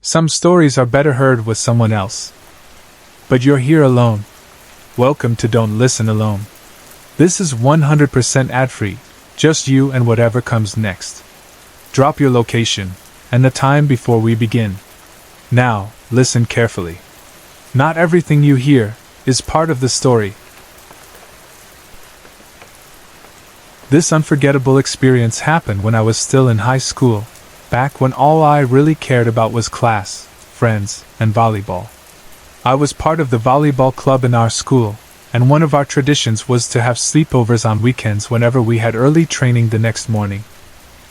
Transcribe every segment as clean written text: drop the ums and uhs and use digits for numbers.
Some stories are better heard with someone else. But you're here alone. Welcome to Don't Listen Alone. This is 100% ad-free, just you and whatever comes next. Drop your location and the time before we begin. Now, listen carefully. Not everything you hear is part of the story. This unforgettable experience happened when I was still in high school, back when all I really cared about was class, friends, and volleyball. I was part of the volleyball club in our school, and one of our traditions was to have sleepovers on weekends whenever we had early training the next morning.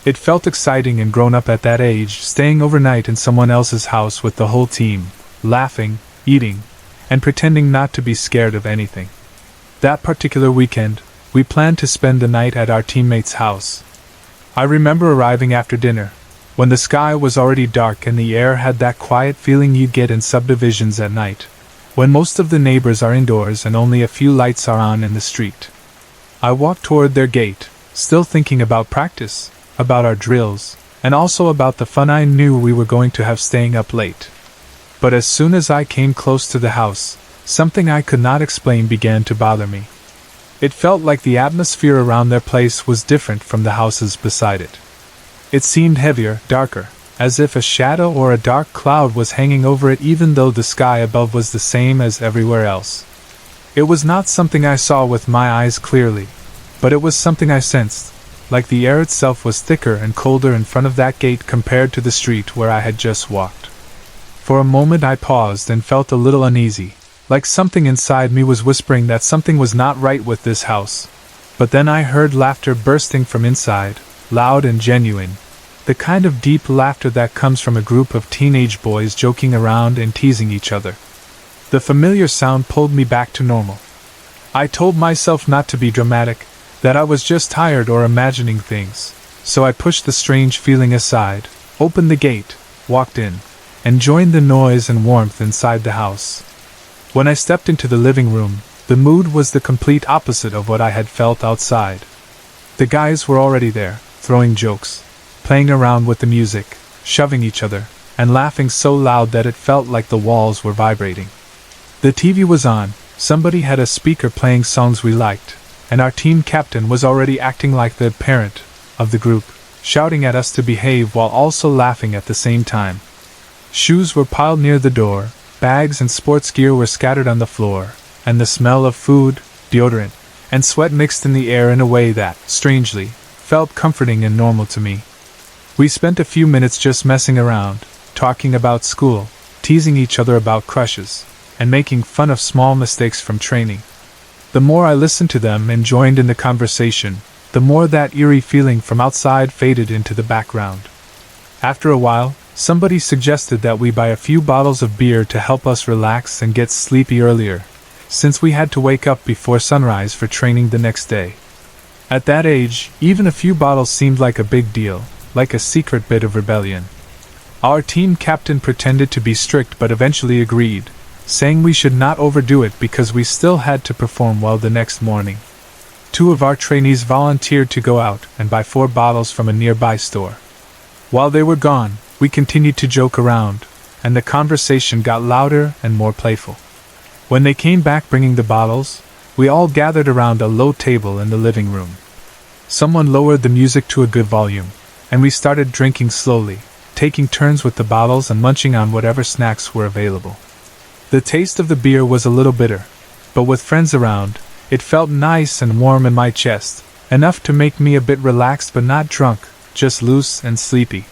It felt exciting and grown up at that age, staying overnight in someone else's house with the whole team, laughing, eating, and pretending not to be scared of anything. That particular weekend, we planned to spend the night at our teammate's house. I remember arriving after dinner, when the sky was already dark and the air had that quiet feeling you get in subdivisions at night, when most of the neighbors are indoors and only a few lights are on in the street. I walked toward their gate, still thinking about practice, about our drills, and also about the fun I knew we were going to have staying up late. But as soon as I came close to the house, something I could not explain began to bother me. It felt like the atmosphere around their place was different from the houses beside it. It seemed heavier, darker, as if a shadow or a dark cloud was hanging over it even though the sky above was the same as everywhere else. It was not something I saw with my eyes clearly, but it was something I sensed, like the air itself was thicker and colder in front of that gate compared to the street where I had just walked. For a moment I paused and felt a little uneasy, like something inside me was whispering that something was not right with this house. But then I heard laughter bursting from inside, loud and genuine, the kind of deep laughter that comes from a group of teenage boys joking around and teasing each other. The familiar sound pulled me back to normal. I told myself not to be dramatic, that I was just tired or imagining things, so I pushed the strange feeling aside, opened the gate, walked in, and joined the noise and warmth inside the house. When I stepped into the living room, the mood was the complete opposite of what I had felt outside. The guys were already there, throwing jokes, playing around with the music, shoving each other, and laughing so loud that it felt like the walls were vibrating. The TV was on, somebody had a speaker playing songs we liked, and our team captain was already acting like the parent of the group, shouting at us to behave while also laughing at the same time. Shoes were piled near the door, bags and sports gear were scattered on the floor, and the smell of food, deodorant, and sweat mixed in the air in a way that, strangely, felt comforting and normal to me. We spent a few minutes just messing around, talking about school, teasing each other about crushes, and making fun of small mistakes from training. The more I listened to them and joined in the conversation, the more that eerie feeling from outside faded into the background. After a while, somebody suggested that we buy a few bottles of beer to help us relax and get sleepy earlier, since we had to wake up before sunrise for training the next day. At that age, even a few bottles seemed like a big deal, like a secret bit of rebellion. Our team captain pretended to be strict but eventually agreed, saying we should not overdo it because we still had to perform well the next morning. 2 of our trainees volunteered to go out and buy 4 bottles from a nearby store. While they were gone, we continued to joke around, and the conversation got louder and more playful. When they came back bringing the bottles, we all gathered around a low table in the living room. Someone lowered the music to a good volume, and we started drinking slowly, taking turns with the bottles and munching on whatever snacks were available. The taste of the beer was a little bitter, but with friends around, it felt nice and warm in my chest, enough to make me a bit relaxed but not drunk, just loose and sleepy.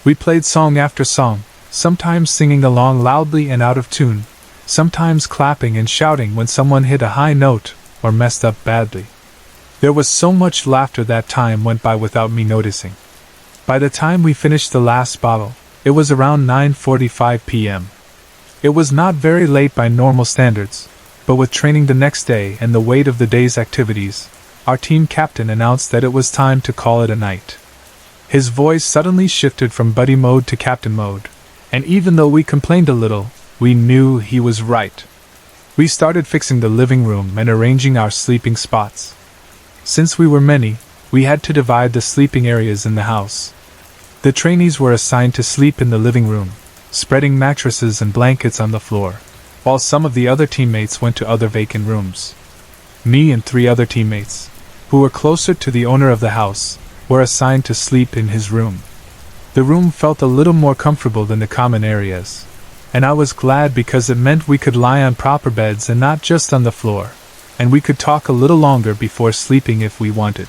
We played song after song, sometimes singing along loudly and out of tune, sometimes clapping and shouting when someone hit a high note or messed up badly. There was so much laughter that time went by without me noticing. By the time we finished the last bottle, it was around 9:45 p.m. It was not very late by normal standards, but with training the next day and the weight of the day's activities, our team captain announced that it was time to call it a night. His voice suddenly shifted from buddy mode to captain mode, and even though we complained a little, we knew he was right. We started fixing the living room and arranging our sleeping spots. Since we were many, we had to divide the sleeping areas in the house. The trainees were assigned to sleep in the living room, spreading mattresses and blankets on the floor, while some of the other teammates went to other vacant rooms. Me and 3 other teammates, who were closer to the owner of the house, were assigned to sleep in his room. The room felt a little more comfortable than the common areas, and I was glad because it meant we could lie on proper beds and not just on the floor, and we could talk a little longer before sleeping if we wanted.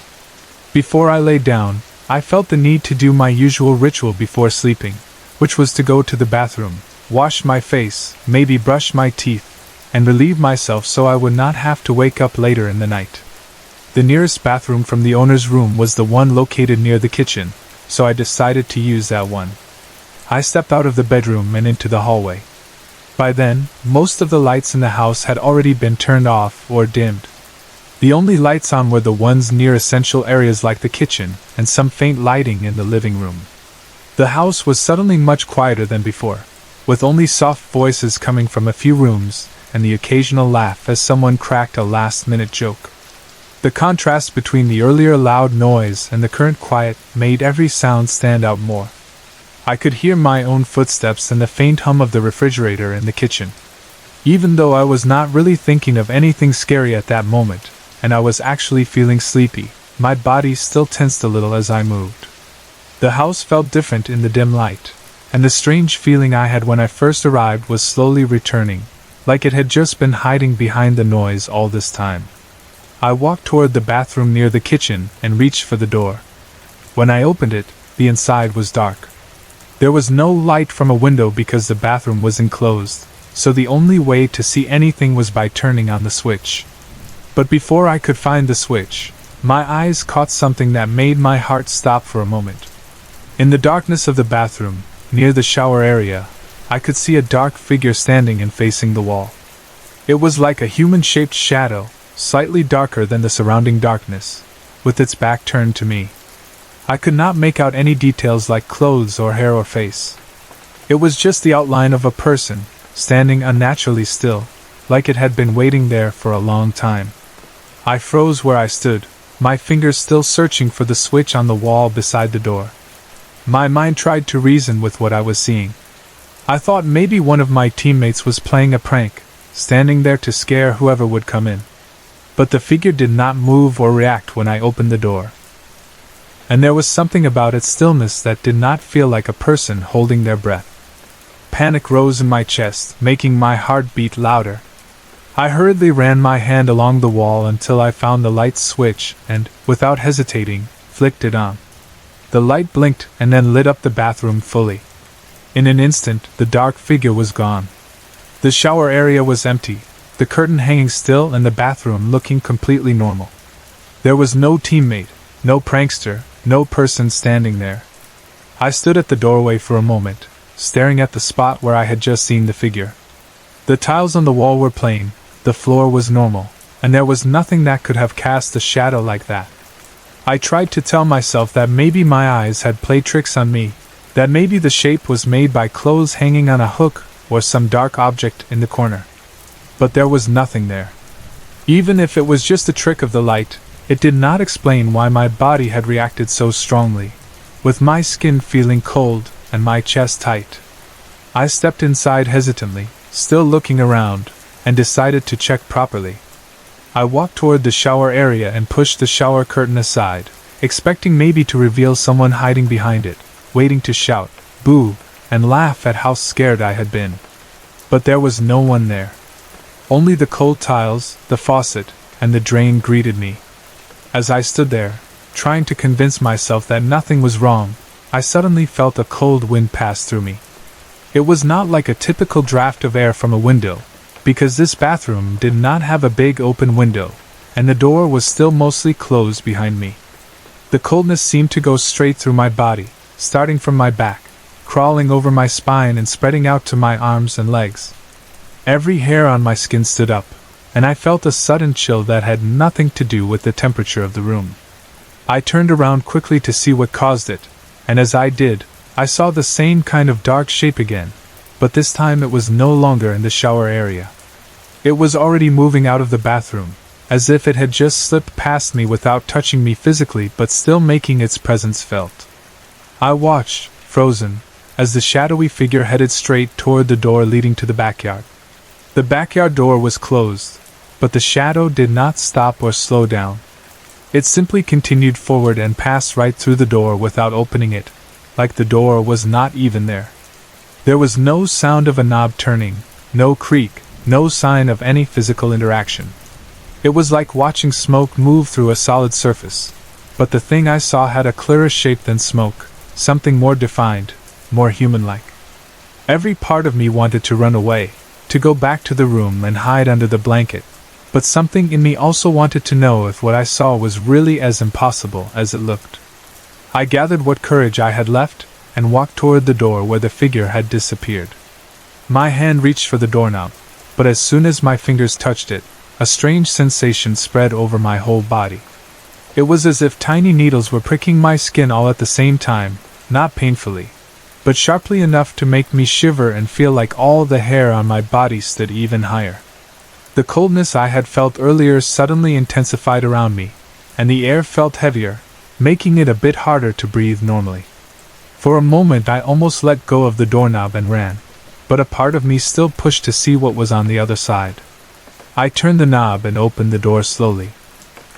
Before I lay down, I felt the need to do my usual ritual before sleeping, which was to go to the bathroom, wash my face, maybe brush my teeth, and relieve myself so I would not have to wake up later in the night. The nearest bathroom from the owner's room was the one located near the kitchen, so I decided to use that one. I stepped out of the bedroom and into the hallway. By then, most of the lights in the house had already been turned off or dimmed. The only lights on were the ones near essential areas like the kitchen and some faint lighting in the living room. The house was suddenly much quieter than before, with only soft voices coming from a few rooms and the occasional laugh as someone cracked a last-minute joke. The contrast between the earlier loud noise and the current quiet made every sound stand out more. I could hear my own footsteps and the faint hum of the refrigerator in the kitchen. Even though I was not really thinking of anything scary at that moment, and I was actually feeling sleepy, my body still tensed a little as I moved. The house felt different in the dim light, and the strange feeling I had when I first arrived was slowly returning, like it had just been hiding behind the noise all this time. I walked toward the bathroom near the kitchen and reached for the door. When I opened it, the inside was dark. There was no light from a window because the bathroom was enclosed, so the only way to see anything was by turning on the switch. But before I could find the switch, my eyes caught something that made my heart stop for a moment. In the darkness of the bathroom, near the shower area, I could see a dark figure standing and facing the wall. It was like a human-shaped shadow, slightly darker than the surrounding darkness, with its back turned to me. I could not make out any details like clothes or hair or face. It was just the outline of a person, standing unnaturally still, like it had been waiting there for a long time. I froze where I stood, my fingers still searching for the switch on the wall beside the door. My mind tried to reason with what I was seeing. I thought maybe one of my teammates was playing a prank, standing there to scare whoever would come in. But the figure did not move or react when I opened the door. And there was something about its stillness that did not feel like a person holding their breath. Panic rose in my chest, making my heart beat louder. I hurriedly ran my hand along the wall until I found the light switch and, without hesitating, flicked it on. The light blinked and then lit up the bathroom fully. In an instant, the dark figure was gone. The shower area was empty, the curtain hanging still and the bathroom looking completely normal. There was no teammate, no prankster, no person standing there. I stood at the doorway for a moment, staring at the spot where I had just seen the figure. The tiles on the wall were plain, the floor was normal, and there was nothing that could have cast a shadow like that. I tried to tell myself that maybe my eyes had played tricks on me, that maybe the shape was made by clothes hanging on a hook or some dark object in the corner. But there was nothing there. Even if it was just a trick of the light, it did not explain why my body had reacted so strongly, with my skin feeling cold and my chest tight. I stepped inside hesitantly, still looking around, and decided to check properly. I walked toward the shower area and pushed the shower curtain aside, expecting maybe to reveal someone hiding behind it, waiting to shout, boo, and laugh at how scared I had been. But there was no one there. Only the cold tiles, the faucet, and the drain greeted me. As I stood there, trying to convince myself that nothing was wrong, I suddenly felt a cold wind pass through me. It was not like a typical draft of air from a window, because this bathroom did not have a big open window, and the door was still mostly closed behind me. The coldness seemed to go straight through my body, starting from my back, crawling over my spine and spreading out to my arms and legs. Every hair on my skin stood up, and I felt a sudden chill that had nothing to do with the temperature of the room. I turned around quickly to see what caused it, and as I did, I saw the same kind of dark shape again, but this time it was no longer in the shower area. It was already moving out of the bathroom, as if it had just slipped past me without touching me physically but still making its presence felt. I watched, frozen, as the shadowy figure headed straight toward the door leading to the backyard. The backyard door was closed, but the shadow did not stop or slow down. It simply continued forward and passed right through the door without opening it, like the door was not even there. There was no sound of a knob turning, no creak, no sign of any physical interaction. It was like watching smoke move through a solid surface, but the thing I saw had a clearer shape than smoke, something more defined, more human-like. Every part of me wanted to run away, to go back to the room and hide under the blanket, but something in me also wanted to know if what I saw was really as impossible as it looked. I gathered what courage I had left and walked toward the door where the figure had disappeared. My hand reached for the doorknob, but as soon as my fingers touched it, a strange sensation spread over my whole body. It was as if tiny needles were pricking my skin all at the same time, not painfully, but sharply enough to make me shiver and feel like all the hair on my body stood even higher. The coldness I had felt earlier suddenly intensified around me, and the air felt heavier, making it a bit harder to breathe normally. For a moment I almost let go of the doorknob and ran, but a part of me still pushed to see what was on the other side. I turned the knob and opened the door slowly.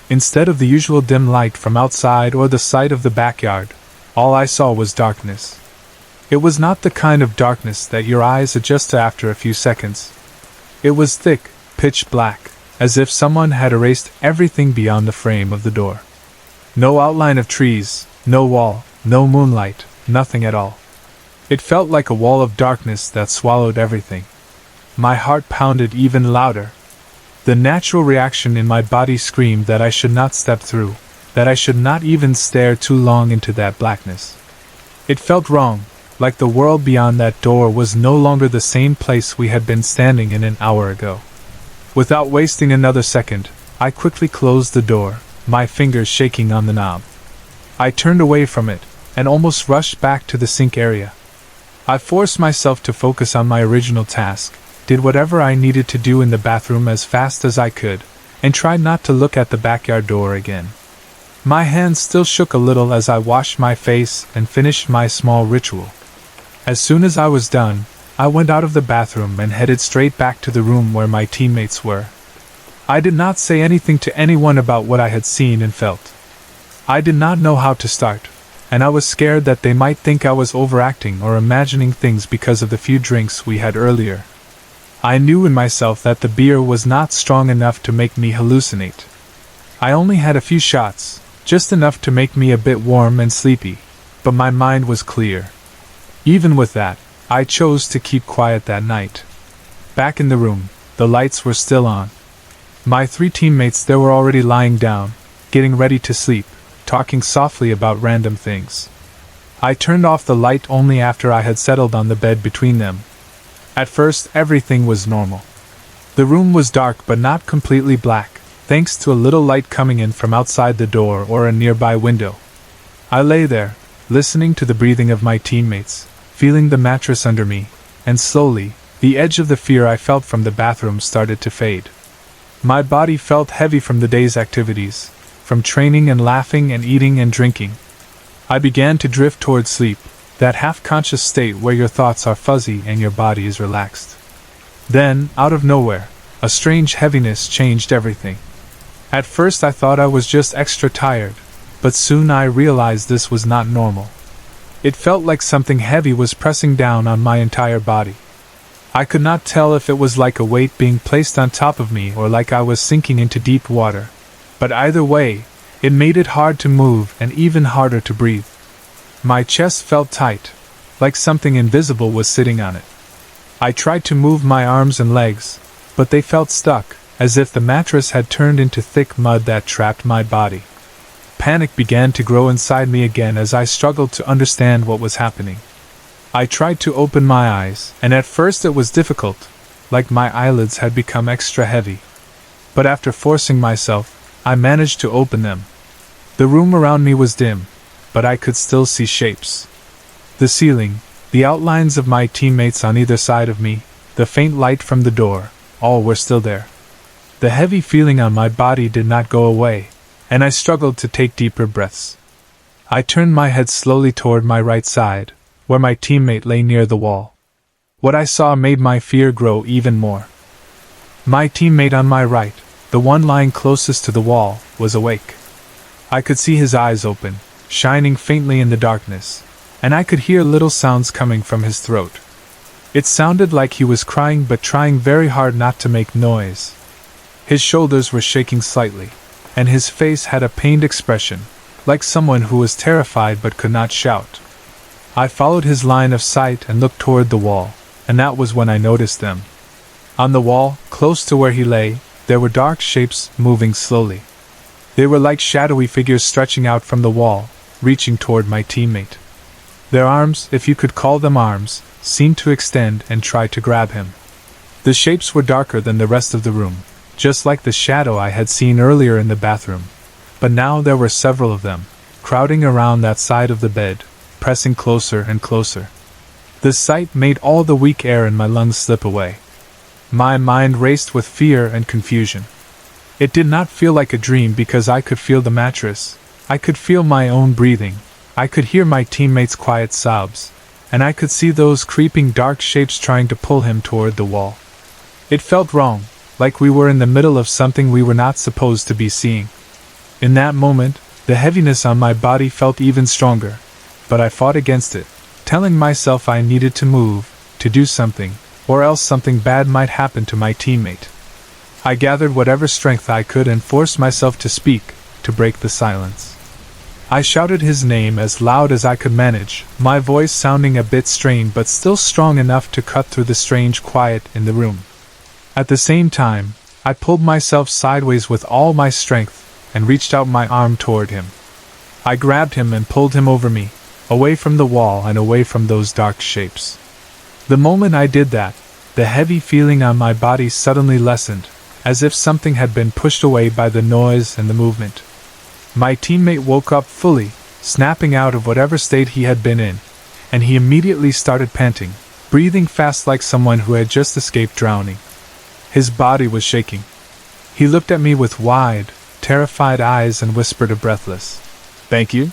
Instead of the usual dim light from outside or the sight of the backyard, all I saw was darkness. It was not the kind of darkness that your eyes adjust to after a few seconds. It was thick, pitch black, as if someone had erased everything beyond the frame of the door. No outline of trees, no wall, no moonlight, nothing at all. It felt like a wall of darkness that swallowed everything. My heart pounded even louder. The natural reaction in my body screamed that I should not step through, that I should not even stare too long into that blackness. It felt wrong, like the world beyond that door was no longer the same place we had been standing in an hour ago. Without wasting another second, I quickly closed the door, my fingers shaking on the knob. I turned away from it, and almost rushed back to the sink area. I forced myself to focus on my original task, did whatever I needed to do in the bathroom as fast as I could, and tried not to look at the backyard door again. My hands still shook a little as I washed my face and finished my small ritual. As soon as I was done, I went out of the bathroom and headed straight back to the room where my teammates were. I did not say anything to anyone about what I had seen and felt. I did not know how to start, and I was scared that they might think I was overacting or imagining things because of the few drinks we had earlier. I knew in myself that the beer was not strong enough to make me hallucinate. I only had a few shots, just enough to make me a bit warm and sleepy, but my mind was clear. Even with that, I chose to keep quiet that night. Back in the room, the lights were still on. My 3 teammates there were already lying down, getting ready to sleep, talking softly about random things. I turned off the light only after I had settled on the bed between them. At first, everything was normal. The room was dark but not completely black, thanks to a little light coming in from outside the door or a nearby window. I lay there, listening to the breathing of my teammates, feeling the mattress under me, and slowly, the edge of the fear I felt from the bathroom started to fade. My body felt heavy from the day's activities, from training and laughing and eating and drinking. I began to drift toward sleep, that half-conscious state where your thoughts are fuzzy and your body is relaxed. Then, out of nowhere, a strange heaviness changed everything. At first I thought I was just extra tired, but soon I realized this was not normal. It felt like something heavy was pressing down on my entire body. I could not tell if it was like a weight being placed on top of me or like I was sinking into deep water, but either way, it made it hard to move and even harder to breathe. My chest felt tight, like something invisible was sitting on it. I tried to move my arms and legs, but they felt stuck, as if the mattress had turned into thick mud that trapped my body. Panic began to grow inside me again as I struggled to understand what was happening. I tried to open my eyes, and at first it was difficult, like my eyelids had become extra heavy. But after forcing myself, I managed to open them. The room around me was dim, but I could still see shapes. The ceiling, the outlines of my teammates on either side of me, the faint light from the door, all were still there. The heavy feeling on my body did not go away, and I struggled to take deeper breaths. I turned my head slowly toward my right side, where my teammate lay near the wall. What I saw made my fear grow even more. My teammate on my right, the one lying closest to the wall, was awake. I could see his eyes open, shining faintly in the darkness, and I could hear little sounds coming from his throat. It sounded like he was crying but trying very hard not to make noise. His shoulders were shaking slightly, and his face had a pained expression, like someone who was terrified but could not shout. I followed his line of sight and looked toward the wall, and that was when I noticed them. On the wall, close to where he lay, there were dark shapes moving slowly. They were like shadowy figures stretching out from the wall, reaching toward my teammate. Their arms, if you could call them arms, seemed to extend and try to grab him. The shapes were darker than the rest of the room, just like the shadow I had seen earlier in the bathroom. But now there were several of them, crowding around that side of the bed, pressing closer and closer. The sight made all the weak air in my lungs slip away. My mind raced with fear and confusion. It did not feel like a dream because I could feel the mattress, I could feel my own breathing, I could hear my teammates' quiet sobs, and I could see those creeping dark shapes trying to pull him toward the wall. It felt wrong, like we were in the middle of something we were not supposed to be seeing. In that moment, the heaviness on my body felt even stronger, but I fought against it, telling myself I needed to move, to do something, or else something bad might happen to my teammate. I gathered whatever strength I could and forced myself to speak, to break the silence. I shouted his name as loud as I could manage, my voice sounding a bit strained but still strong enough to cut through the strange quiet in the room. At the same time, I pulled myself sideways with all my strength and reached out my arm toward him. I grabbed him and pulled him over me, away from the wall and away from those dark shapes. The moment I did that, the heavy feeling on my body suddenly lessened, as if something had been pushed away by the noise and the movement. My teammate woke up fully, snapping out of whatever state he had been in, and he immediately started panting, breathing fast like someone who had just escaped drowning. His body was shaking. He looked at me with wide, terrified eyes and whispered a breathless, "Thank you?"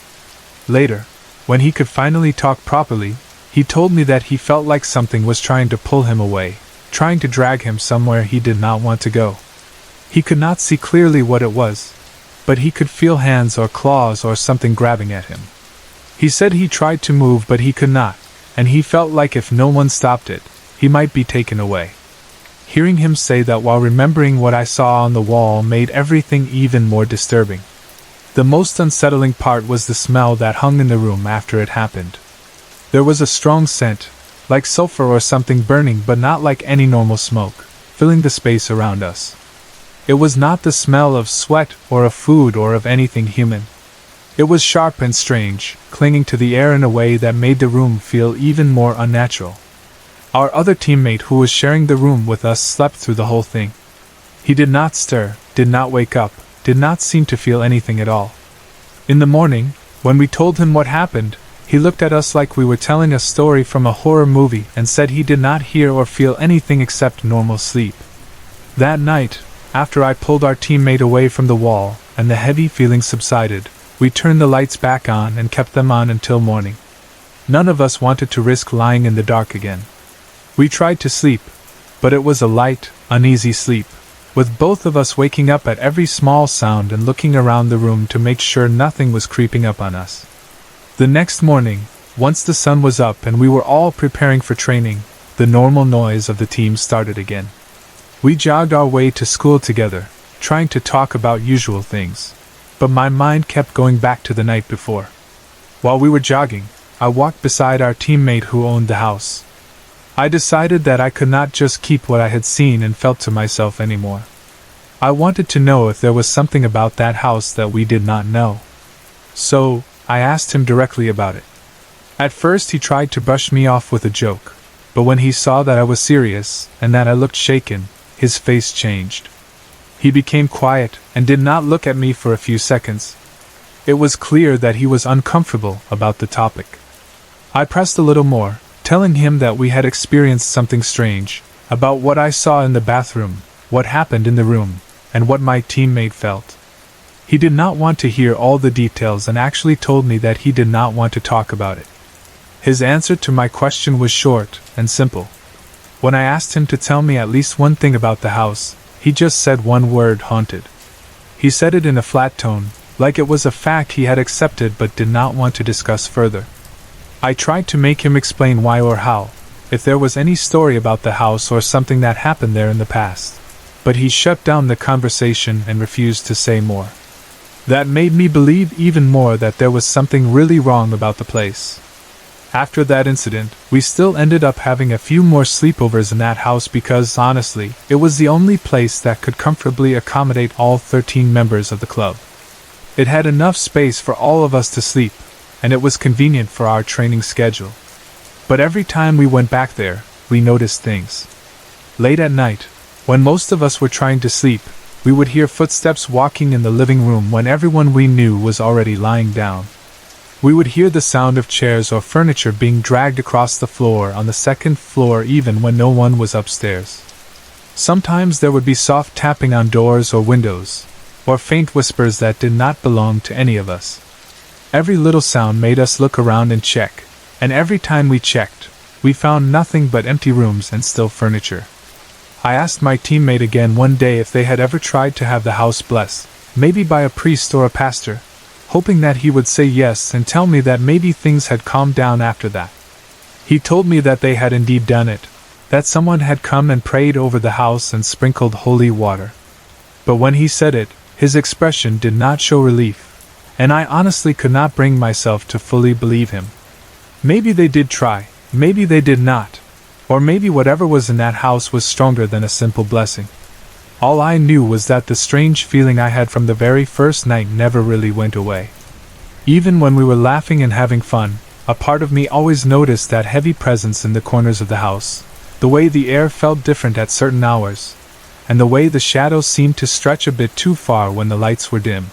Later, when he could finally talk properly, he told me that he felt like something was trying to pull him away, trying to drag him somewhere he did not want to go. He could not see clearly what it was, but he could feel hands or claws or something grabbing at him. He said he tried to move but he could not, and he felt like if no one stopped it, he might be taken away. Hearing him say that while remembering what I saw on the wall made everything even more disturbing. The most unsettling part was the smell that hung in the room after it happened. There was a strong scent, like sulfur or something burning but not like any normal smoke, filling the space around us. It was not the smell of sweat or of food or of anything human. It was sharp and strange, clinging to the air in a way that made the room feel even more unnatural. Our other teammate who was sharing the room with us slept through the whole thing. He did not stir, did not wake up, did not seem to feel anything at all. In the morning, when we told him what happened, he looked at us like we were telling a story from a horror movie and said he did not hear or feel anything except normal sleep. That night, after I pulled our teammate away from the wall and the heavy feeling subsided, we turned the lights back on and kept them on until morning. None of us wanted to risk lying in the dark again. We tried to sleep, but it was a light, uneasy sleep, with both of us waking up at every small sound and looking around the room to make sure nothing was creeping up on us. The next morning, once the sun was up and we were all preparing for training, the normal noise of the team started again. We jogged our way to school together, trying to talk about usual things, but my mind kept going back to the night before. While we were jogging, I walked beside our teammate who owned the house. I decided that I could not just keep what I had seen and felt to myself anymore. I wanted to know if there was something about that house that we did not know. So, I asked him directly about it. At first he tried to brush me off with a joke, but when he saw that I was serious and that I looked shaken, his face changed. He became quiet and did not look at me for a few seconds. It was clear that he was uncomfortable about the topic. I pressed a little more, telling him that we had experienced something strange, about what I saw in the bathroom, what happened in the room, and what my teammate felt. He did not want to hear all the details and actually told me that he did not want to talk about it. His answer to my question was short and simple. When I asked him to tell me at least one thing about the house, he just said one word: haunted. He said it in a flat tone, like it was a fact he had accepted but did not want to discuss further. I tried to make him explain why or how, if there was any story about the house or something that happened there in the past, but he shut down the conversation and refused to say more. That made me believe even more that there was something really wrong about the place. After that incident, we still ended up having a few more sleepovers in that house because, honestly, it was the only place that could comfortably accommodate all 13 members of the club. It had enough space for all of us to sleep, and it was convenient for our training schedule. But every time we went back there, we noticed things. Late at night, when most of us were trying to sleep, we would hear footsteps walking in the living room when everyone we knew was already lying down. We would hear the sound of chairs or furniture being dragged across the floor on the second floor even when no one was upstairs. Sometimes there would be soft tapping on doors or windows, or faint whispers that did not belong to any of us. Every little sound made us look around and check, and every time we checked, we found nothing but empty rooms and still furniture. I asked my teammate again one day if they had ever tried to have the house blessed, maybe by a priest or a pastor, hoping that he would say yes and tell me that maybe things had calmed down after that. He told me that they had indeed done it, that someone had come and prayed over the house and sprinkled holy water. But when he said it, his expression did not show relief, and I honestly could not bring myself to fully believe him. Maybe they did try, maybe they did not, or maybe whatever was in that house was stronger than a simple blessing. All I knew was that the strange feeling I had from the very first night never really went away. Even when we were laughing and having fun, a part of me always noticed that heavy presence in the corners of the house, the way the air felt different at certain hours, and the way the shadows seemed to stretch a bit too far when the lights were dim.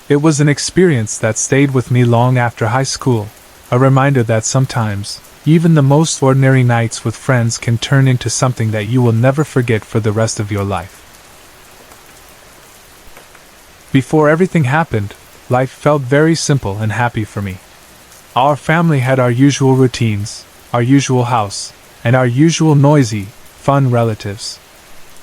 It was an experience that stayed with me long after high school, a reminder that sometimes, even the most ordinary nights with friends can turn into something that you will never forget for the rest of your life. Before everything happened, life felt very simple and happy for me. Our family had our usual routines, our usual house, and our usual noisy, fun relatives.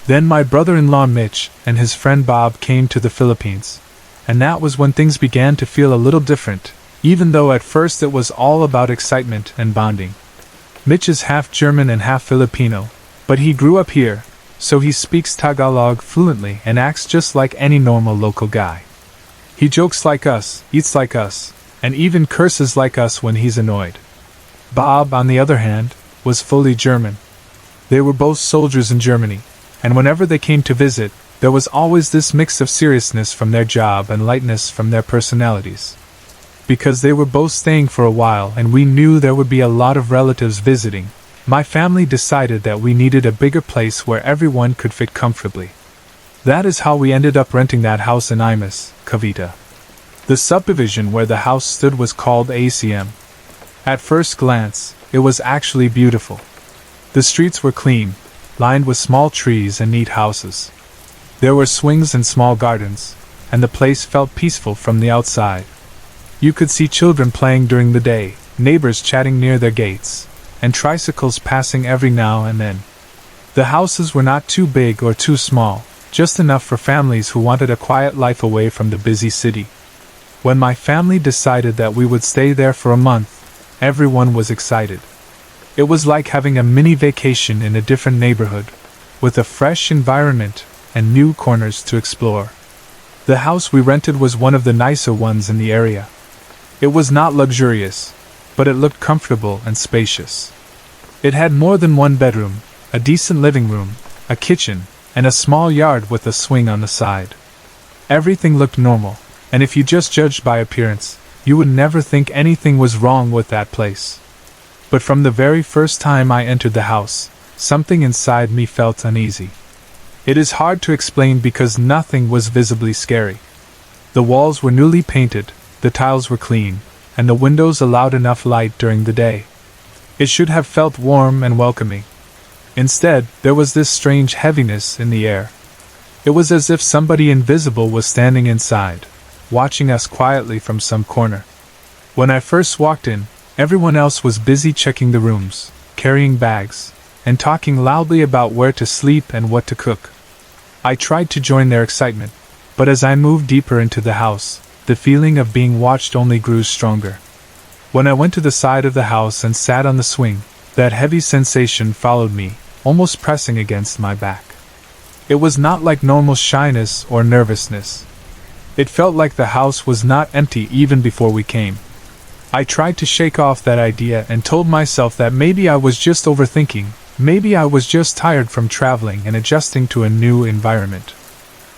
Then my brother-in-law Mitch and his friend Bob came to the Philippines, and that was when things began to feel a little different, even though at first it was all about excitement and bonding. Mitch is half German and half Filipino, but he grew up here, so he speaks Tagalog fluently and acts just like any normal local guy. He jokes like us, eats like us, and even curses like us when he's annoyed. Bob, on the other hand, was fully German. They were both soldiers in Germany, and whenever they came to visit, there was always this mix of seriousness from their job and lightness from their personalities. Because they were both staying for a while and we knew there would be a lot of relatives visiting, my family decided that we needed a bigger place where everyone could fit comfortably. That is how we ended up renting that house in Imus, Cavite. The subdivision where the house stood was called ACM. At first glance, it was actually beautiful. The streets were clean, lined with small trees and neat houses. There were swings and small gardens, and the place felt peaceful from the outside. You could see children playing during the day, neighbors chatting near their gates, and tricycles passing every now and then. The houses were not too big or too small, just enough for families who wanted a quiet life away from the busy city. When my family decided that we would stay there for a month, everyone was excited. It was like having a mini vacation in a different neighborhood, with a fresh environment and new corners to explore. The house we rented was one of the nicer ones in the area. It was not luxurious, but it looked comfortable and spacious. It had more than one bedroom, a decent living room, a kitchen, and a small yard with a swing on the side. Everything looked normal, and if you just judged by appearance, you would never think anything was wrong with that place. But from the very first time I entered the house, something inside me felt uneasy. It is hard to explain because nothing was visibly scary. The walls were newly painted, the tiles were clean, and the windows allowed enough light during the day. It should have felt warm and welcoming. Instead, there was this strange heaviness in the air. It was as if somebody invisible was standing inside, watching us quietly from some corner. When I first walked in, Everyone else was busy checking the rooms, carrying bags, and talking loudly about where to sleep and what to cook. I tried to join their excitement, but as I moved deeper into the house, the feeling of being watched only grew stronger. When I went to the side of the house and sat on the swing, that heavy sensation followed me, almost pressing against my back. It was not like normal shyness or nervousness. It felt like the house was not empty even before we came. I tried to shake off that idea and told myself that maybe I was just overthinking, maybe I was just tired from traveling and adjusting to a new environment.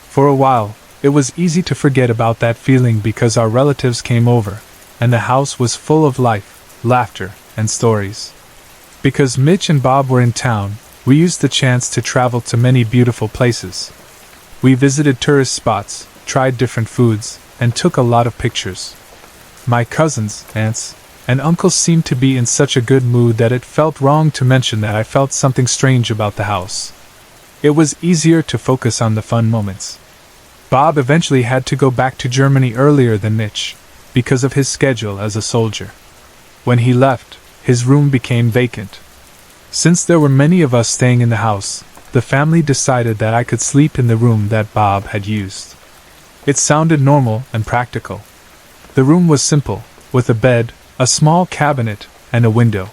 For a while, it was easy to forget about that feeling because our relatives came over, and the house was full of life, laughter, and stories. Because Mitch and Bob were in town, we used the chance to travel to many beautiful places. We visited tourist spots, tried different foods, and took a lot of pictures. My cousins, aunts, and uncles seemed to be in such a good mood that it felt wrong to mention that I felt something strange about the house. It was easier to focus on the fun moments. Bob eventually had to go back to Germany earlier than Mitch, because of his schedule as a soldier. When he left, his room became vacant. Since there were many of us staying in the house, the family decided that I could sleep in the room that Bob had used. It sounded normal and practical. The room was simple, with a bed, a small cabinet, and a window.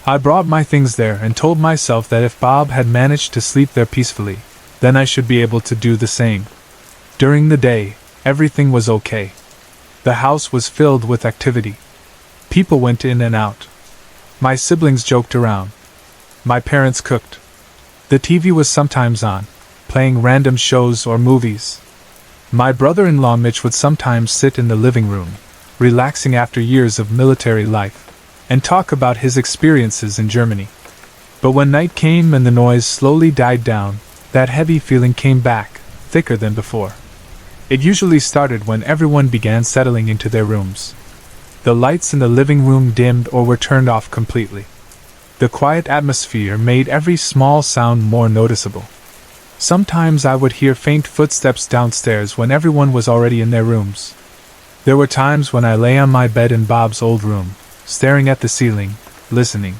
I brought my things there and told myself that if Bob had managed to sleep there peacefully, then I should be able to do the same. During the day, everything was okay. The house was filled with activity. People went in and out. My siblings joked around. My parents cooked. The TV was sometimes on, playing random shows or movies. My brother-in-law Mitch would sometimes sit in the living room, relaxing after years of military life, and talk about his experiences in Germany. But when night came and the noise slowly died down, that heavy feeling came back, thicker than before. It usually started when everyone began settling into their rooms. The lights in the living room dimmed or were turned off completely. The quiet atmosphere made every small sound more noticeable. Sometimes I would hear faint footsteps downstairs when everyone was already in their rooms. There were times when I lay on my bed in Bob's old room, staring at the ceiling, listening.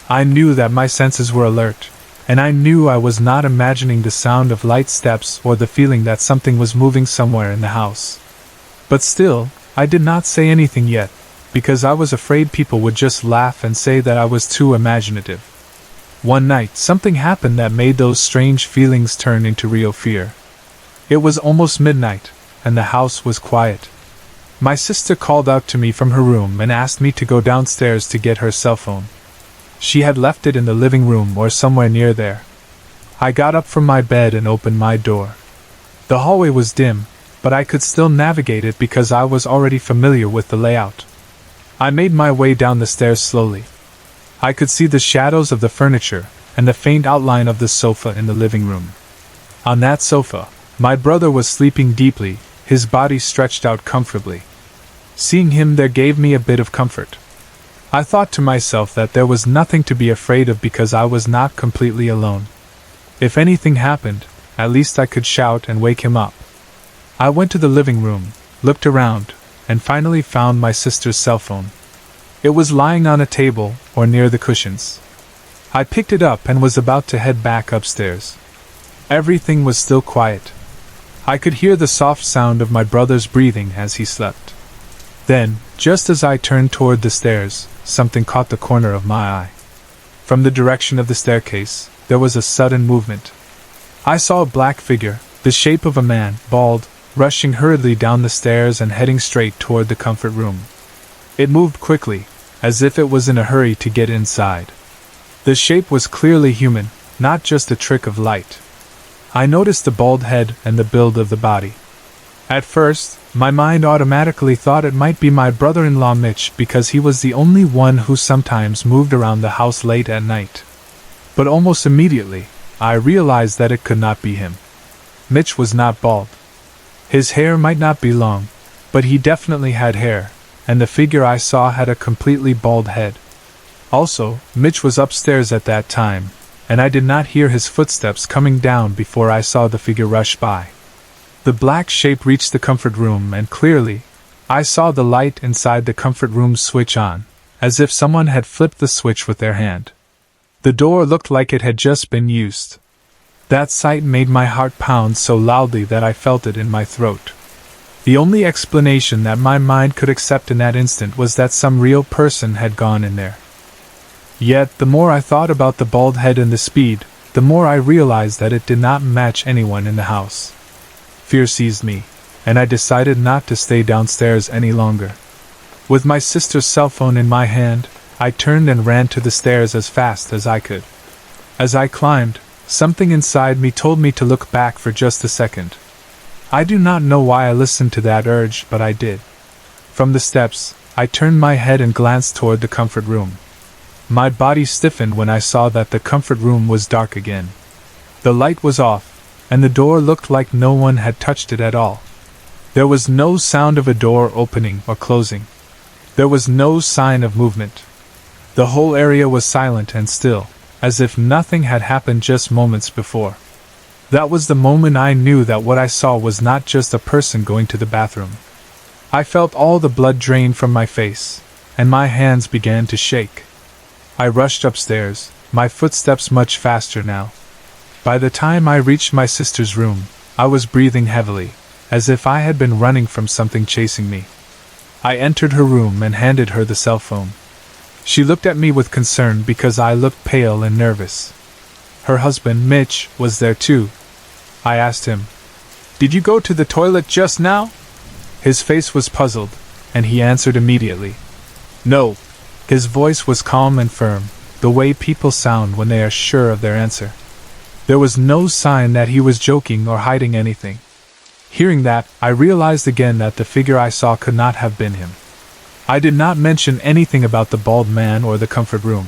I knew that my senses were alert, and I knew I was not imagining the sound of light steps or the feeling that something was moving somewhere in the house. But still, I did not say anything yet, because I was afraid people would just laugh and say that I was too imaginative. One night, something happened that made those strange feelings turn into real fear. It was almost midnight, and the house was quiet. My sister called out to me from her room and asked me to go downstairs to get her cell phone. She had left it in the living room or somewhere near there. I got up from my bed and opened my door. The hallway was dim, but I could still navigate it because I was already familiar with the layout. I made my way down the stairs slowly. I could see the shadows of the furniture and the faint outline of the sofa in the living room. On that sofa, my brother was sleeping deeply, his body stretched out comfortably. Seeing him there gave me a bit of comfort. I thought to myself that there was nothing to be afraid of because I was not completely alone. If anything happened, at least I could shout and wake him up. I went to the living room, looked around, and finally found my sister's cell phone. It was lying on a table or near the cushions. I picked it up and was about to head back upstairs. Everything was still quiet. I could hear the soft sound of my brother's breathing as he slept. Then, just as I turned toward the stairs, something caught the corner of my eye. From the direction of the staircase, there was a sudden movement. I saw a black figure, the shape of a man, bald, rushing hurriedly down the stairs and heading straight toward the comfort room. It moved quickly, as if it was in a hurry to get inside. The shape was clearly human, not just a trick of light. I noticed the bald head and the build of the body. At first, my mind automatically thought it might be my brother-in-law Mitch because he was the only one who sometimes moved around the house late at night. But almost immediately, I realized that it could not be him. Mitch was not bald. His hair might not be long, but he definitely had hair, and the figure I saw had a completely bald head. Also, Mitch was upstairs at that time, and I did not hear his footsteps coming down before I saw the figure rush by. The black shape reached the comfort room and clearly, I saw the light inside the comfort room switch on, as if someone had flipped the switch with their hand. The door looked like it had just been used. That sight made my heart pound so loudly that I felt it in my throat. The only explanation that my mind could accept in that instant was that some real person had gone in there. Yet, the more I thought about the bald head and the speed, the more I realized that it did not match anyone in the house. Fear seized me, and I decided not to stay downstairs any longer. With my sister's cell phone in my hand, I turned and ran to the stairs as fast as I could. As I climbed, something inside me told me to look back for just a second. I do not know why I listened to that urge, but I did. From the steps, I turned my head and glanced toward the comfort room. My body stiffened when I saw that the comfort room was dark again. The light was off, and the door looked like no one had touched it at all. There was no sound of a door opening or closing. There was no sign of movement. The whole area was silent and still, as if nothing had happened just moments before. That was the moment I knew that what I saw was not just a person going to the bathroom. I felt all the blood drain from my face, and my hands began to shake. I rushed upstairs, my footsteps much faster now. By the time I reached my sister's room, I was breathing heavily, as if I had been running from something chasing me. I entered her room and handed her the cell phone. She looked at me with concern because I looked pale and nervous. Her husband, Mitch, was there too. I asked him, "Did you go to the toilet just now?" His face was puzzled, and he answered immediately, "No." His voice was calm and firm, the way people sound when they are sure of their answer. There was no sign that he was joking or hiding anything. Hearing that, I realized again that the figure I saw could not have been him. I did not mention anything about the bald man or the comfort room.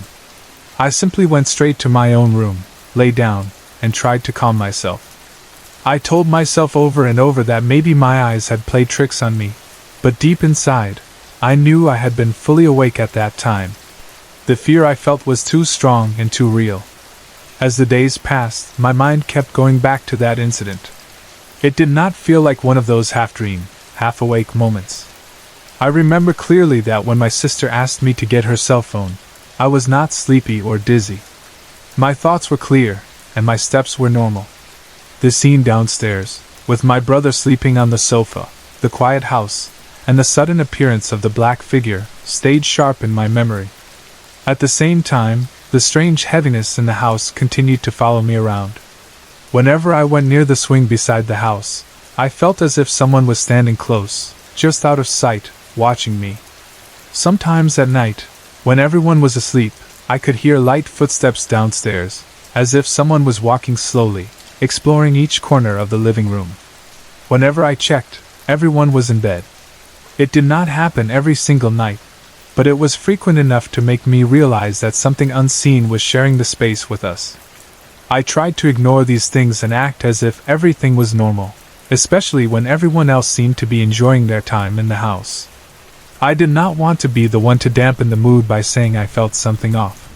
I simply went straight to my own room, lay down, and tried to calm myself. I told myself over and over that maybe my eyes had played tricks on me, but deep inside, I knew I had been fully awake at that time. The fear I felt was too strong and too real. As the days passed, my mind kept going back to that incident. It did not feel like one of those half-dream, half-awake moments. I remember clearly that when my sister asked me to get her cell phone, I was not sleepy or dizzy. My thoughts were clear, and my steps were normal. The scene downstairs, with my brother sleeping on the sofa, the quiet house, and the sudden appearance of the black figure, stayed sharp in my memory. At the same time, the strange heaviness in the house continued to follow me around. Whenever I went near the swing beside the house, I felt as if someone was standing close, just out of sight, watching me. Sometimes at night, when everyone was asleep, I could hear light footsteps downstairs, as if someone was walking slowly, exploring each corner of the living room. Whenever I checked, everyone was in bed. It did not happen every single night, but it was frequent enough to make me realize that something unseen was sharing the space with us. I tried to ignore these things and act as if everything was normal, especially when everyone else seemed to be enjoying their time in the house. I did not want to be the one to dampen the mood by saying I felt something off.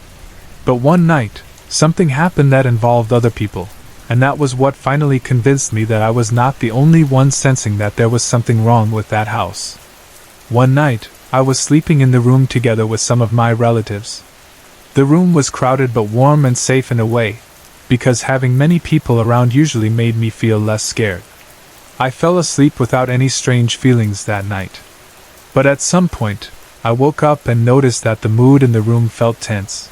But one night, something happened that involved other people, and that was what finally convinced me that I was not the only one sensing that there was something wrong with that house. One night, I was sleeping in the room together with some of my relatives. The room was crowded but warm and safe in a way, because having many people around usually made me feel less scared. I fell asleep without any strange feelings that night. But at some point, I woke up and noticed that the mood in the room felt tense.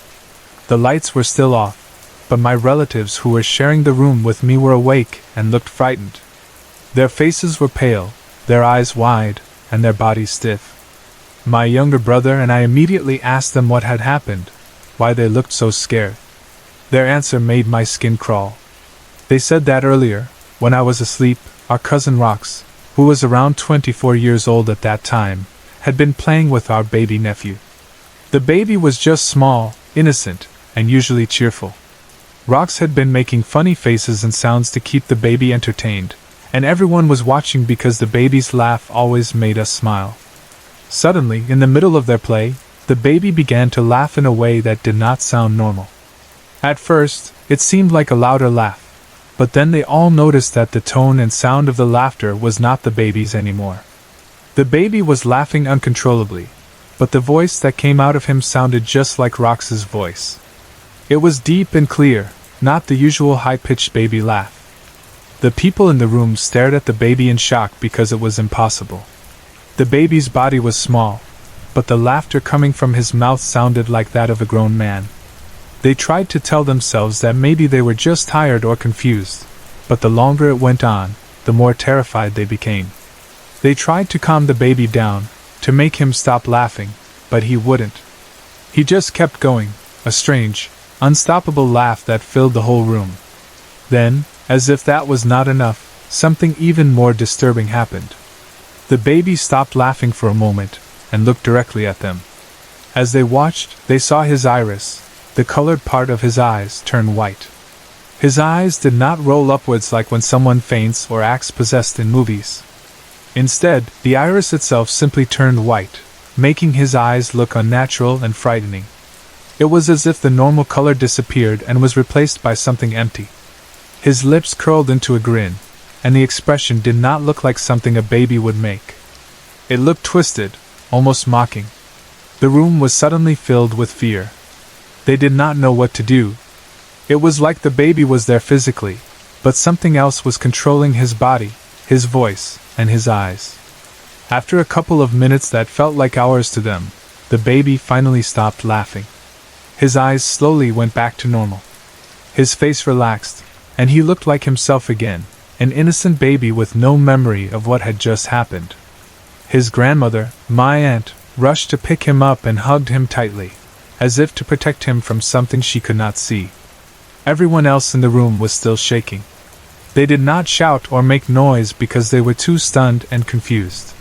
The lights were still off, but my relatives who were sharing the room with me were awake and looked frightened. Their faces were pale, their eyes wide, and their bodies stiff. My younger brother and I immediately asked them what had happened, why they looked so scared. Their answer made my skin crawl. They said that earlier, when I was asleep, our cousin Rox, who was around 24 years old at that time, had been playing with our baby nephew. The baby was just small, innocent, and usually cheerful. Rox had been making funny faces and sounds to keep the baby entertained, and everyone was watching because the baby's laugh always made us smile. Suddenly, in the middle of their play, the baby began to laugh in a way that did not sound normal. At first, it seemed like a louder laugh, but then they all noticed that the tone and sound of the laughter was not the baby's anymore. The baby was laughing uncontrollably, but the voice that came out of him sounded just like Rox's voice. It was deep and clear, not the usual high-pitched baby laugh. The people in the room stared at the baby in shock because it was impossible. The baby's body was small, but the laughter coming from his mouth sounded like that of a grown man. They tried to tell themselves that maybe they were just tired or confused, but the longer it went on, the more terrified they became. They tried to calm the baby down, to make him stop laughing, but he wouldn't. He just kept going, a strange, unstoppable laugh that filled the whole room. Then, as if that was not enough, something even more disturbing happened. The baby stopped laughing for a moment, and looked directly at them. As they watched, they saw his iris, the colored part of his eyes, turn white. His eyes did not roll upwards like when someone faints or acts possessed in movies. Instead, the iris itself simply turned white, making his eyes look unnatural and frightening. It was as if the normal color disappeared and was replaced by something empty. His lips curled into a grin, and the expression did not look like something a baby would make. It looked twisted, almost mocking. The room was suddenly filled with fear. They did not know what to do. It was like the baby was there physically, but something else was controlling his body, his voice, and his eyes. After a couple of minutes that felt like hours to them, the baby finally stopped laughing. His eyes slowly went back to normal. His face relaxed, and he looked like himself again, an innocent baby with no memory of what had just happened. His grandmother, my aunt, rushed to pick him up and hugged him tightly, as if to protect him from something she could not see. Everyone else in the room was still shaking. They did not shout or make noise because they were too stunned and confused.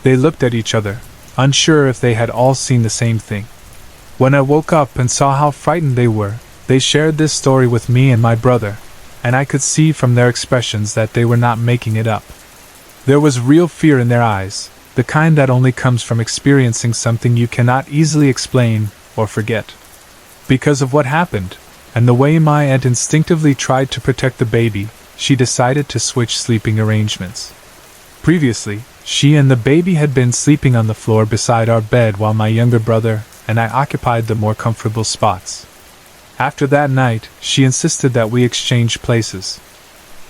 They looked at each other, unsure if they had all seen the same thing. When I woke up and saw how frightened they were, they shared this story with me and my brother, and I could see from their expressions that they were not making it up. There was real fear in their eyes, the kind that only comes from experiencing something you cannot easily explain or forget. Because of what happened, and the way my aunt instinctively tried to protect the baby, she decided to switch sleeping arrangements. Previously, she and the baby had been sleeping on the floor beside our bed while my younger brother and I occupied the more comfortable spots. After that night, she insisted that we exchange places.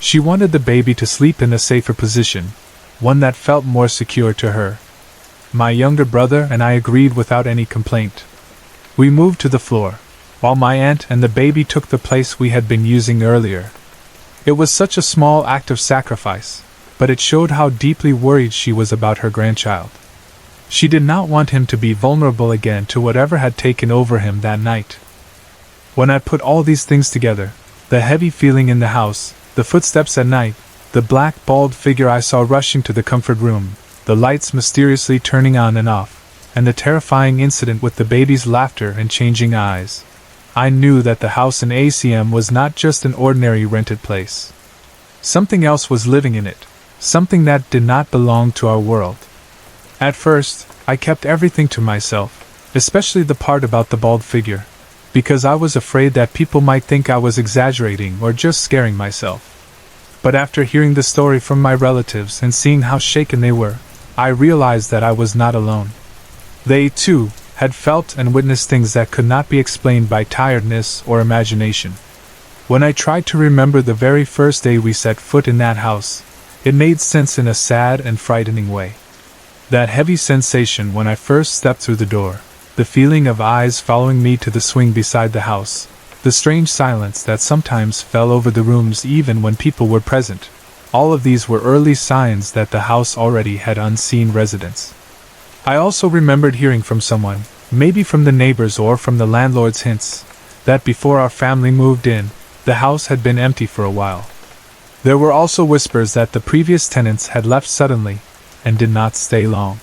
She wanted the baby to sleep in a safer position, one that felt more secure to her. My younger brother and I agreed without any complaint. We moved to the floor, while my aunt and the baby took the place we had been using earlier. It was such a small act of sacrifice, but it showed how deeply worried she was about her grandchild. She did not want him to be vulnerable again to whatever had taken over him that night. When I put all these things together, the heavy feeling in the house, the footsteps at night, the black bald figure I saw rushing to the comfort room, the lights mysteriously turning on and off, and the terrifying incident with the baby's laughter and changing eyes, I knew that the house in ACM was not just an ordinary rented place. Something else was living in it, something that did not belong to our world. At first, I kept everything to myself, especially the part about the bald figure, because I was afraid that people might think I was exaggerating or just scaring myself. But after hearing the story from my relatives and seeing how shaken they were, I realized that I was not alone. They, too, had felt and witnessed things that could not be explained by tiredness or imagination. When I tried to remember the very first day we set foot in that house, it made sense in a sad and frightening way. That heavy sensation when I first stepped through the door, the feeling of eyes following me to the swing beside the house, the strange silence that sometimes fell over the rooms even when people were present, all of these were early signs that the house already had unseen residents. I also remembered hearing from someone, maybe from the neighbors or from the landlord's hints, that before our family moved in, the house had been empty for a while. There were also whispers that the previous tenants had left suddenly and did not stay long.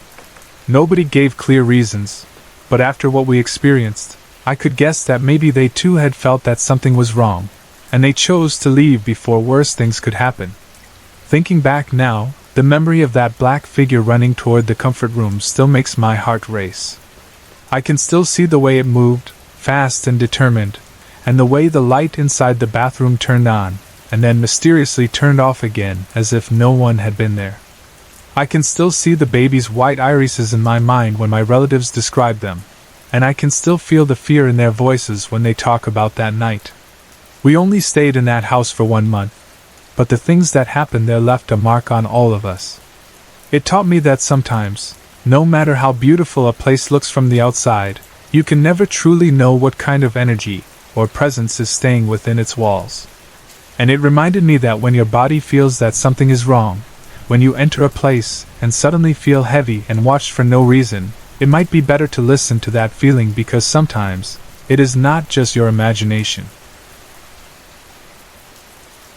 Nobody gave clear reasons, but after what we experienced, I could guess that maybe they too had felt that something was wrong, and they chose to leave before worse things could happen. Thinking back now, the memory of that black figure running toward the comfort room still makes my heart race. I can still see the way it moved, fast and determined, and the way the light inside the bathroom turned on, and then mysteriously turned off again as if no one had been there. I can still see the baby's white irises in my mind when my relatives describe them, and I can still feel the fear in their voices when they talk about that night. We only stayed in that house for 1 month, but the things that happened there left a mark on all of us. It taught me that sometimes, no matter how beautiful a place looks from the outside, you can never truly know what kind of energy or presence is staying within its walls. And it reminded me that when your body feels that something is wrong, when you enter a place and suddenly feel heavy and watched for no reason, it might be better to listen to that feeling because sometimes it is not just your imagination.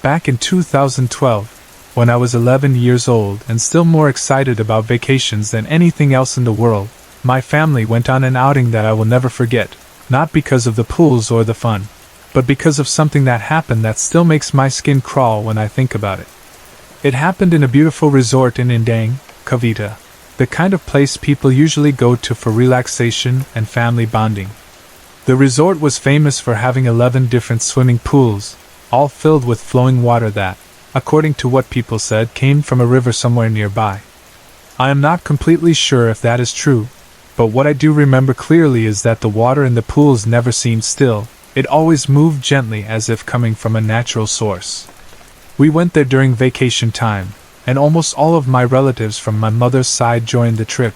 Back in 2012, when I was 11 years old and still more excited about vacations than anything else in the world, my family went on an outing that I will never forget, not because of the pools or the fun, but because of something that happened that still makes my skin crawl when I think about it. It happened in a beautiful resort in Indang, Cavite, the kind of place people usually go to for relaxation and family bonding. The resort was famous for having 11 different swimming pools, all filled with flowing water that, according to what people said, came from a river somewhere nearby. I am not completely sure if that is true, but what I do remember clearly is that the water in the pools never seemed still, it always moved gently as if coming from a natural source. We went there during vacation time, and almost all of my relatives from my mother's side joined the trip.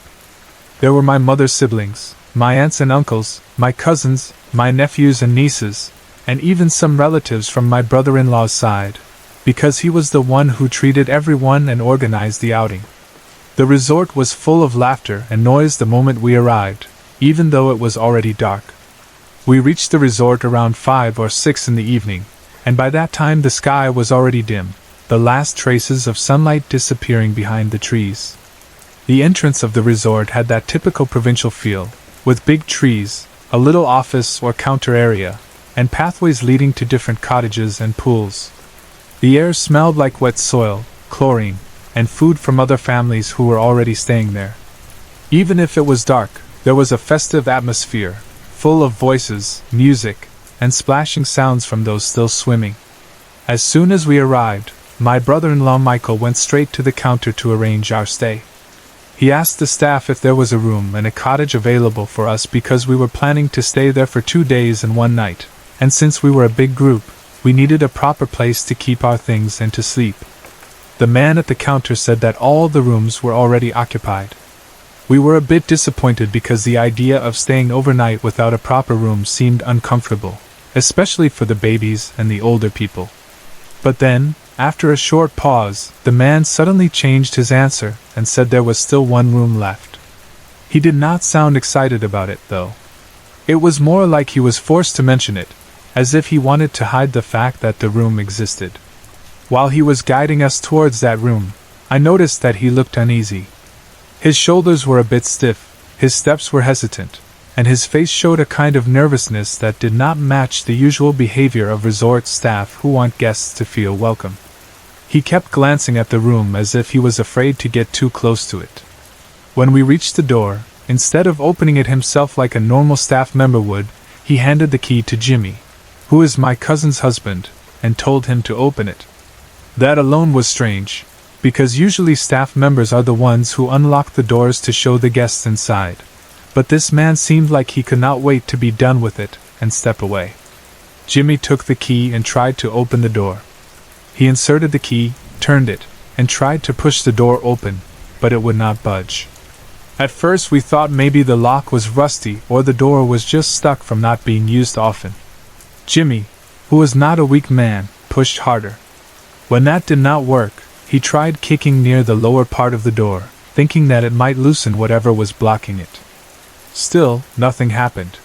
There were my mother's siblings, my aunts and uncles, my cousins, my nephews and nieces, and even some relatives from my brother-in-law's side, because he was the one who treated everyone and organized the outing. The resort was full of laughter and noise the moment we arrived, even though it was already dark. We reached the resort around 5 or 6 in the evening, and by that time the sky was already dim, the last traces of sunlight disappearing behind the trees. The entrance of the resort had that typical provincial feel, with big trees, a little office or counter area, and pathways leading to different cottages and pools. The air smelled like wet soil, chlorine, and food from other families who were already staying there. Even if it was dark, there was a festive atmosphere, full of voices, music, and splashing sounds from those still swimming. As soon as we arrived, my brother-in-law Michael went straight to the counter to arrange our stay. He asked the staff if there was a room and a cottage available for us because we were planning to stay there for 2 days and 1 night, and since we were a big group, we needed a proper place to keep our things and to sleep. The man at the counter said that all the rooms were already occupied. We were a bit disappointed because the idea of staying overnight without a proper room seemed uncomfortable, especially for the babies and the older people. But then, after a short pause, the man suddenly changed his answer and said there was still 1 room left. He did not sound excited about it, though. It was more like he was forced to mention it, as if he wanted to hide the fact that the room existed. While he was guiding us towards that room, I noticed that he looked uneasy. His shoulders were a bit stiff, his steps were hesitant, and his face showed a kind of nervousness that did not match the usual behavior of resort staff who want guests to feel welcome. He kept glancing at the room as if he was afraid to get too close to it. When we reached the door, instead of opening it himself like a normal staff member would, he handed the key to Jimmy, who is my cousin's husband, and told him to open it. That alone was strange, because usually staff members are the ones who unlock the doors to show the guests inside, but this man seemed like he could not wait to be done with it and step away. Jimmy took the key and tried to open the door. He inserted the key, turned it, and tried to push the door open, but it would not budge. At first we thought maybe the lock was rusty or the door was just stuck from not being used often. Jimmy, who was not a weak man, pushed harder. When that did not work, he tried kicking near the lower part of the door, thinking that it might loosen whatever was blocking it. Still, nothing happened.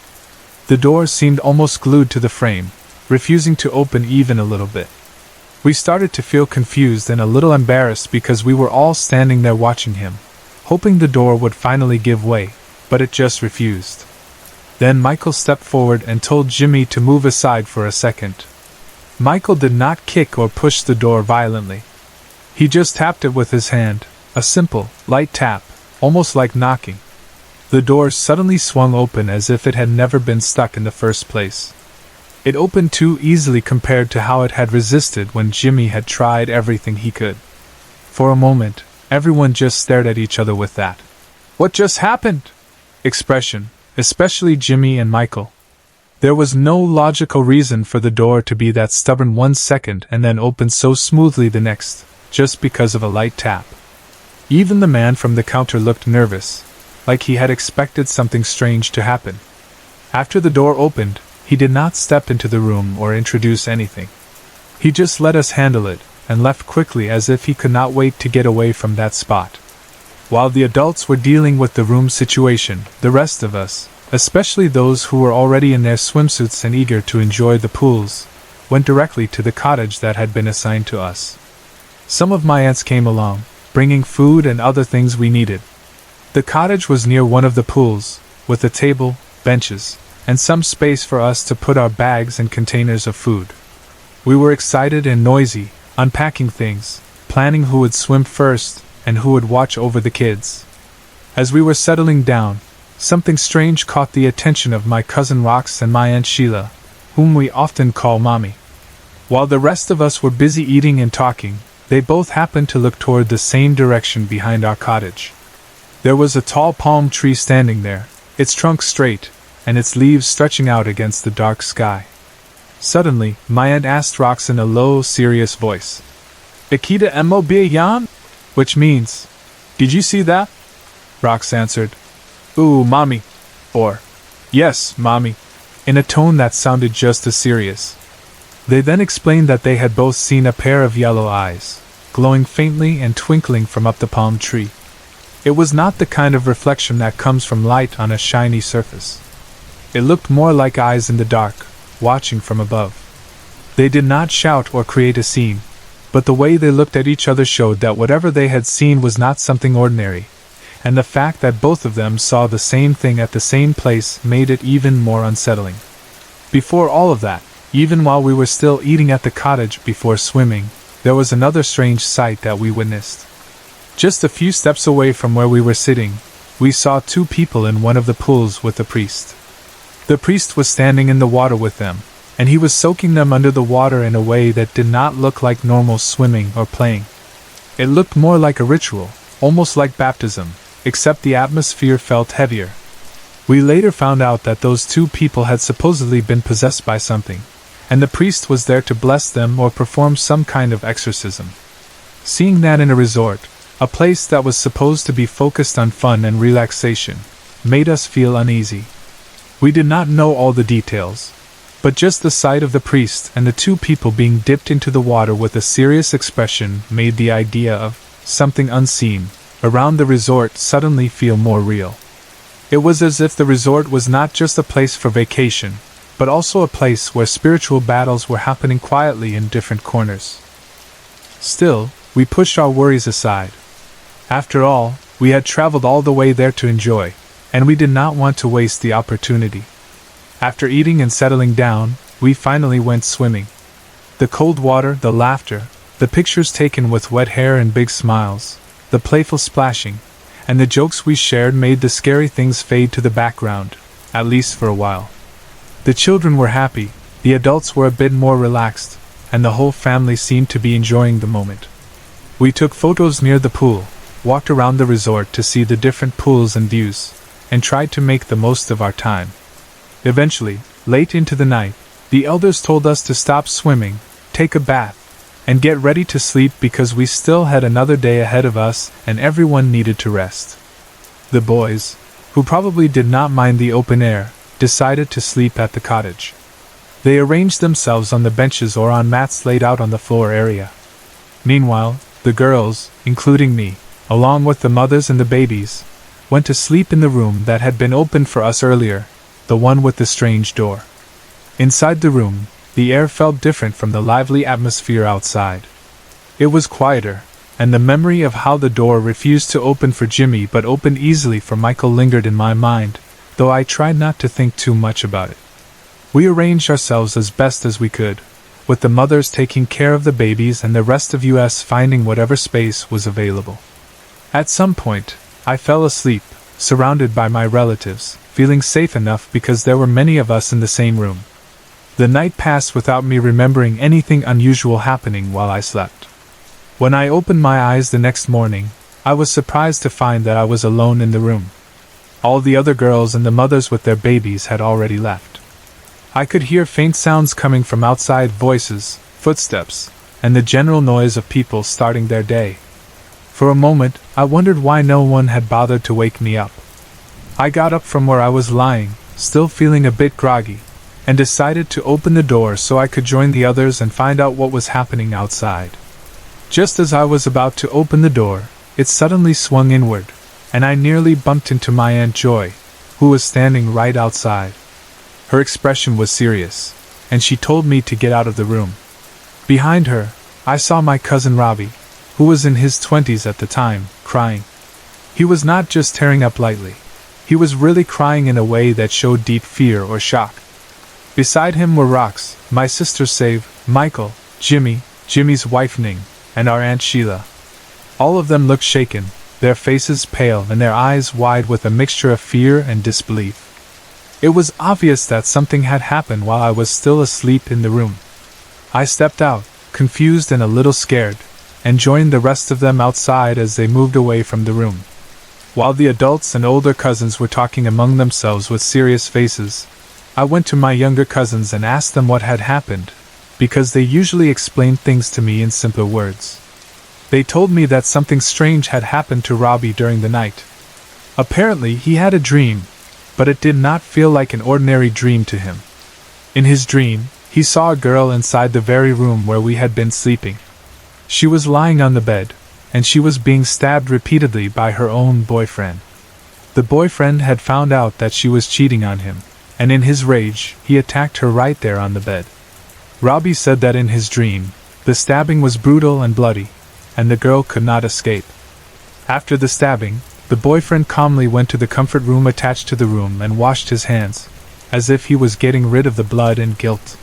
The door seemed almost glued to the frame, refusing to open even a little bit. We started to feel confused and a little embarrassed because we were all standing there watching him, hoping the door would finally give way, but it just refused. Then Michael stepped forward and told Jimmy to move aside for a second. Michael did not kick or push the door violently. He just tapped it with his hand, a simple, light tap, almost like knocking. The door suddenly swung open as if it had never been stuck in the first place. It opened too easily compared to how it had resisted when Jimmy had tried everything he could. For a moment, Everyone just stared at each other with that "What just happened?" expression, especially Jimmy and Michael. There was no logical reason for the door to be that stubborn 1 second and then open so smoothly the next, just because of a light tap. Even the man from the counter looked nervous, like he had expected something strange to happen. After the door opened, he did not step into the room or introduce anything. He just let us handle it, and left quickly as if he could not wait to get away from that spot. While the adults were dealing with the room situation, the rest of us, especially those who were already in their swimsuits and eager to enjoy the pools, went directly to the cottage that had been assigned to us. Some of my aunts came along, bringing food and other things we needed. The cottage was near one of the pools, with a table, benches, and some space for us to put our bags and containers of food. We were excited and noisy, unpacking things, planning who would swim first and who would watch over the kids. As we were settling down, something strange caught the attention of my cousin Rox and my Aunt Sheila, whom we often call Mommy. While the rest of us were busy eating and talking, they both happened to look toward the same direction behind our cottage. There was a tall palm tree standing there, its trunk straight, and its leaves stretching out against the dark sky. Suddenly, my aunt asked Rox in a low, serious voice, "Ikeda mob yan?" Which means, "Did you see that?" Rox answered, "Ooh, Mommy," or, "Yes, Mommy," in a tone that sounded just as serious. They then explained that they had both seen a pair of yellow eyes, glowing faintly and twinkling from up the palm tree. It was not the kind of reflection that comes from light on a shiny surface. It looked more like eyes in the dark, watching from above. They did not shout or create a scene, but the way they looked at each other showed that whatever they had seen was not something ordinary, and the fact that both of them saw the same thing at the same place made it even more unsettling. Before all of that, even while we were still eating at the cottage before swimming, there was another strange sight that we witnessed. Just a few steps away from where we were sitting, we saw two people in one of the pools with the priest. The priest was standing in the water with them, and he was soaking them under the water in a way that did not look like normal swimming or playing. It looked more like a ritual, almost like baptism, except the atmosphere felt heavier. We later found out that those two people had supposedly been possessed by something, and the priest was there to bless them or perform some kind of exorcism. Seeing that in a resort, a place that was supposed to be focused on fun and relaxation, made us feel uneasy. We did not know all the details, but just the sight of the priest and the two people being dipped into the water with a serious expression made the idea of something unseen around the resort suddenly feel more real. It was as if the resort was not just a place for vacation, but also a place where spiritual battles were happening quietly in different corners. Still, we pushed our worries aside. After all, we had traveled all the way there to enjoy, and we did not want to waste the opportunity. After eating and settling down, we finally went swimming. The cold water, the laughter, the pictures taken with wet hair and big smiles, the playful splashing, and the jokes we shared made the scary things fade to the background, at least for a while. The children were happy, the adults were a bit more relaxed, and the whole family seemed to be enjoying the moment. We took photos near the pool, walked around the resort to see the different pools and views, and tried to make the most of our time. Eventually, late into the night, the elders told us to stop swimming, take a bath, and get ready to sleep because we still had another day ahead of us and everyone needed to rest. The boys, who probably did not mind the open air, decided to sleep at the cottage. They arranged themselves on the benches or on mats laid out on the floor area. Meanwhile, the girls, including me, along with the mothers and the babies, went to sleep in the room that had been opened for us earlier, the one with the strange door. Inside the room, the air felt different from the lively atmosphere outside. It was quieter, and the memory of how the door refused to open for Jimmy but opened easily for Michael lingered in my mind, though I tried not to think too much about it. We arranged ourselves as best as we could, with the mothers taking care of the babies and the rest of us finding whatever space was available. At some point, I fell asleep, surrounded by my relatives, feeling safe enough because there were many of us in the same room. The night passed without me remembering anything unusual happening while I slept. When I opened my eyes the next morning, I was surprised to find that I was alone in the room. All the other girls and the mothers with their babies had already left. I could hear faint sounds coming from outside, voices, footsteps, and the general noise of people starting their day. For a moment, I wondered why no one had bothered to wake me up. I got up from where I was lying, still feeling a bit groggy, and decided to open the door so I could join the others and find out what was happening outside. Just as I was about to open the door, it suddenly swung inward, and I nearly bumped into my Aunt Joy, who was standing right outside. Her expression was serious, and she told me to get out of the room. Behind her, I saw my cousin Robbie, who was in his 20s at the time, crying. He was not just tearing up lightly. He was really crying in a way that showed deep fear or shock. Beside him were Rox, my sister Save, Michael, Jimmy, Jimmy's wife Ning, and our Aunt Sheila. All of them looked shaken, their faces pale and their eyes wide with a mixture of fear and disbelief. It was obvious that something had happened while I was still asleep in the room. I stepped out, confused and a little scared, and joined the rest of them outside as they moved away from the room. While the adults and older cousins were talking among themselves with serious faces, I went to my younger cousins and asked them what had happened, because they usually explained things to me in simpler words. They told me that something strange had happened to Robbie during the night. Apparently he had a dream, but it did not feel like an ordinary dream to him. In his dream, he saw a girl inside the very room where we had been sleeping. She was lying on the bed, and she was being stabbed repeatedly by her own boyfriend. The boyfriend had found out that she was cheating on him, and in his rage, he attacked her right there on the bed. Robbie said that in his dream, the stabbing was brutal and bloody, and the girl could not escape. After the stabbing, the boyfriend calmly went to the comfort room attached to the room and washed his hands, as if he was getting rid of the blood and guilt.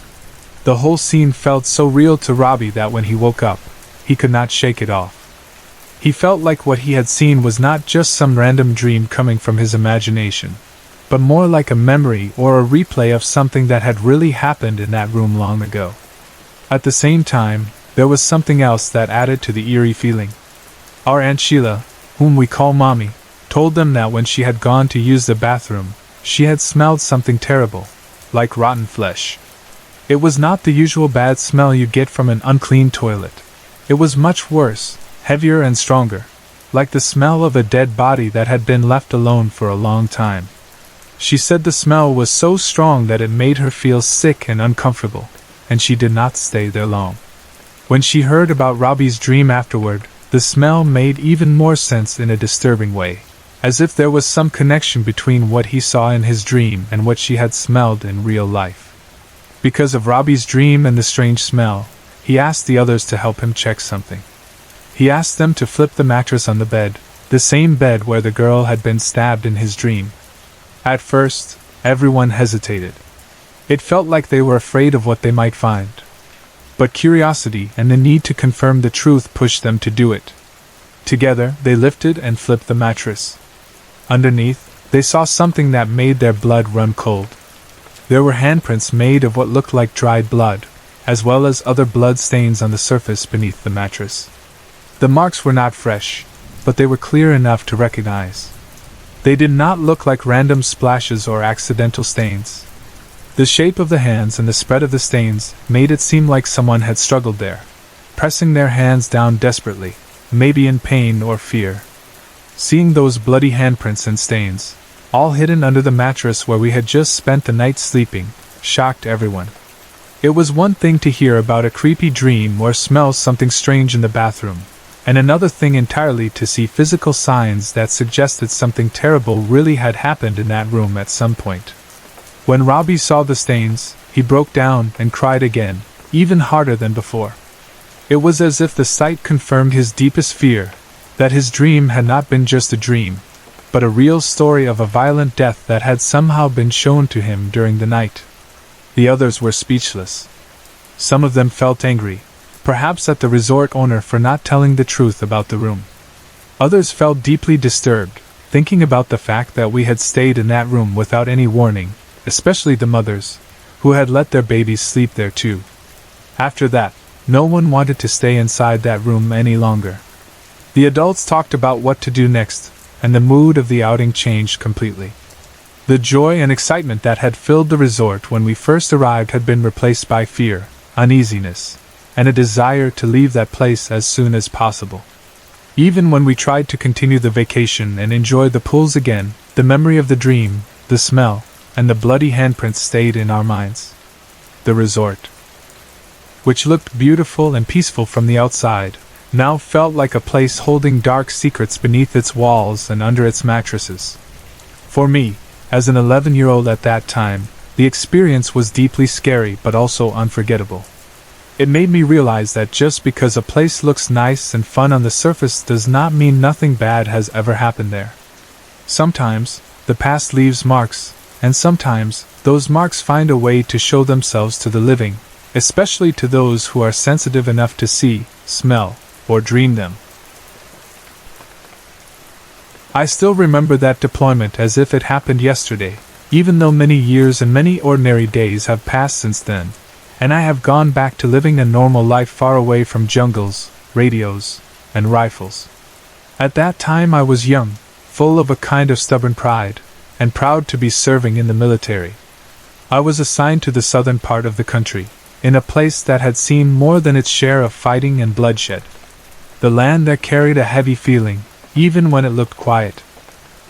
The whole scene felt so real to Robbie that when he woke up, he could not shake it off. He felt like what he had seen was not just some random dream coming from his imagination, but more like a memory or a replay of something that had really happened in that room long ago. At the same time, there was something else that added to the eerie feeling. Our Aunt Sheila, whom we call Mommy, told them that when she had gone to use the bathroom, she had smelled something terrible, like rotten flesh. It was not the usual bad smell you get from an unclean toilet. It was much worse, heavier and stronger, like the smell of a dead body that had been left alone for a long time. She said the smell was so strong that it made her feel sick and uncomfortable, and she did not stay there long. When she heard about Robbie's dream afterward, the smell made even more sense in a disturbing way, as if there was some connection between what he saw in his dream and what she had smelled in real life. Because of Robbie's dream and the strange smell, he asked the others to help him check something. He asked them to flip the mattress on the bed, the same bed where the girl had been stabbed in his dream. At first, everyone hesitated. It felt like they were afraid of what they might find. But curiosity and the need to confirm the truth pushed them to do it. Together, they lifted and flipped the mattress. Underneath, they saw something that made their blood run cold. There were handprints made of what looked like dried blood, as well as other blood stains on the surface beneath the mattress. The marks were not fresh, but they were clear enough to recognize. They did not look like random splashes or accidental stains. The shape of the hands and the spread of the stains made it seem like someone had struggled there, pressing their hands down desperately, maybe in pain or fear. Seeing those bloody handprints and stains, all hidden under the mattress where we had just spent the night sleeping, shocked everyone. It was one thing to hear about a creepy dream or smell something strange in the bathroom, and another thing entirely to see physical signs that suggested something terrible really had happened in that room at some point. When Robbie saw the stains, he broke down and cried again, even harder than before. It was as if the sight confirmed his deepest fear, that his dream had not been just a dream, but a real story of a violent death that had somehow been shown to him during the night. The others were speechless. Some of them felt angry, perhaps at the resort owner for not telling the truth about the room. Others felt deeply disturbed, thinking about the fact that we had stayed in that room without any warning, especially the mothers, who had let their babies sleep there too. After that, no one wanted to stay inside that room any longer. The adults talked about what to do next, and the mood of the outing changed completely. The joy and excitement that had filled the resort when we first arrived had been replaced by fear, uneasiness, and a desire to leave that place as soon as possible. Even when we tried to continue the vacation and enjoy the pools again, the memory of the dream, the smell, and the bloody handprints stayed in our minds. The resort, which looked beautiful and peaceful from the outside, now felt like a place holding dark secrets beneath its walls and under its mattresses. For me, as an 11-year-old at that time, the experience was deeply scary but also unforgettable. It made me realize that just because a place looks nice and fun on the surface does not mean nothing bad has ever happened there. Sometimes, the past leaves marks, and sometimes, those marks find a way to show themselves to the living, especially to those who are sensitive enough to see, smell, or dream them. I still remember that deployment as if it happened yesterday, even though many years and many ordinary days have passed since then, and I have gone back to living a normal life far away from jungles, radios, and rifles. At that time I was young, full of a kind of stubborn pride, and proud to be serving in the military. I was assigned to the southern part of the country, in a place that had seen more than its share of fighting and bloodshed. The land that carried a heavy feeling, even when it looked quiet.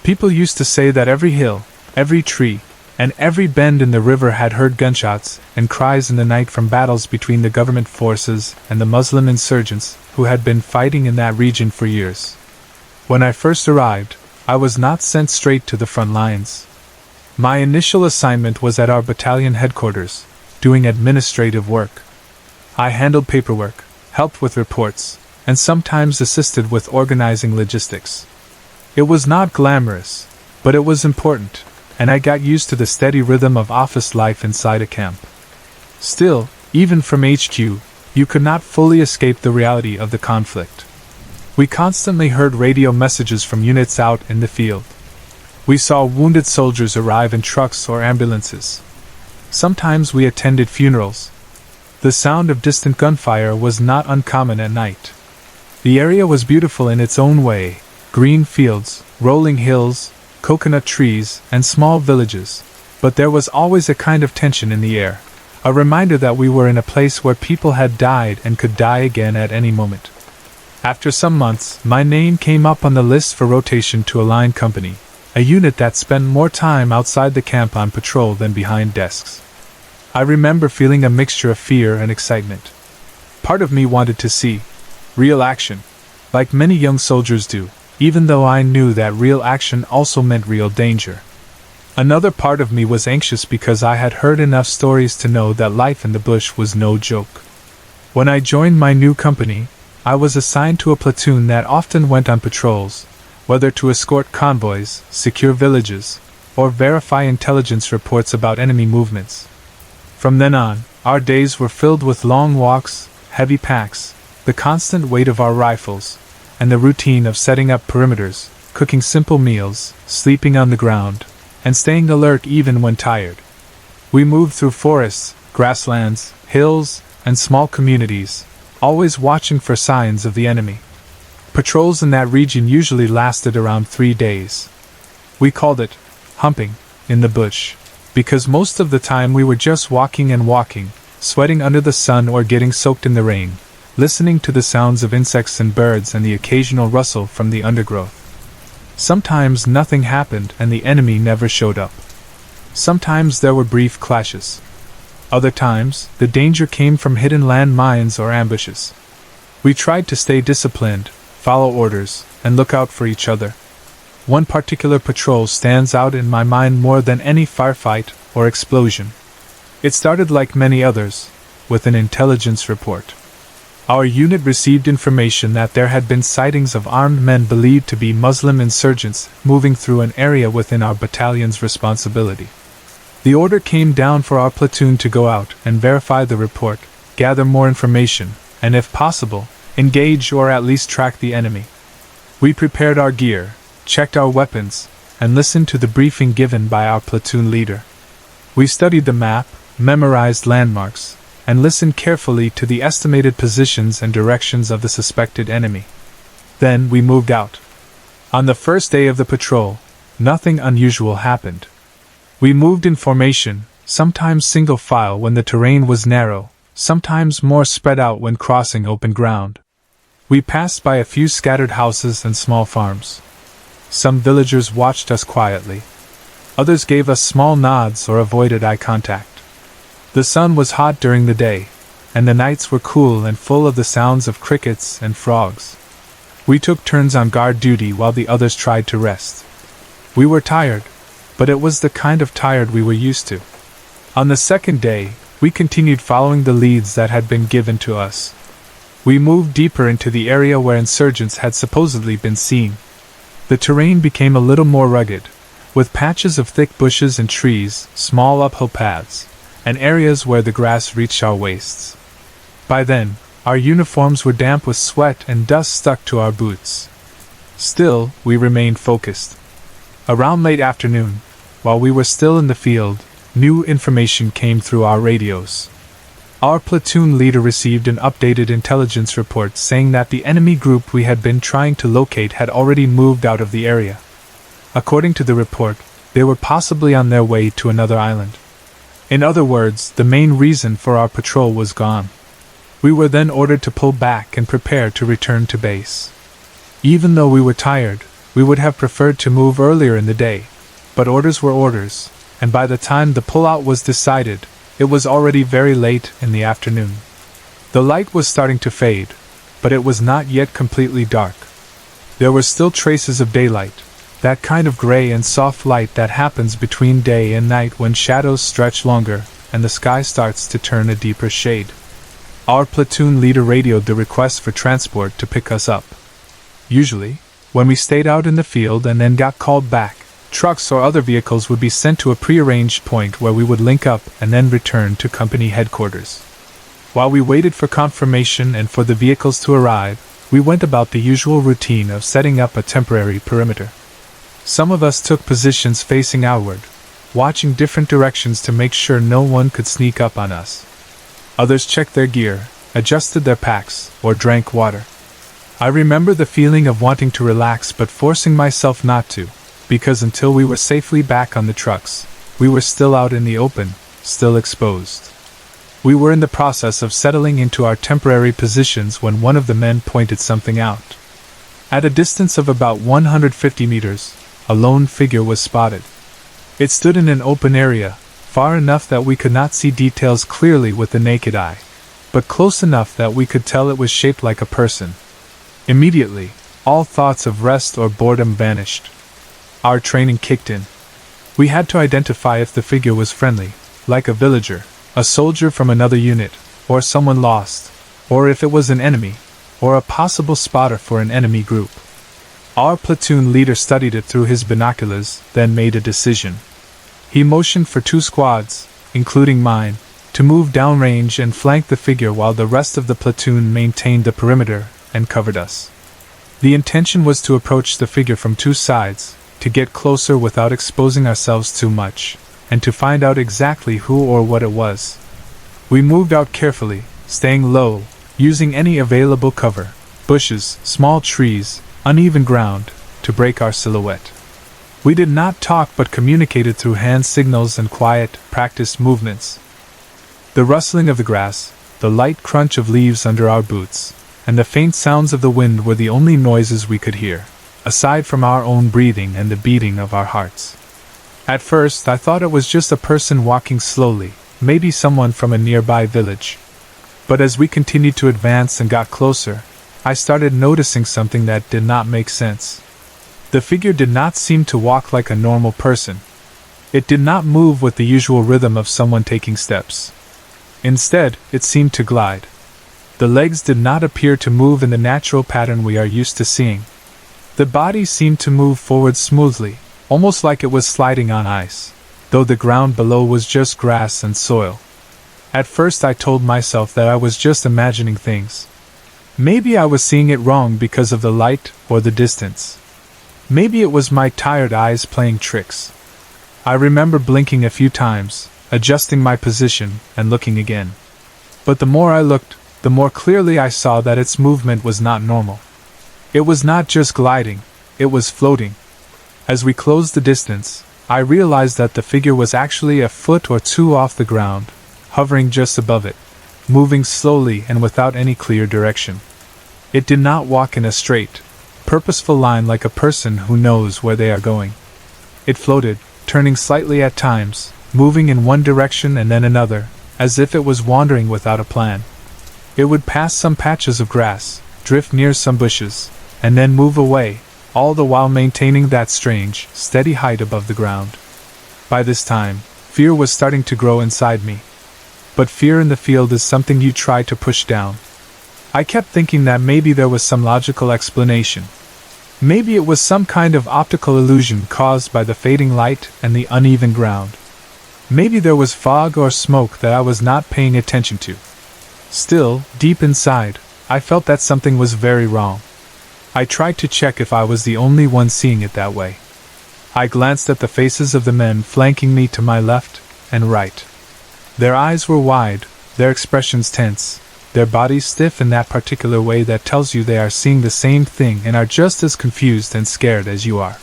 People used to say that every hill, every tree, and every bend in the river had heard gunshots and cries in the night from battles between the government forces and the Muslim insurgents who had been fighting in that region for years. When I first arrived, I was not sent straight to the front lines. My initial assignment was at our battalion headquarters, doing administrative work. I handled paperwork, helped with reports, and sometimes assisted with organizing logistics. It was not glamorous, but it was important, and I got used to the steady rhythm of office life inside a camp. Still, even from HQ, you could not fully escape the reality of the conflict. We constantly heard radio messages from units out in the field. We saw wounded soldiers arrive in trucks or ambulances. Sometimes we attended funerals. The sound of distant gunfire was not uncommon at night. The area was beautiful in its own way: green fields, rolling hills, coconut trees, and small villages, but there was always a kind of tension in the air, a reminder that we were in a place where people had died and could die again at any moment. After some months, my name came up on the list for rotation to a line company, a unit that spent more time outside the camp on patrol than behind desks. I remember feeling a mixture of fear and excitement. Part of me wanted to see real action, like many young soldiers do, even though I knew that real action also meant real danger. Another part of me was anxious because I had heard enough stories to know that life in the bush was no joke. When I joined my new company, I was assigned to a platoon that often went on patrols, whether to escort convoys, secure villages, or verify intelligence reports about enemy movements. From then on, our days were filled with long walks, heavy packs, the constant weight of our rifles, and the routine of setting up perimeters, cooking simple meals, sleeping on the ground, and staying alert even when tired. We moved through forests, grasslands, hills, and small communities, always watching for signs of the enemy. Patrols in that region usually lasted around 3 days. We called it humping in the bush, because most of the time we were just walking and walking, sweating under the sun or getting soaked in the rain, listening to the sounds of insects and birds and the occasional rustle from the undergrowth. Sometimes nothing happened and the enemy never showed up. Sometimes there were brief clashes. Other times, the danger came from hidden land mines or ambushes. We tried to stay disciplined, follow orders, and look out for each other. One particular patrol stands out in my mind more than any firefight or explosion. It started like many others, with an intelligence report. Our unit received information that there had been sightings of armed men believed to be Muslim insurgents moving through an area within our battalion's responsibility. The order came down for our platoon to go out and verify the report, gather more information, and if possible, engage or at least track the enemy. We prepared our gear, checked our weapons, and listened to the briefing given by our platoon leader. We studied the map, memorized landmarks, and listened carefully to the estimated positions and directions of the suspected enemy. Then we moved out. On the first day of the patrol, nothing unusual happened. We moved in formation, sometimes single file when the terrain was narrow, sometimes more spread out when crossing open ground. We passed by a few scattered houses and small farms. Some villagers watched us quietly. Others gave us small nods or avoided eye contact. The sun was hot during the day, and the nights were cool and full of the sounds of crickets and frogs. We took turns on guard duty while the others tried to rest. We were tired, but it was the kind of tired we were used to. On the second day, we continued following the leads that had been given to us. We moved deeper into the area where insurgents had supposedly been seen. The terrain became a little more rugged, with patches of thick bushes and trees, small uphill paths, and areas where the grass reached our waists. By then, our uniforms were damp with sweat and dust stuck to our boots. Still, we remained focused. Around late afternoon, while we were still in the field, new information came through our radios. Our platoon leader received an updated intelligence report saying that the enemy group we had been trying to locate had already moved out of the area. According to the report, they were possibly on their way to another island. In other words, the main reason for our patrol was gone. We were then ordered to pull back and prepare to return to base. Even though we were tired, we would have preferred to move earlier in the day, but orders were orders, and by the time the pullout was decided, it was already very late in the afternoon. The light was starting to fade, but it was not yet completely dark. There were still traces of daylight, that kind of gray and soft light that happens between day and night when shadows stretch longer and the sky starts to turn a deeper shade. Our platoon leader radioed the request for transport to pick us up. Usually, when we stayed out in the field and then got called back, trucks or other vehicles would be sent to a prearranged point where we would link up and then return to company headquarters. While we waited for confirmation and for the vehicles to arrive, we went about the usual routine of setting up a temporary perimeter. Some of us took positions facing outward, watching different directions to make sure no one could sneak up on us. Others checked their gear, adjusted their packs, or drank water. I remember the feeling of wanting to relax but forcing myself not to, because until we were safely back on the trucks, we were still out in the open, still exposed. We were in the process of settling into our temporary positions when one of the men pointed something out. At a distance of about 150 meters, a lone figure was spotted. It stood in an open area, far enough that we could not see details clearly with the naked eye, but close enough that we could tell it was shaped like a person. Immediately, all thoughts of rest or boredom vanished. Our training kicked in. We had to identify if the figure was friendly, like a villager, a soldier from another unit, or someone lost, or if it was an enemy, or a possible spotter for an enemy group. Our platoon leader studied it through his binoculars, then made a decision. He motioned for 2 squads, including mine, to move downrange and flank the figure while the rest of the platoon maintained the perimeter and covered us. The intention was to approach the figure from 2 sides, to get closer without exposing ourselves too much, and to find out exactly who or what it was. We moved out carefully, staying low, using any available cover, bushes, small trees, uneven ground, to break our silhouette. We did not talk but communicated through hand signals and quiet, practiced movements. The rustling of the grass, the light crunch of leaves under our boots, and the faint sounds of the wind were the only noises we could hear, aside from our own breathing and the beating of our hearts. At first I thought it was just a person walking slowly, maybe someone from a nearby village. But as we continued to advance and got closer, I started noticing something that did not make sense. The figure did not seem to walk like a normal person. It did not move with the usual rhythm of someone taking steps. Instead, it seemed to glide. The legs did not appear to move in the natural pattern we are used to seeing. The body seemed to move forward smoothly, almost like it was sliding on ice, though the ground below was just grass and soil. At first I told myself that I was just imagining things. Maybe I was seeing it wrong because of the light or the distance. Maybe it was my tired eyes playing tricks. I remember blinking a few times, adjusting my position, and looking again. But the more I looked, the more clearly I saw that its movement was not normal. It was not just gliding, it was floating. As we closed the distance, I realized that the figure was actually a foot or two off the ground, hovering just above it, moving slowly and without any clear direction. It did not walk in a straight, purposeful line like a person who knows where they are going. It floated, turning slightly at times, moving in one direction and then another, as if it was wandering without a plan. It would pass some patches of grass, drift near some bushes, and then move away, all the while maintaining that strange, steady height above the ground. By this time, fear was starting to grow inside me. But fear in the field is something you try to push down. I kept thinking that maybe there was some logical explanation. Maybe it was some kind of optical illusion caused by the fading light and the uneven ground. Maybe there was fog or smoke that I was not paying attention to. Still, deep inside, I felt that something was very wrong. I tried to check if I was the only one seeing it that way. I glanced at the faces of the men flanking me to my left and right. Their eyes were wide, their expressions tense, their bodies stiff in that particular way that tells you they are seeing the same thing and are just as confused and scared as you are.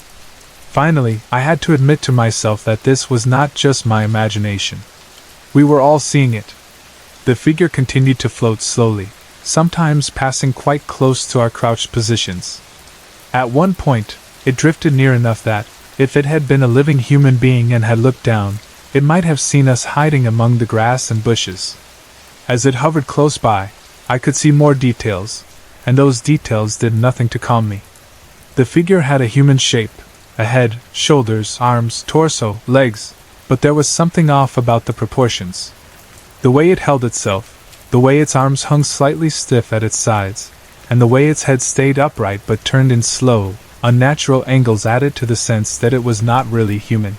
Finally, I had to admit to myself that this was not just my imagination. We were all seeing it. The figure continued to float slowly, sometimes passing quite close to our crouched positions. At one point, it drifted near enough that, if it had been a living human being and had looked down, it might have seen us hiding among the grass and bushes. As it hovered close by, I could see more details, and those details did nothing to calm me. The figure had a human shape, a head, shoulders, arms, torso, legs, but there was something off about the proportions. The way it held itself, the way its arms hung slightly stiff at its sides, and the way its head stayed upright but turned in slow, unnatural angles added to the sense that it was not really human.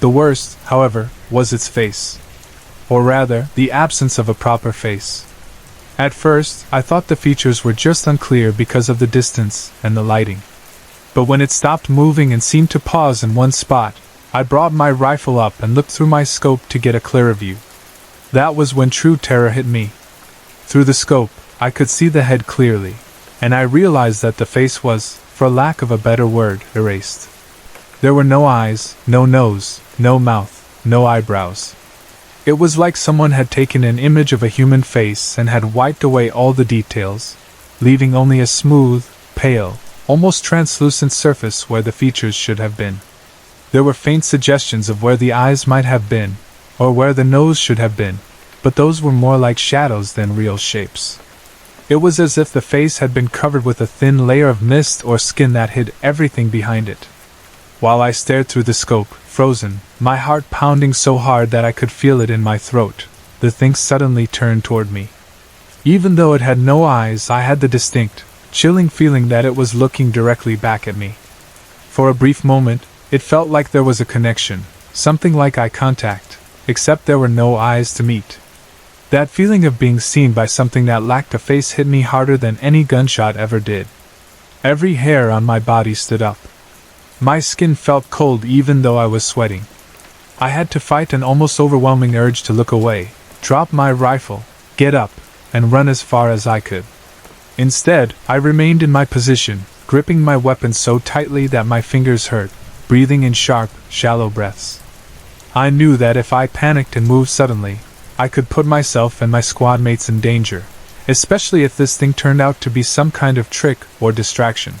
The worst, however, was its face. Or rather, the absence of a proper face. At first, I thought the features were just unclear because of the distance and the lighting. But when it stopped moving and seemed to pause in one spot, I brought my rifle up and looked through my scope to get a clearer view. That was when true terror hit me. Through the scope, I could see the head clearly, and I realized that the face was, for lack of a better word, erased. There were no eyes, no nose, no mouth, no eyebrows. It was like someone had taken an image of a human face and had wiped away all the details, leaving only a smooth, pale, almost translucent surface where the features should have been. There were faint suggestions of where the eyes might have been, or where the nose should have been, but those were more like shadows than real shapes. It was as if the face had been covered with a thin layer of mist or skin that hid everything behind it. While I stared through the scope, frozen, my heart pounding so hard that I could feel it in my throat, the thing suddenly turned toward me. Even though it had no eyes, I had the distinct, chilling feeling that it was looking directly back at me. For a brief moment, it felt like there was a connection, something like eye contact, except there were no eyes to meet. That feeling of being seen by something that lacked a face hit me harder than any gunshot ever did. Every hair on my body stood up. My skin felt cold even though I was sweating. I had to fight an almost overwhelming urge to look away, drop my rifle, get up, and run as far as I could. Instead, I remained in my position, gripping my weapon so tightly that my fingers hurt, breathing in sharp, shallow breaths. I knew that if I panicked and moved suddenly, I could put myself and my squad mates in danger, especially if this thing turned out to be some kind of trick or distraction.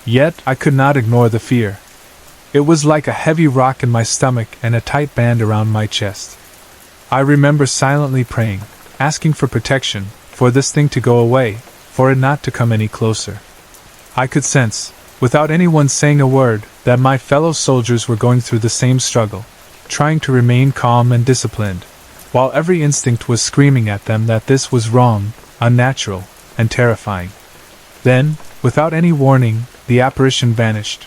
Yet, I could not ignore the fear. It was like a heavy rock in my stomach and a tight band around my chest. I remember silently praying, asking for protection, for this thing to go away, for it not to come any closer. I could sense, without anyone saying a word, that my fellow soldiers were going through the same struggle, trying to remain calm and disciplined, while every instinct was screaming at them that this was wrong, unnatural, and terrifying. Then, without any warning, the apparition vanished.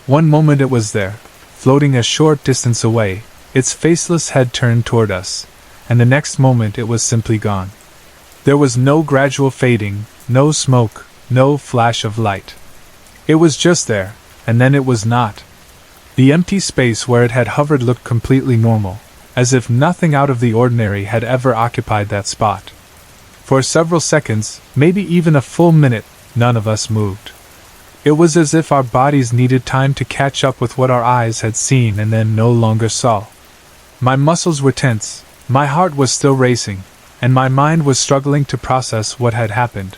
One moment it was there, floating a short distance away, its faceless head turned toward us, and the next moment it was simply gone. There was no gradual fading, no smoke, no flash of light. It was just there, and then it was not. The empty space where it had hovered looked completely normal, as if nothing out of the ordinary had ever occupied that spot. For several seconds, maybe even a full minute, none of us moved. It was as if our bodies needed time to catch up with what our eyes had seen and then no longer saw. My muscles were tense, my heart was still racing, and my mind was struggling to process what had happened.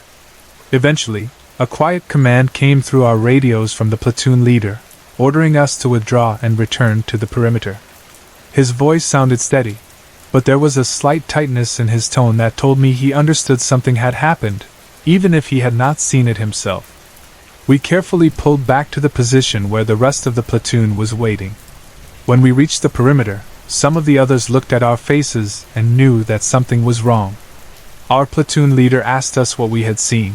Eventually, a quiet command came through our radios from the platoon leader, ordering us to withdraw and return to the perimeter. His voice sounded steady, but there was a slight tightness in his tone that told me he understood something had happened, even if he had not seen it himself. We carefully pulled back to the position where the rest of the platoon was waiting. When we reached the perimeter, some of the others looked at our faces and knew that something was wrong. Our platoon leader asked us what we had seen.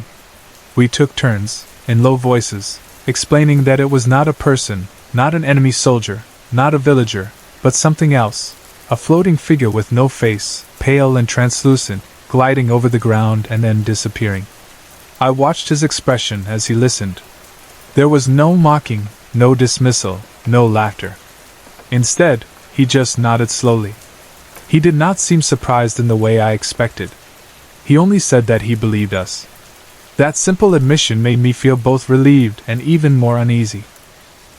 We took turns, in low voices, explaining that it was not a person, not an enemy soldier, not a villager, but something else, a floating figure with no face, pale and translucent, gliding over the ground and then disappearing. I watched his expression as he listened. There was no mocking, no dismissal, no laughter. Instead, he just nodded slowly. He did not seem surprised in the way I expected. He only said that he believed us. That simple admission made me feel both relieved and even more uneasy.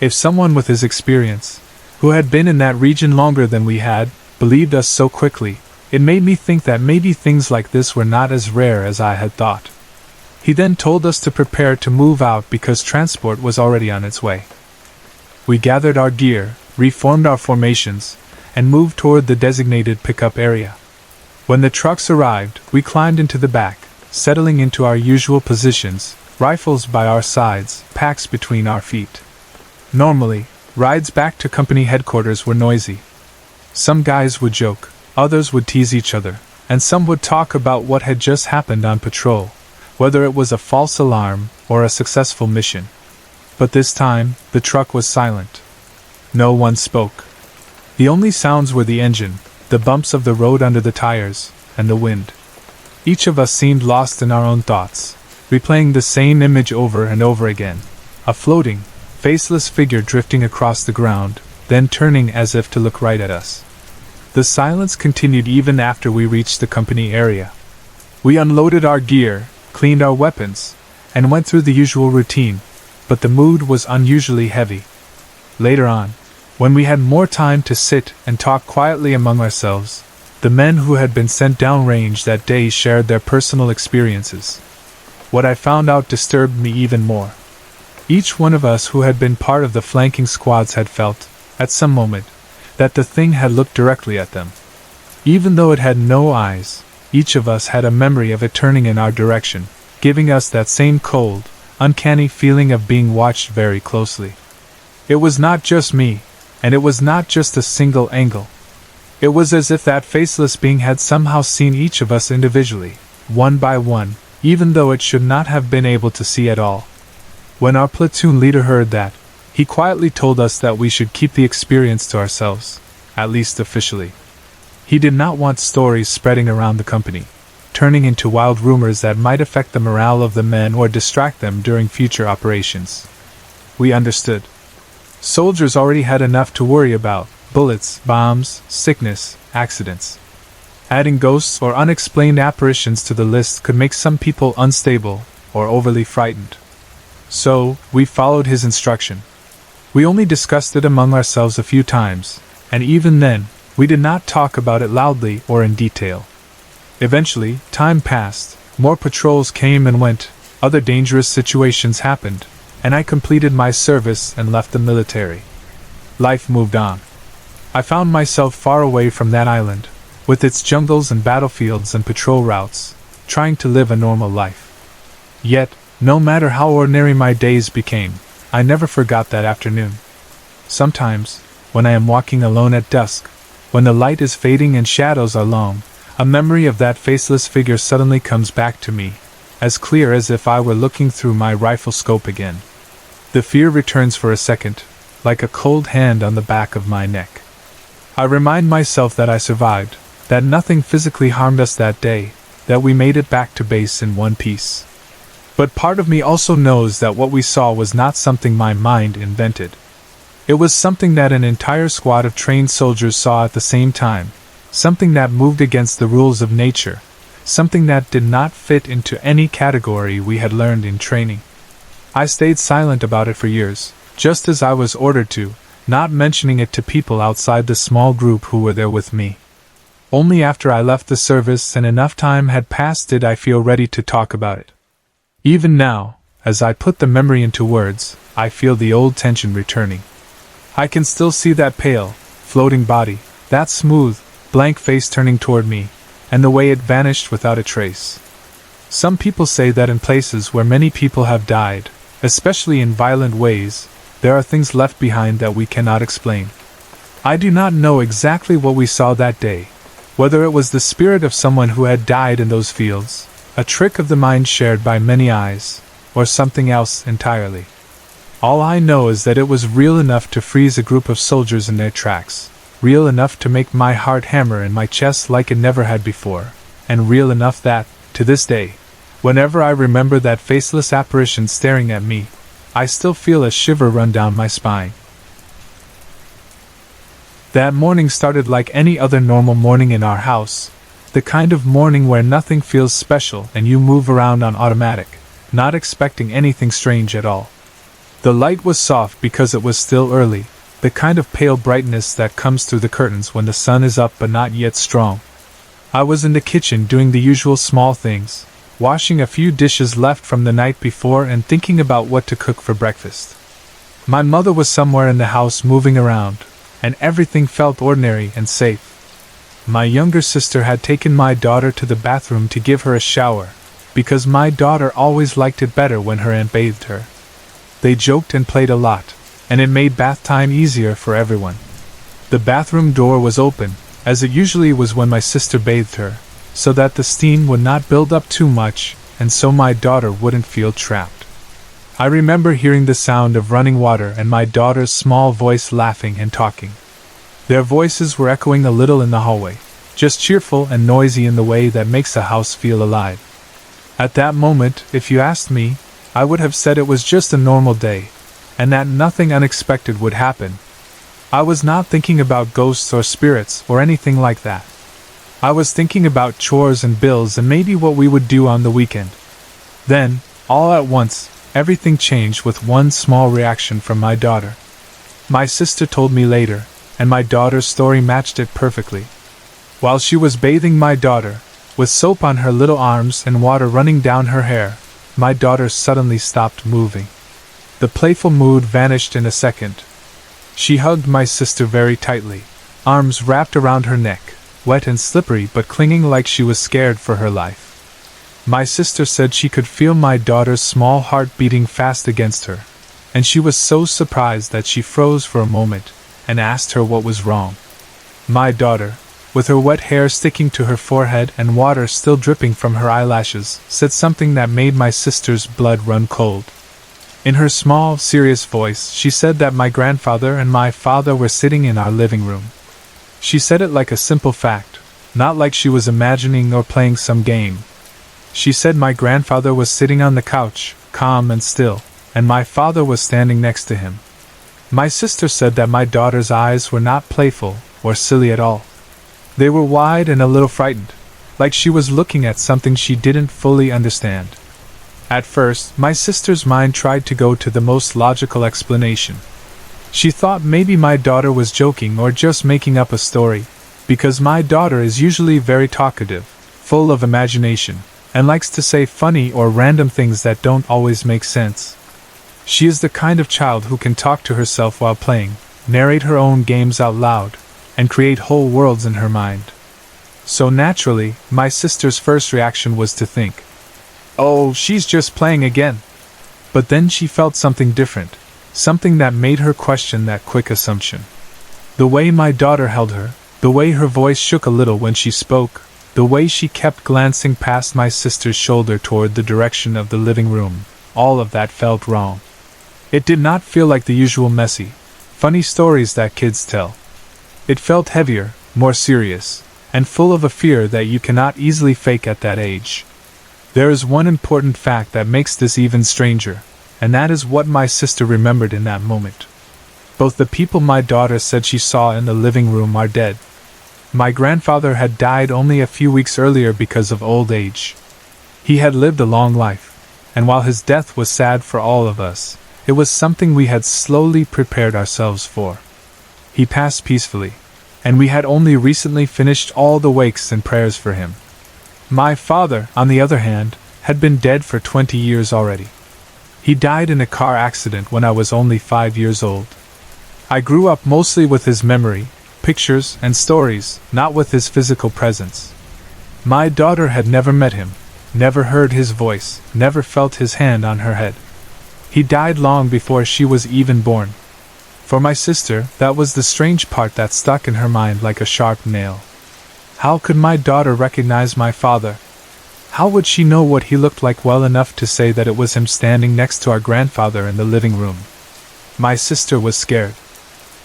If someone with his experience, who had been in that region longer than we had, believed us so quickly, it made me think that maybe things like this were not as rare as I had thought. He then told us to prepare to move out because transport was already on its way. We gathered our gear, reformed our formations, and moved toward the designated pickup area. When the trucks arrived, we climbed into the back, settling into our usual positions, rifles by our sides, packs between our feet. Normally, rides back to company headquarters were noisy. Some guys would joke, others would tease each other, and some would talk about what had just happened on patrol, whether it was a false alarm or a successful mission. But this time, the truck was silent. No one spoke. The only sounds were the engine, the bumps of the road under the tires, and the wind. Each of us seemed lost in our own thoughts, replaying the same image over and over again. A floating, faceless figure drifting across the ground, then turning as if to look right at us. The silence continued even after we reached the company area. We unloaded our gear, cleaned our weapons, and went through the usual routine, but the mood was unusually heavy. Later on, when we had more time to sit and talk quietly among ourselves, the men who had been sent downrange that day shared their personal experiences. What I found out disturbed me even more. Each one of us who had been part of the flanking squads had felt, at some moment, that the thing had looked directly at them. Even though it had no eyes, each of us had a memory of it turning in our direction, giving us that same cold, uncanny feeling of being watched very closely. It was not just me, and it was not just a single angle. It was as if that faceless being had somehow seen each of us individually, one by one, even though it should not have been able to see at all. When our platoon leader heard that, he quietly told us that we should keep the experience to ourselves, at least officially. He did not want stories spreading around the company, turning into wild rumors that might affect the morale of the men or distract them during future operations. We understood. Soldiers already had enough to worry about: bullets, bombs, sickness, accidents. Adding ghosts or unexplained apparitions to the list could make some people unstable or overly frightened. So, we followed his instruction. We only discussed it among ourselves a few times, and even then, we did not talk about it loudly or in detail. Eventually, time passed, more patrols came and went, other dangerous situations happened, and I completed my service and left the military. Life moved on. I found myself far away from that island, with its jungles and battlefields and patrol routes, trying to live a normal life. Yet, no matter how ordinary my days became, I never forgot that afternoon. Sometimes, when I am walking alone at dusk, when the light is fading and shadows are long, a memory of that faceless figure suddenly comes back to me, as clear as if I were looking through my rifle scope again. The fear returns for a second, like a cold hand on the back of my neck. I remind myself that I survived, that nothing physically harmed us that day, that we made it back to base in one piece. But part of me also knows that what we saw was not something my mind invented. It was something that an entire squad of trained soldiers saw at the same time, something that moved against the rules of nature, something that did not fit into any category we had learned in training. I stayed silent about it for years, just as I was ordered to, not mentioning it to people outside the small group who were there with me. Only after I left the service and enough time had passed did I feel ready to talk about it. Even now, as I put the memory into words, I feel the old tension returning. I can still see that pale, floating body, that smooth, blank face turning toward me, and the way it vanished without a trace. Some people say that in places where many people have died, especially in violent ways, there are things left behind that we cannot explain. I do not know exactly what we saw that day, whether it was the spirit of someone who had died in those fields, a trick of the mind shared by many eyes, or something else entirely. All I know is that it was real enough to freeze a group of soldiers in their tracks, real enough to make my heart hammer in my chest like it never had before, and real enough that, to this day, whenever I remember that faceless apparition staring at me, I still feel a shiver run down my spine. That morning started like any other normal morning in our house, the kind of morning where nothing feels special and you move around on automatic, not expecting anything strange at all. The light was soft because it was still early, the kind of pale brightness that comes through the curtains when the sun is up but not yet strong. I was in the kitchen doing the usual small things, washing a few dishes left from the night before and thinking about what to cook for breakfast. My mother was somewhere in the house moving around, and everything felt ordinary and safe. My younger sister had taken my daughter to the bathroom to give her a shower, because my daughter always liked it better when her aunt bathed her. They joked and played a lot, and it made bath time easier for everyone. The bathroom door was open, as it usually was when my sister bathed her, so that the steam would not build up too much, and so my daughter wouldn't feel trapped. I remember hearing the sound of running water and my daughter's small voice laughing and talking. Their voices were echoing a little in the hallway, just cheerful and noisy in the way that makes a house feel alive. At that moment, if you asked me, I would have said it was just a normal day, and that nothing unexpected would happen. I was not thinking about ghosts or spirits or anything like that. I was thinking about chores and bills and maybe what we would do on the weekend. Then, all at once, everything changed with one small reaction from my daughter. My sister told me later, and my daughter's story matched it perfectly. While she was bathing my daughter, with soap on her little arms and water running down her hair, my daughter suddenly stopped moving. The playful mood vanished in a second. She hugged my sister very tightly, arms wrapped around her neck, wet and slippery but clinging like she was scared for her life. My sister said she could feel my daughter's small heart beating fast against her, and she was so surprised that she froze for a moment and asked her what was wrong. My daughter, with her wet hair sticking to her forehead and water still dripping from her eyelashes, said something that made my sister's blood run cold. In her small, serious voice, she said that my grandfather and my father were sitting in our living room. She said it like a simple fact, not like she was imagining or playing some game. She said my grandfather was sitting on the couch, calm and still, and my father was standing next to him. My sister said that my daughter's eyes were not playful or silly at all. They were wide and a little frightened, like she was looking at something she didn't fully understand. At first, my sister's mind tried to go to the most logical explanation. She thought maybe my daughter was joking or just making up a story, because my daughter is usually very talkative, full of imagination, and likes to say funny or random things that don't always make sense. She is the kind of child who can talk to herself while playing, narrate her own games out loud, and create whole worlds in her mind. So naturally, my sister's first reaction was to think, "Oh, she's just playing again." But then she felt something different, something that made her question that quick assumption. The way my daughter held her, the way her voice shook a little when she spoke, the way she kept glancing past my sister's shoulder toward the direction of the living room, all of that felt wrong. It did not feel like the usual messy, funny stories that kids tell. It felt heavier, more serious, and full of a fear that you cannot easily fake at that age. There is one important fact that makes this even stranger, and that is what my sister remembered in that moment. Both the people my daughter said she saw in the living room are dead. My grandfather had died only a few weeks earlier because of old age. He had lived a long life, and while his death was sad for all of us, it was something we had slowly prepared ourselves for. He passed peacefully, and we had only recently finished all the wakes and prayers for him. My father, on the other hand, had been dead for 20 years already. He died in a car accident when I was only 5 years old. I grew up mostly with his memory, pictures, and stories, not with his physical presence. My daughter had never met him, never heard his voice, never felt his hand on her head. He died long before she was even born. For my sister, that was the strange part that stuck in her mind like a sharp nail. How could my daughter recognize my father? How would she know what he looked like well enough to say that it was him standing next to our grandfather in the living room? My sister was scared.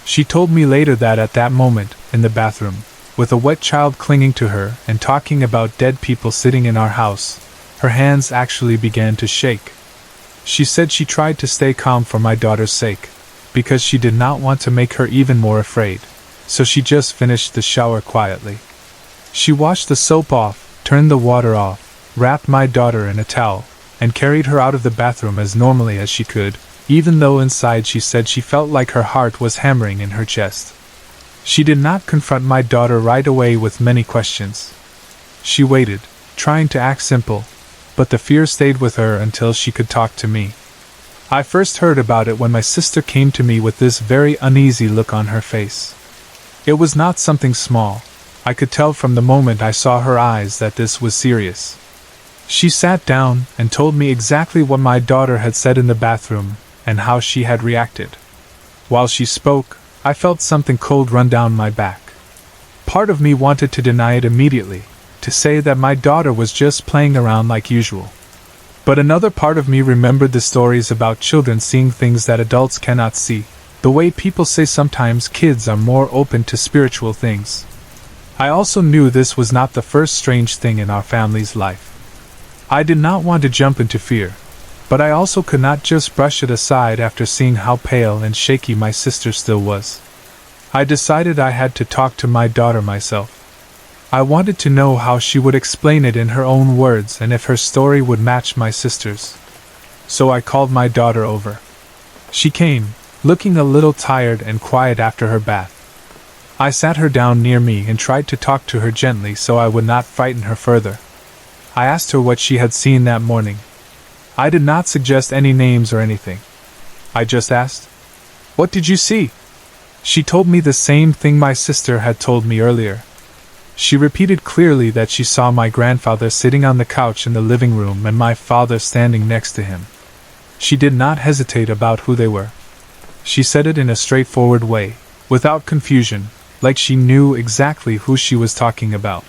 She told me later that at that moment, in the bathroom, with a wet child clinging to her and talking about dead people sitting in our house, her hands actually began to shake. She said she tried to stay calm for my daughter's sake, because she did not want to make her even more afraid, so she just finished the shower quietly. She washed the soap off, turned the water off, wrapped my daughter in a towel, and carried her out of the bathroom as normally as she could, even though inside she said she felt like her heart was hammering in her chest. She did not confront my daughter right away with many questions. She waited, trying to act simple, but the fear stayed with her until she could talk to me. I first heard about it when my sister came to me with this very uneasy look on her face. It was not something small. I could tell from the moment I saw her eyes that this was serious. She sat down and told me exactly what my daughter had said in the bathroom and how she had reacted. While she spoke, I felt something cold run down my back. Part of me wanted to deny it immediately, to say that my daughter was just playing around like usual. But another part of me remembered the stories about children seeing things that adults cannot see, the way people say sometimes kids are more open to spiritual things. I also knew this was not the first strange thing in our family's life. I did not want to jump into fear, but I also could not just brush it aside after seeing how pale and shaky my sister still was. I decided I had to talk to my daughter myself. I wanted to know how she would explain it in her own words and if her story would match my sister's. So I called my daughter over. She came, looking a little tired and quiet after her bath. I sat her down near me and tried to talk to her gently so I would not frighten her further. I asked her what she had seen that morning. I did not suggest any names or anything. I just asked, "What did you see?" She told me the same thing my sister had told me earlier. She repeated clearly that she saw my grandfather sitting on the couch in the living room and my father standing next to him. She did not hesitate about who they were. She said it in a straightforward way, without confusion, like she knew exactly who she was talking about.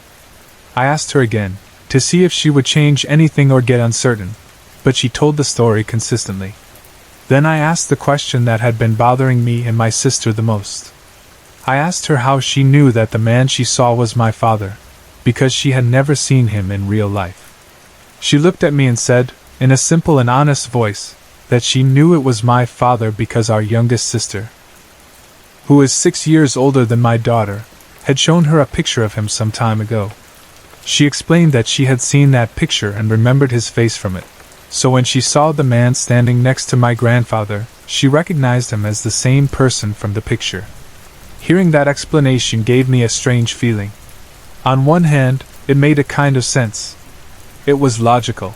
I asked her again, to see if she would change anything or get uncertain, but she told the story consistently. Then I asked the question that had been bothering me and my sister the most. I asked her how she knew that the man she saw was my father, because she had never seen him in real life. She looked at me and said, in a simple and honest voice, that she knew it was my father because our youngest sister, who is 6 years older than my daughter, had shown her a picture of him some time ago. She explained that she had seen that picture and remembered his face from it, so when she saw the man standing next to my grandfather, she recognized him as the same person from the picture. Hearing that explanation gave me a strange feeling. On one hand, it made a kind of sense. It was logical.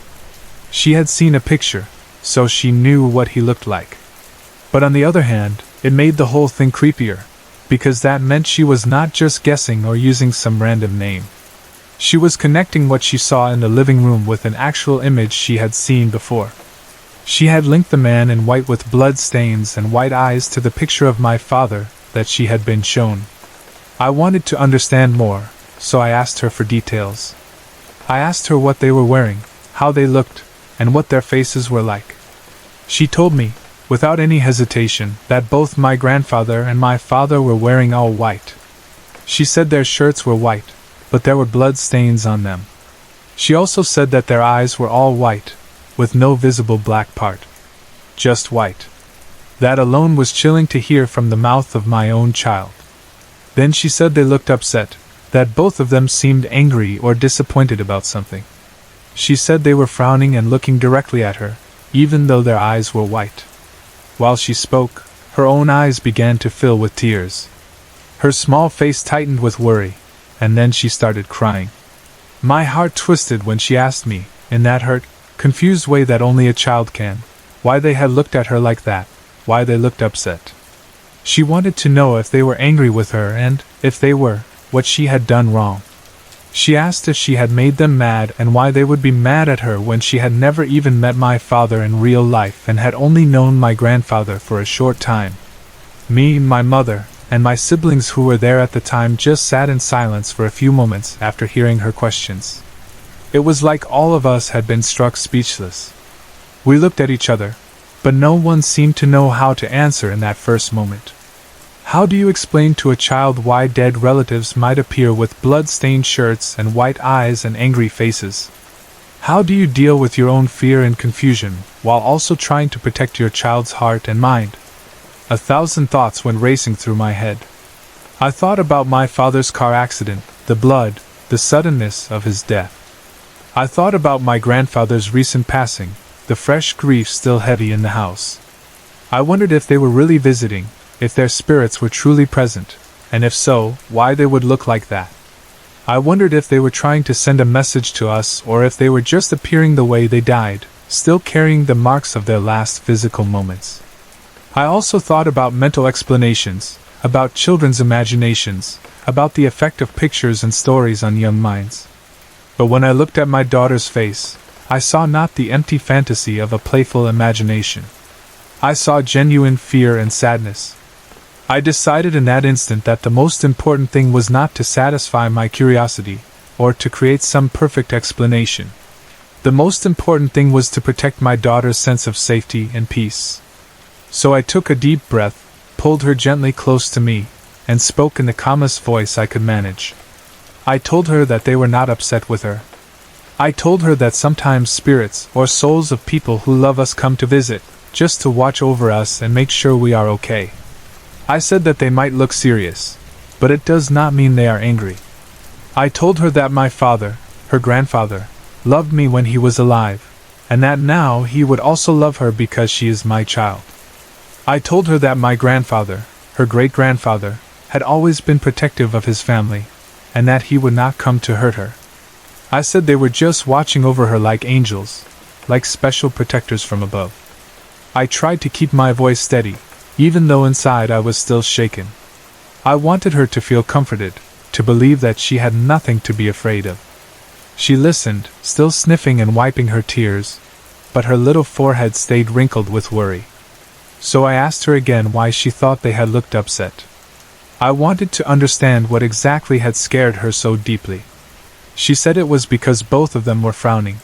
She had seen a picture, so she knew what he looked like. But on the other hand, it made the whole thing creepier, because that meant she was not just guessing or using some random name. She was connecting what she saw in the living room with an actual image she had seen before. She had linked the man in white with blood stains and white eyes to the picture of my father that she had been shown. I wanted to understand more, so I asked her for details. I asked her what they were wearing, how they looked, and what their faces were like. She told me, without any hesitation, that both my grandfather and my father were wearing all white. She said their shirts were white, but there were blood stains on them. She also said that their eyes were all white, with no visible black part. Just white. That alone was chilling to hear from the mouth of my own child. Then she said they looked upset, that both of them seemed angry or disappointed about something. She said they were frowning and looking directly at her, even though their eyes were white. While she spoke, her own eyes began to fill with tears. Her small face tightened with worry, and then she started crying. My heart twisted when she asked me, in that hurt, confused way that only a child can, why they had looked at her like that, why they looked upset. She wanted to know if they were angry with her and, if they were, what she had done wrong. She asked if she had made them mad and why they would be mad at her when she had never even met my father in real life and had only known my grandfather for a short time. Me, my mother, and my siblings who were there at the time just sat in silence for a few moments after hearing her questions. It was like all of us had been struck speechless. We looked at each other, but no one seemed to know how to answer in that first moment. How do you explain to a child why dead relatives might appear with blood-stained shirts and white eyes and angry faces? How do you deal with your own fear and confusion, while also trying to protect your child's heart and mind? 1,000 thoughts went racing through my head. I thought about my father's car accident, the blood, the suddenness of his death. I thought about my grandfather's recent passing, the fresh grief still heavy in the house. I wondered if they were really visiting, if their spirits were truly present, and if so, why they would look like that. I wondered if they were trying to send a message to us or if they were just appearing the way they died, still carrying the marks of their last physical moments. I also thought about mental explanations, about children's imaginations, about the effect of pictures and stories on young minds. But when I looked at my daughter's face, I saw not the empty fantasy of a playful imagination. I saw genuine fear and sadness. I decided in that instant that the most important thing was not to satisfy my curiosity, or to create some perfect explanation. The most important thing was to protect my daughter's sense of safety and peace. So I took a deep breath, pulled her gently close to me, and spoke in the calmest voice I could manage. I told her that they were not upset with her. I told her that sometimes spirits or souls of people who love us come to visit, just to watch over us and make sure we are okay. I said that they might look serious, but it does not mean they are angry. I told her that my father, her grandfather, loved me when he was alive, and that now he would also love her because she is my child. I told her that my grandfather, her great-grandfather, had always been protective of his family, and that he would not come to hurt her. I said they were just watching over her like angels, like special protectors from above. I tried to keep my voice steady, even though inside I was still shaken. I wanted her to feel comforted, to believe that she had nothing to be afraid of. She listened, still sniffing and wiping her tears, but her little forehead stayed wrinkled with worry. So I asked her again why she thought they had looked upset. I wanted to understand what exactly had scared her so deeply. She said it was because both of them were frowning.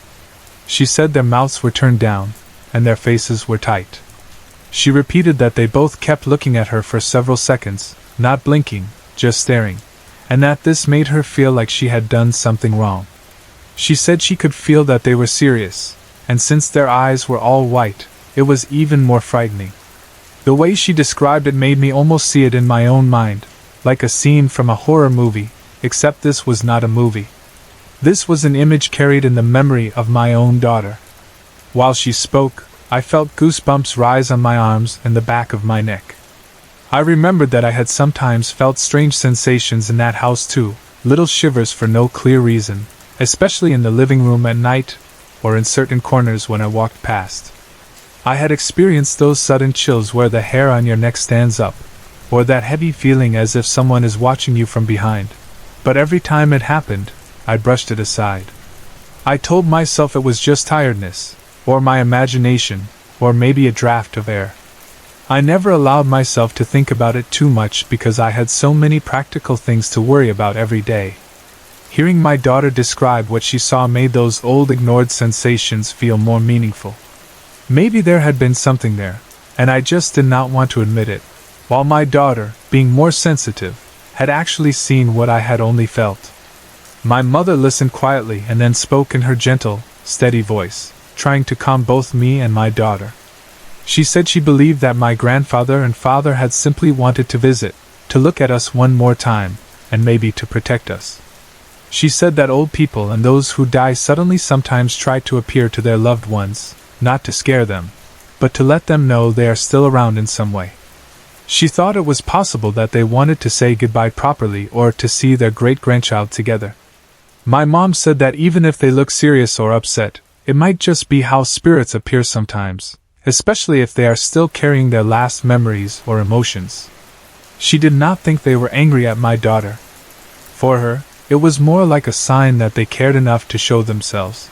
She said their mouths were turned down, and their faces were tight. She repeated that they both kept looking at her for several seconds, not blinking, just staring, and that this made her feel like she had done something wrong. She said she could feel that they were serious, and since their eyes were all white, it was even more frightening. The way she described it made me almost see it in my own mind, like a scene from a horror movie, except this was not a movie. This was an image carried in the memory of my own daughter. While she spoke, I felt goosebumps rise on my arms and the back of my neck. I remembered that I had sometimes felt strange sensations in that house too, little shivers for no clear reason, especially in the living room at night, or in certain corners when I walked past. I had experienced those sudden chills where the hair on your neck stands up, or that heavy feeling as if someone is watching you from behind, but every time it happened, I brushed it aside. I told myself it was just tiredness, or my imagination, or maybe a draft of air. I never allowed myself to think about it too much because I had so many practical things to worry about every day. Hearing my daughter describe what she saw made those old ignored sensations feel more meaningful. Maybe there had been something there, and I just did not want to admit it, while my daughter, being more sensitive, had actually seen what I had only felt. My mother listened quietly and then spoke in her gentle, steady voice, trying to calm both me and my daughter. She said she believed that my grandfather and father had simply wanted to visit, to look at us one more time, and maybe to protect us. She said that old people and those who die suddenly sometimes try to appear to their loved ones, not to scare them, but to let them know they are still around in some way. She thought it was possible that they wanted to say goodbye properly or to see their great-grandchild together. My mom said that even if they look serious or upset, it might just be how spirits appear sometimes, especially if they are still carrying their last memories or emotions. She did not think they were angry at my daughter. For her, it was more like a sign that they cared enough to show themselves.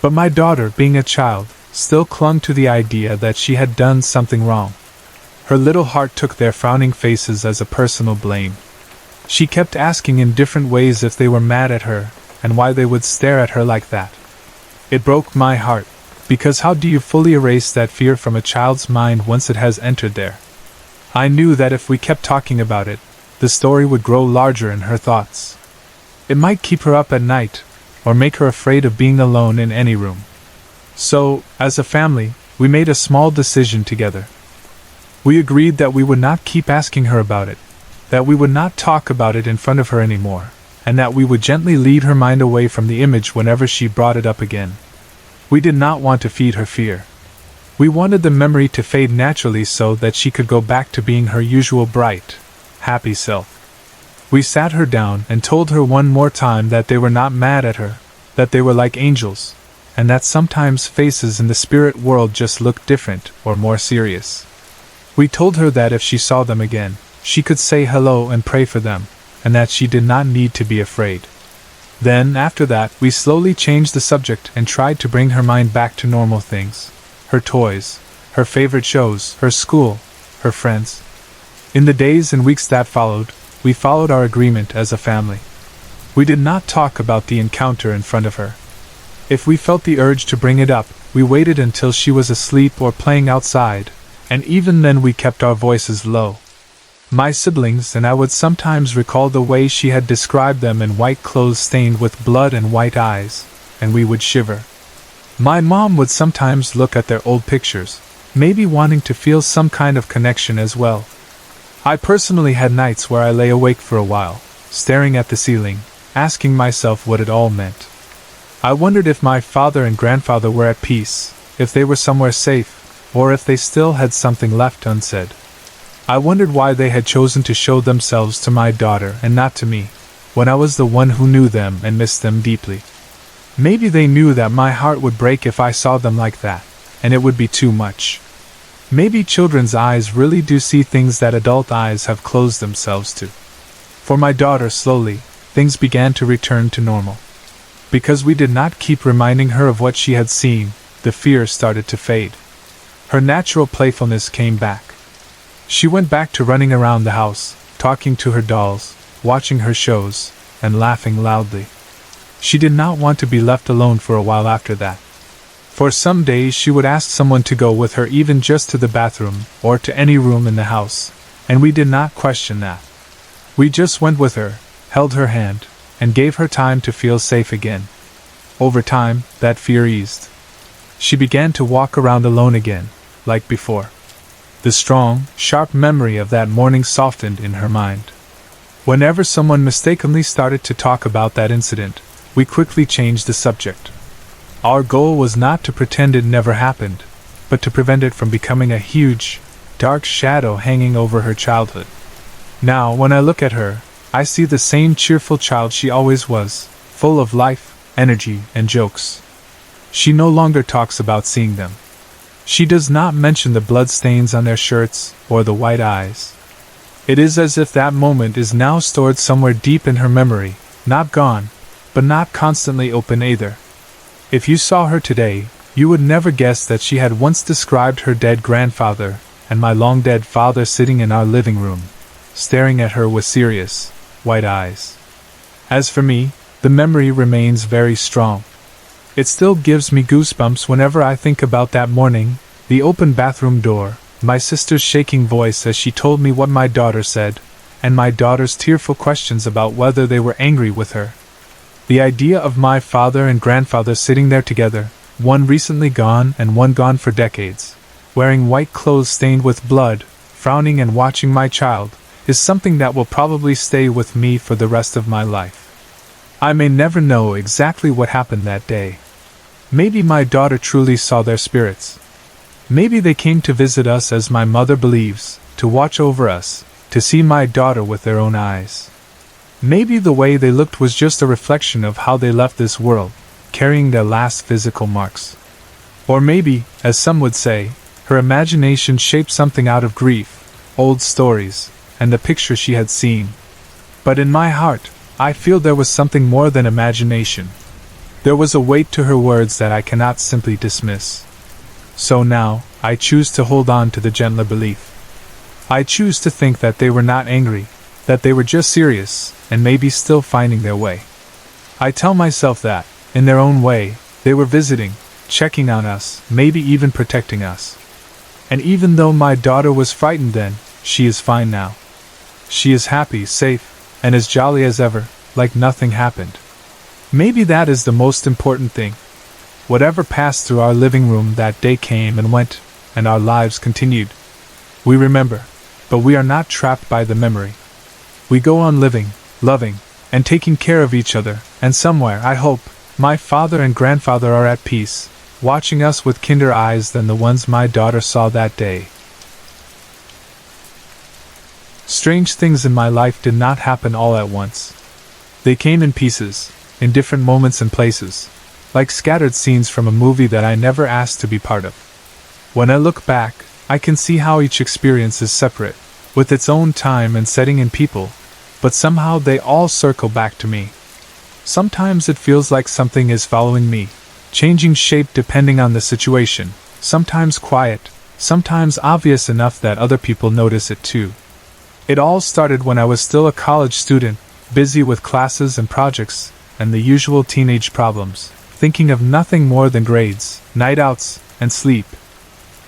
But my daughter, being a child, still clung to the idea that she had done something wrong. Her little heart took their frowning faces as a personal blame. She kept asking in different ways if they were mad at her, and why they would stare at her like that. It broke my heart, because how do you fully erase that fear from a child's mind once it has entered there? I knew that if we kept talking about it, the story would grow larger in her thoughts. It might keep her up at night, or make her afraid of being alone in any room. So, as a family, we made a small decision together. We agreed that we would not keep asking her about it, that we would not talk about it in front of her anymore, and that we would gently lead her mind away from the image whenever she brought it up again. We did not want to feed her fear. We wanted the memory to fade naturally so that she could go back to being her usual bright, happy self. We sat her down and told her one more time that they were not mad at her, that they were like angels, and that sometimes faces in the spirit world just looked different or more serious. We told her that if she saw them again, she could say hello and pray for them, and that she did not need to be afraid. Then, after that, we slowly changed the subject and tried to bring her mind back to normal things. Her toys, her favorite shows, her school, her friends. In the days and weeks that followed, we followed our agreement as a family. We did not talk about the encounter in front of her. If we felt the urge to bring it up, we waited until she was asleep or playing outside, and even then we kept our voices low. My siblings and I would sometimes recall the way she had described them in white clothes stained with blood and white eyes, and we would shiver. My mom would sometimes look at their old pictures, maybe wanting to feel some kind of connection as well. I personally had nights where I lay awake for a while, staring at the ceiling, asking myself what it all meant. I wondered if my father and grandfather were at peace, if they were somewhere safe, or if they still had something left unsaid. I wondered why they had chosen to show themselves to my daughter and not to me, when I was the one who knew them and missed them deeply. Maybe they knew that my heart would break if I saw them like that, and it would be too much. Maybe children's eyes really do see things that adult eyes have closed themselves to. For my daughter, slowly, things began to return to normal. Because we did not keep reminding her of what she had seen, the fear started to fade. Her natural playfulness came back. She went back to running around the house, talking to her dolls, watching her shows, and laughing loudly. She did not want to be left alone for a while after that. For some days she would ask someone to go with her even just to the bathroom, or to any room in the house, and we did not question that. We just went with her, held her hand, and gave her time to feel safe again. Over time, that fear eased. She began to walk around alone again, like before. The strong, sharp memory of that morning softened in her mind. Whenever someone mistakenly started to talk about that incident, we quickly changed the subject. Our goal was not to pretend it never happened, but to prevent it from becoming a huge, dark shadow hanging over her childhood. Now, when I look at her, I see the same cheerful child she always was, full of life, energy, and jokes. She no longer talks about seeing them. She does not mention the bloodstains on their shirts or the white eyes. It is as if that moment is now stored somewhere deep in her memory, not gone, but not constantly open either. If you saw her today, you would never guess that she had once described her dead grandfather and my long-dead father sitting in our living room, staring at her with serious, white eyes. As for me, the memory remains very strong. It still gives me goosebumps whenever I think about that morning, the open bathroom door, my sister's shaking voice as she told me what my daughter said, and my daughter's tearful questions about whether they were angry with her. The idea of my father and grandfather sitting there together, one recently gone and one gone for decades, wearing white clothes stained with blood, frowning and watching my child, is something that will probably stay with me for the rest of my life. I may never know exactly what happened that day. Maybe my daughter truly saw their spirits. Maybe they came to visit us as my mother believes, to watch over us, to see my daughter with their own eyes. Maybe the way they looked was just a reflection of how they left this world, carrying their last physical marks. Or maybe, as some would say, her imagination shaped something out of grief, old stories, and the picture she had seen. But in my heart, I feel there was something more than imagination. There was a weight to her words that I cannot simply dismiss. So now, I choose to hold on to the gentler belief. I choose to think that they were not angry, that they were just serious, and maybe still finding their way. I tell myself that, in their own way, they were visiting, checking on us, maybe even protecting us. And even though my daughter was frightened then, she is fine now. She is happy, safe, and as jolly as ever, like nothing happened. Maybe that is the most important thing. Whatever passed through our living room that day came and went, and our lives continued. We remember, but we are not trapped by the memory. We go on living, loving, and taking care of each other, and somewhere, I hope, my father and grandfather are at peace, watching us with kinder eyes than the ones my daughter saw that day. Strange things in my life did not happen all at once. They came in pieces, in different moments and places, like scattered scenes from a movie that I never asked to be part of. When I look back, I can see how each experience is separate, with its own time and setting and people, but somehow they all circle back to me. Sometimes it feels like something is following me, changing shape depending on the situation, sometimes quiet, sometimes obvious enough that other people notice it too. It all started when I was still a college student, busy with classes and projects, and the usual teenage problems, thinking of nothing more than grades, night outs, and sleep.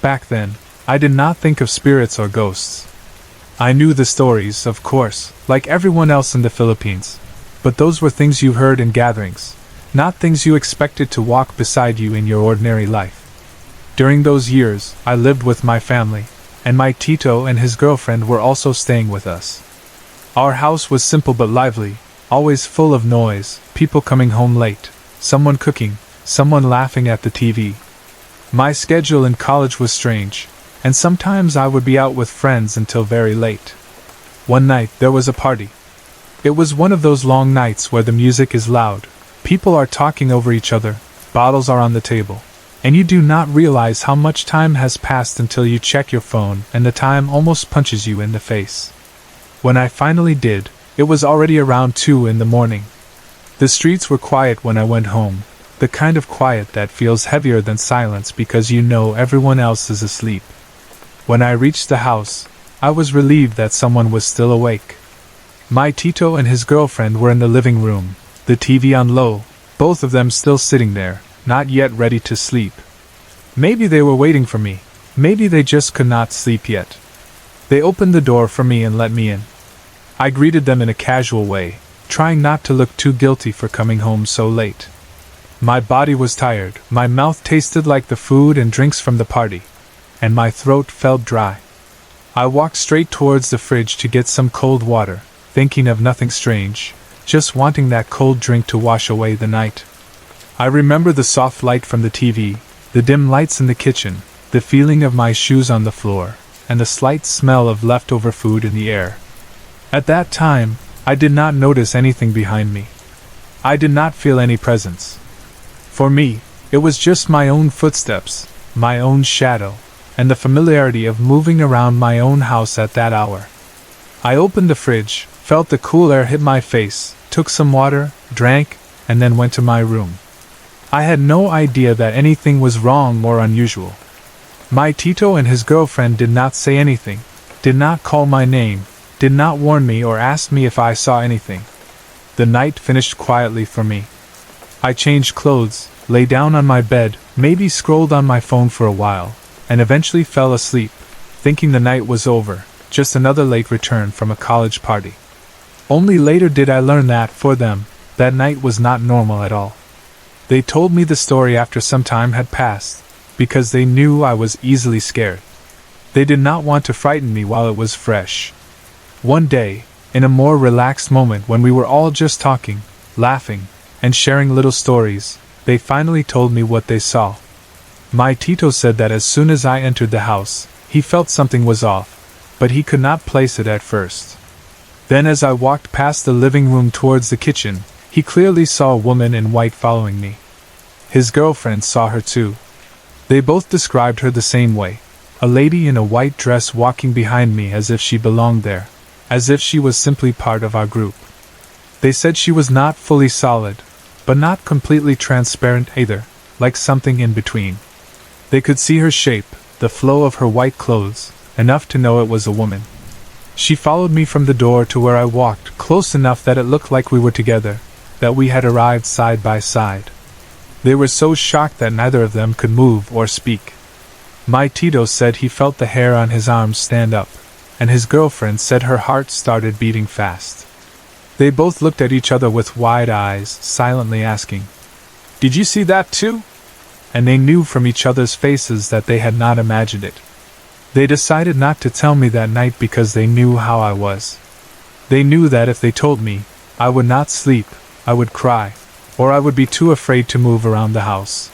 Back then, I did not think of spirits or ghosts. I knew the stories, of course, like everyone else in the Philippines, but those were things you heard in gatherings, not things you expected to walk beside you in your ordinary life. During those years, I lived with my family, and my Tito and his girlfriend were also staying with us. Our house was simple but lively, always full of noise, people coming home late, someone cooking, someone laughing at the TV. My schedule in college was strange, and sometimes I would be out with friends until very late. One night there was a party. It was one of those long nights where the music is loud, people are talking over each other, bottles are on the table, and you do not realize how much time has passed until you check your phone and the time almost punches you in the face. When I finally did, it was already around 2 in the morning. The streets were quiet when I went home, the kind of quiet that feels heavier than silence because you know everyone else is asleep. When I reached the house, I was relieved that someone was still awake. My Tito and his girlfriend were in the living room, the TV on low, both of them still sitting there, not yet ready to sleep. Maybe they were waiting for me, maybe they just could not sleep yet. They opened the door for me and let me in. I greeted them in a casual way, trying not to look too guilty for coming home so late. My body was tired, my mouth tasted like the food and drinks from the party, and my throat felt dry. I walked straight towards the fridge to get some cold water, thinking of nothing strange, just wanting that cold drink to wash away the night. I remember the soft light from the TV, the dim lights in the kitchen, the feeling of my shoes on the floor, and the slight smell of leftover food in the air. At that time, I did not notice anything behind me. I did not feel any presence. For me, it was just my own footsteps, my own shadow, and the familiarity of moving around my own house at that hour. I opened the fridge, felt the cool air hit my face, took some water, drank, and then went to my room. I had no idea that anything was wrong or unusual. My Tito and his girlfriend did not say anything, did not call my name, did not warn me or ask me if I saw anything. The night finished quietly for me. I changed clothes, lay down on my bed, maybe scrolled on my phone for a while, and eventually fell asleep, thinking the night was over, just another late return from a college party. Only later did I learn that, for them, that night was not normal at all. They told me the story after some time had passed, because they knew I was easily scared. They did not want to frighten me while it was fresh. One day, in a more relaxed moment when we were all just talking, laughing, and sharing little stories. They finally told me what they saw. My Tito said that as soon as I entered the house, he felt something was off, but he could not place it at first. Then as I walked past the living room towards the kitchen, he clearly saw a woman in white following me. His girlfriend saw her too. They both described her the same way, a lady in a white dress walking behind me as if she belonged there, as if she was simply part of our group. They said she was not fully solid, but not completely transparent either, like something in between. They could see her shape, the flow of her white clothes, enough to know it was a woman. She followed me from the door to where I walked, close enough that it looked like we were together, that we had arrived side by side. They were so shocked that neither of them could move or speak. My Tito said he felt the hair on his arms stand up, and his girlfriend said her heart started beating fast. They both looked at each other with wide eyes, silently asking, "Did you see that too?" And they knew from each other's faces that they had not imagined it. They decided not to tell me that night because they knew how I was. They knew that if they told me, I would not sleep, I would cry, or I would be too afraid to move around the house.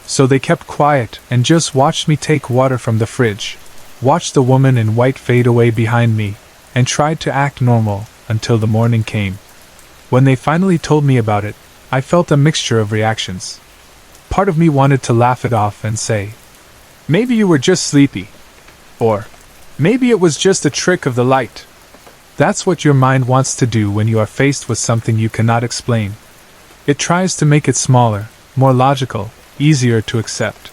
So they kept quiet and just watched me take water from the fridge, watched the woman in white fade away behind me, and tried to act normal until the morning came. When they finally told me about it, I felt a mixture of reactions. Part of me wanted to laugh it off and say, "Maybe you were just sleepy." Or, "Maybe it was just a trick of the light." That's what your mind wants to do when you are faced with something you cannot explain. It tries to make it smaller, more logical, easier to accept.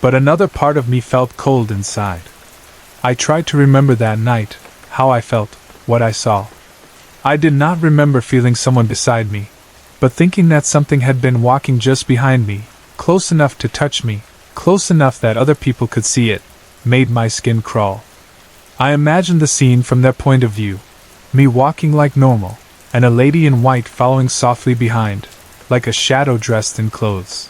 But another part of me felt cold inside. I tried to remember that night, how I felt, what I saw. I did not remember feeling someone beside me, but thinking that something had been walking just behind me, close enough to touch me, close enough that other people could see it, made my skin crawl. I imagined the scene from their point of view, me walking like normal, and a lady in white following softly behind, like a shadow dressed in clothes.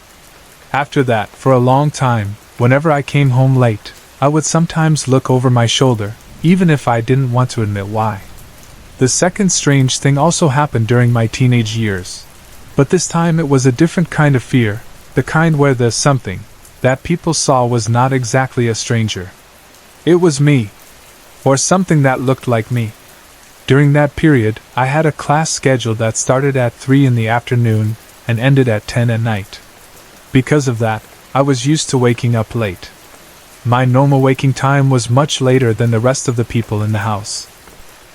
After that, for a long time, whenever I came home late, I would sometimes look over my shoulder, even if I didn't want to admit why. The second strange thing also happened during my teenage years. But this time it was a different kind of fear, the kind where the something that people saw was not exactly a stranger. It was me, or something that looked like me. During that period, I had a class schedule that started at 3 in the afternoon and ended at 10 at night. Because of that, I was used to waking up late. My normal waking time was much later than the rest of the people in the house.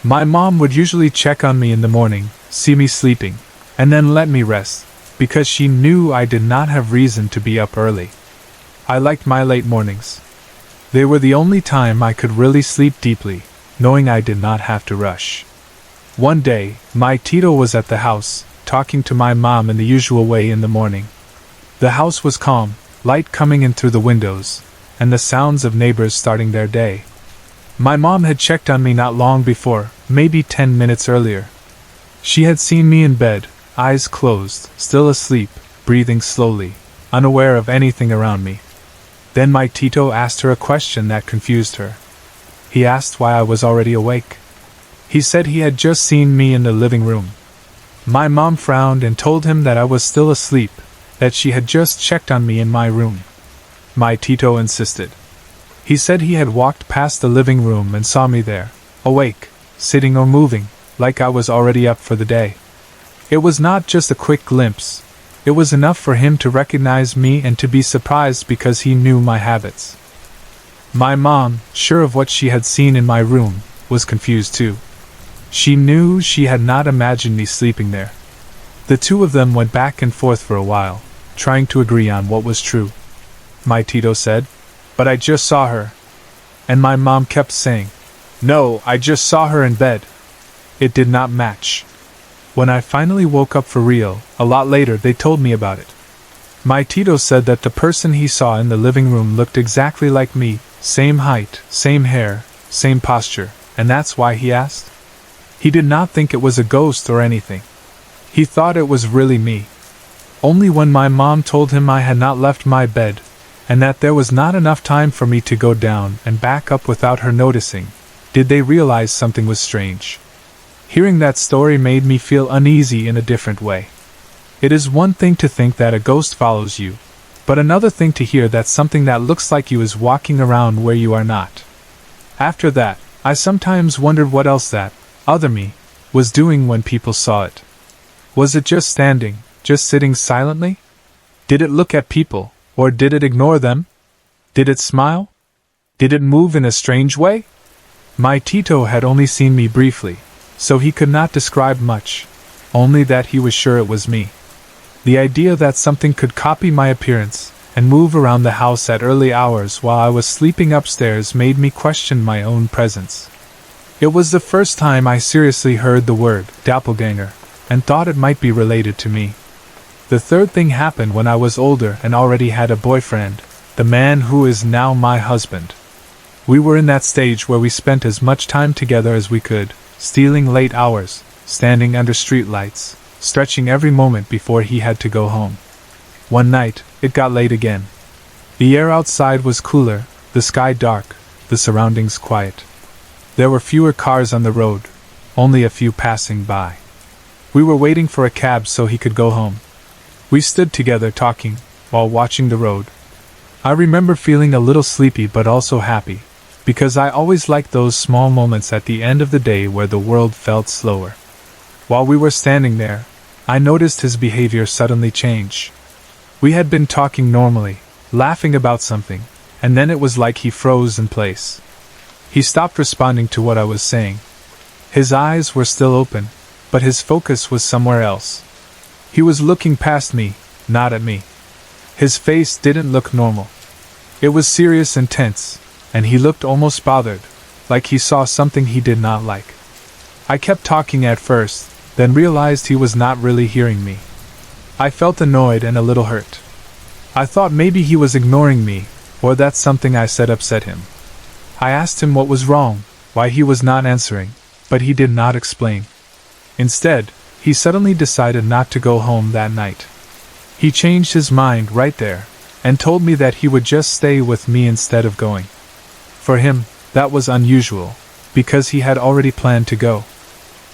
My mom would usually check on me in the morning, see me sleeping, and then let me rest, because she knew I did not have reason to be up early. I liked my late mornings. They were the only time I could really sleep deeply, knowing I did not have to rush. One day, my Tito was at the house, talking to my mom in the usual way in the morning. The house was calm, light coming in through the windows, and the sounds of neighbors starting their day. My mom had checked on me not long before, maybe 10 minutes earlier. She had seen me in bed, eyes closed, still asleep, breathing slowly, unaware of anything around me. Then my Tito asked her a question that confused her. He asked why I was already awake. He said he had just seen me in the living room. My mom frowned and told him that I was still asleep, that she had just checked on me in my room. My Tito insisted. He said he had walked past the living room and saw me there, awake, sitting or moving, like I was already up for the day. It was not just a quick glimpse. It was enough for him to recognize me and to be surprised because he knew my habits. My mom, sure of what she had seen in my room, was confused too. She knew she had not imagined me sleeping there. The two of them went back and forth for a while, trying to agree on what was true. My Tito said, "But I just saw her." And my mom kept saying, "No, I just saw her in bed." It did not match. When I finally woke up for real, a lot later they told me about it. My Tito said that the person he saw in the living room looked exactly like me, same height, same hair, same posture, and that's why he asked. He did not think it was a ghost or anything. He thought it was really me. Only when my mom told him I had not left my bed, and that there was not enough time for me to go down and back up without her noticing, did they realize something was strange. Hearing that story made me feel uneasy in a different way. It is one thing to think that a ghost follows you, but another thing to hear that something that looks like you is walking around where you are not. After that, I sometimes wondered what else that other me was doing when people saw it. Was it just standing, just sitting silently? Did it look at people, or did it ignore them? Did it smile? Did it move in a strange way? My Tito had only seen me briefly, so he could not describe much, only that he was sure it was me. The idea that something could copy my appearance and move around the house at early hours while I was sleeping upstairs made me question my own presence. It was the first time I seriously heard the word doppelganger and thought it might be related to me. The third thing happened when I was older and already had a boyfriend, the man who is now my husband. We were in that stage where we spent as much time together as we could, stealing late hours, standing under streetlights, stretching every moment before he had to go home. One night, it got late again. The air outside was cooler, the sky dark, the surroundings quiet. There were fewer cars on the road, only a few passing by. We were waiting for a cab so he could go home. We stood together talking, while watching the road. I remember feeling a little sleepy but also happy, because I always liked those small moments at the end of the day where the world felt slower. While we were standing there, I noticed his behavior suddenly change. We had been talking normally, laughing about something, and then it was like he froze in place. He stopped responding to what I was saying. His eyes were still open, but his focus was somewhere else. He was looking past me, not at me. His face didn't look normal. It was serious and tense, and he looked almost bothered, like he saw something he did not like. I kept talking at first, then realized he was not really hearing me. I felt annoyed and a little hurt. I thought maybe he was ignoring me, or that something I said upset him. I asked him what was wrong, why he was not answering, but he did not explain. Instead, he suddenly decided not to go home that night. He changed his mind right there, and told me that he would just stay with me instead of going. For him, that was unusual, because he had already planned to go.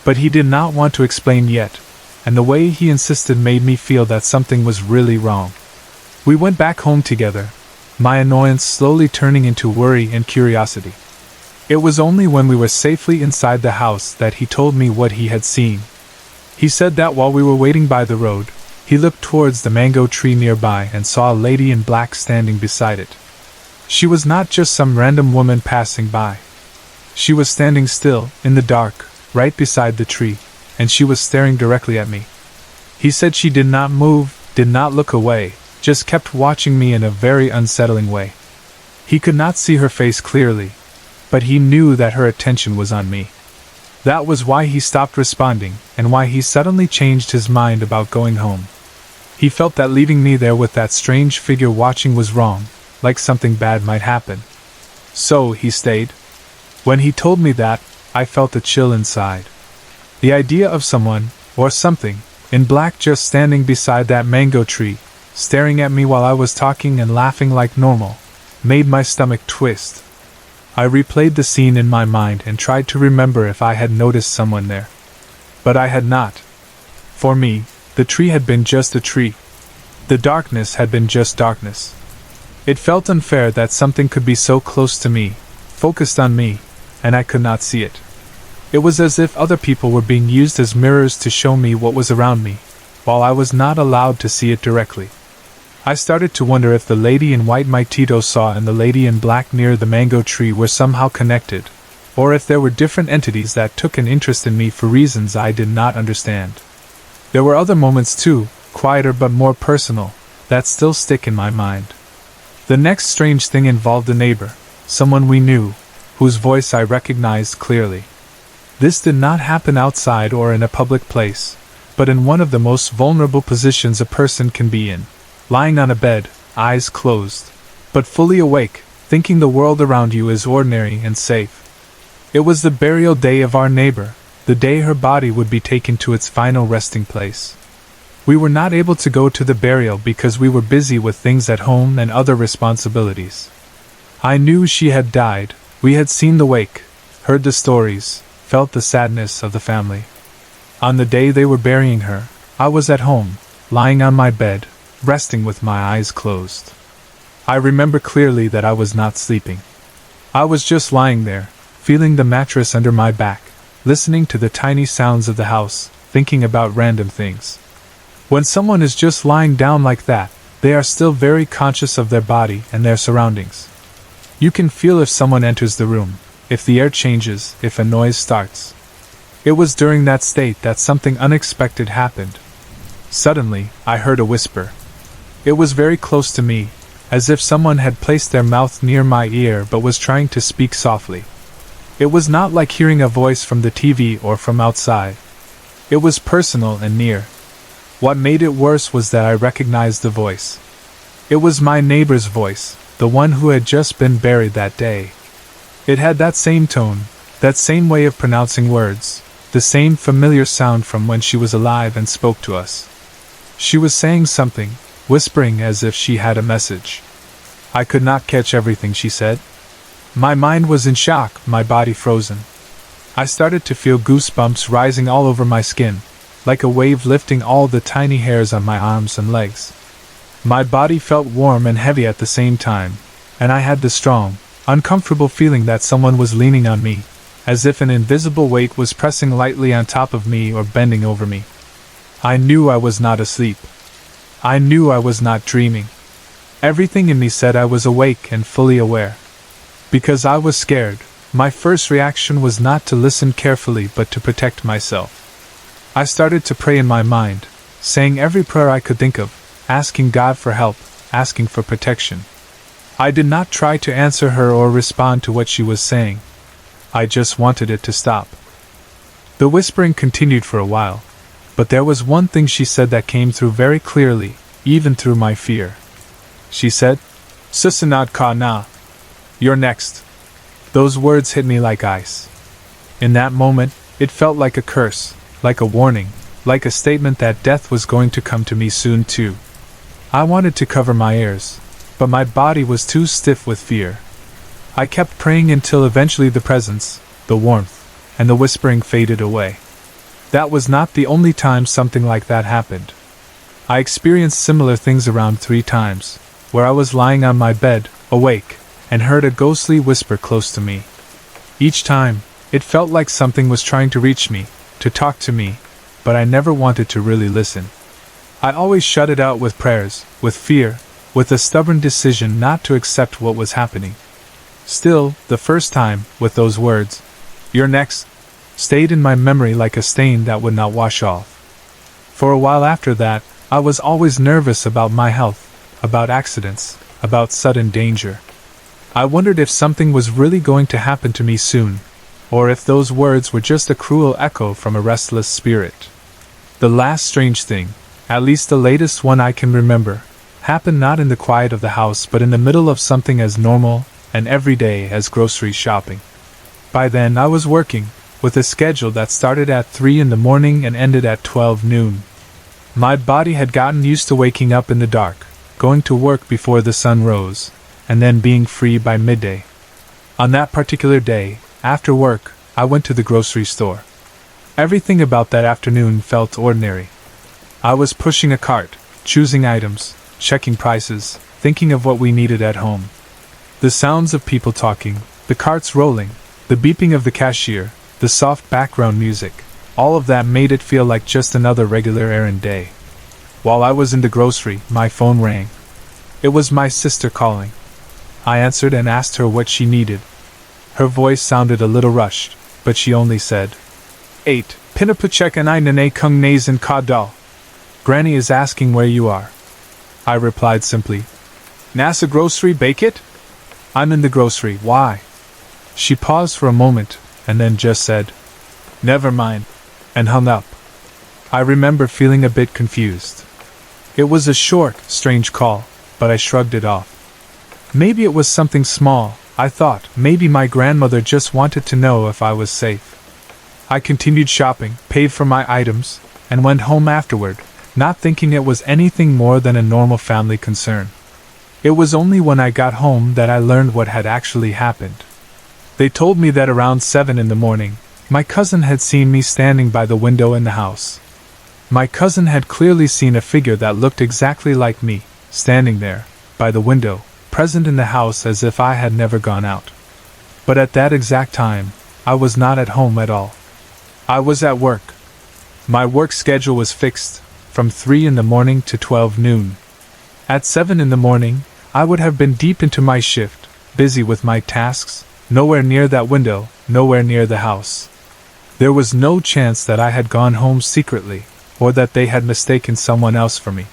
But he did not want to explain yet, and the way he insisted made me feel that something was really wrong. We went back home together, my annoyance slowly turning into worry and curiosity. It was only when we were safely inside the house that he told me what he had seen. He said that while we were waiting by the road, he looked towards the mango tree nearby and saw a lady in black standing beside it. She was not just some random woman passing by. She was standing still, in the dark, right beside the tree, and she was staring directly at me. He said she did not move, did not look away, just kept watching me in a very unsettling way. He could not see her face clearly, but he knew that her attention was on me. That was why he stopped responding, and why he suddenly changed his mind about going home. He felt that leaving me there with that strange figure watching was wrong, like something bad might happen. So he stayed. When he told me that, I felt a chill inside. The idea of someone, or something, in black just standing beside that mango tree, staring at me while I was talking and laughing like normal, made my stomach twist. I replayed the scene in my mind and tried to remember if I had noticed someone there. But I had not. For me, the tree had been just a tree. The darkness had been just darkness. It felt unfair that something could be so close to me, focused on me, and I could not see it. It was as if other people were being used as mirrors to show me what was around me, while I was not allowed to see it directly. I started to wonder if the lady in white my Tito saw and the lady in black near the mango tree were somehow connected, or if there were different entities that took an interest in me for reasons I did not understand. There were other moments too, quieter but more personal, that still stick in my mind. The next strange thing involved a neighbor, someone we knew, whose voice I recognized clearly. This did not happen outside or in a public place, but in one of the most vulnerable positions a person can be in, lying on a bed, eyes closed, but fully awake, thinking the world around you is ordinary and safe. It was the burial day of our neighbor, the day her body would be taken to its final resting place. We were not able to go to the burial because we were busy with things at home and other responsibilities. I knew she had died, we had seen the wake, heard the stories, felt the sadness of the family. On the day they were burying her, I was at home, lying on my bed, resting with my eyes closed. I remember clearly that I was not sleeping. I was just lying there, feeling the mattress under my back, listening to the tiny sounds of the house, thinking about random things. When someone is just lying down like that, they are still very conscious of their body and their surroundings. You can feel if someone enters the room, if the air changes, if a noise starts. It was during that state that something unexpected happened. Suddenly, I heard a whisper. It was very close to me, as if someone had placed their mouth near my ear but was trying to speak softly. It was not like hearing a voice from the TV or from outside. It was personal and near. What made it worse was that I recognized the voice. It was my neighbor's voice, the one who had just been buried that day. It had that same tone, that same way of pronouncing words, the same familiar sound from when she was alive and spoke to us. She was saying something, whispering as if she had a message. I could not catch everything she said. My mind was in shock, my body frozen. I started to feel goosebumps rising all over my skin, like a wave lifting all the tiny hairs on my arms and legs. My body felt warm and heavy at the same time, and I had the strong, uncomfortable feeling that someone was leaning on me, as if an invisible weight was pressing lightly on top of me or bending over me. I knew I was not asleep. I knew I was not dreaming. Everything in me said I was awake and fully aware. Because I was scared, my first reaction was not to listen carefully but to protect myself. I started to pray in my mind, saying every prayer I could think of, asking God for help, asking for protection. I did not try to answer her or respond to what she was saying. I just wanted it to stop. The whispering continued for a while, but there was one thing she said that came through very clearly, even through my fear. She said, "Susanad ka na. You're next." Those words hit me like ice. In that moment, it felt like a curse, like a warning, like a statement that death was going to come to me soon too. I wanted to cover my ears, but my body was too stiff with fear. I kept praying until eventually the presence, the warmth, and the whispering faded away. That was not the only time something like that happened. I experienced similar things around 3 times, where I was lying on my bed, awake, and heard a ghostly whisper close to me. Each time, it felt like something was trying to reach me, to talk to me, but I never wanted to really listen. I always shut it out with prayers, with fear, with a stubborn decision not to accept what was happening. Still, the first time, with those words, "You're next," stayed in my memory like a stain that would not wash off. For a while after that, I was always nervous about my health, about accidents, about sudden danger. I wondered if something was really going to happen to me soon, or if those words were just a cruel echo from a restless spirit. The last strange thing, at least the latest one I can remember, happened not in the quiet of the house but in the middle of something as normal and everyday as grocery shopping. By then I was working, with a schedule that started at 3 in the morning and ended at 12 noon. My body had gotten used to waking up in the dark, going to work before the sun rose, and then being free by midday. On that particular day, after work, I went to the grocery store. Everything about that afternoon felt ordinary. I was pushing a cart, choosing items, checking prices, thinking of what we needed at home. The sounds of people talking, the carts rolling, the beeping of the cashier, the soft background music, all of that made it feel like just another regular errand day. While I was in the grocery, my phone rang. It was my sister calling. I answered and asked her what she needed. Her voice sounded a little rushed, but she only said, 8. Pinapuchek and I nane kung nays in ka dal. Granny is asking where you are. I replied simply, "Nasa grocery bake it?" "I'm in the grocery, why?" She paused for a moment, and then just said, "Never mind," and hung up. I remember feeling a bit confused. It was a short, strange call, but I shrugged it off. Maybe it was something small, I thought. Maybe my grandmother just wanted to know if I was safe. I continued shopping, paid for my items, and went home afterward, not thinking it was anything more than a normal family concern. It was only when I got home that I learned what had actually happened. They told me that around 7 in the morning, My cousin had seen me standing by the window in the house. My cousin had clearly seen a figure that looked exactly like me, standing there, by the window, present in the house as if I had never gone out. But at that exact time, I was not at home at all. I was at work. My work schedule was fixed, from 3 in the morning to 12 noon. At 7 in the morning, I would have been deep into my shift, busy with my tasks, nowhere near that window, nowhere near the house. There was no chance that I had gone home secretly, or that they had mistaken someone else for me.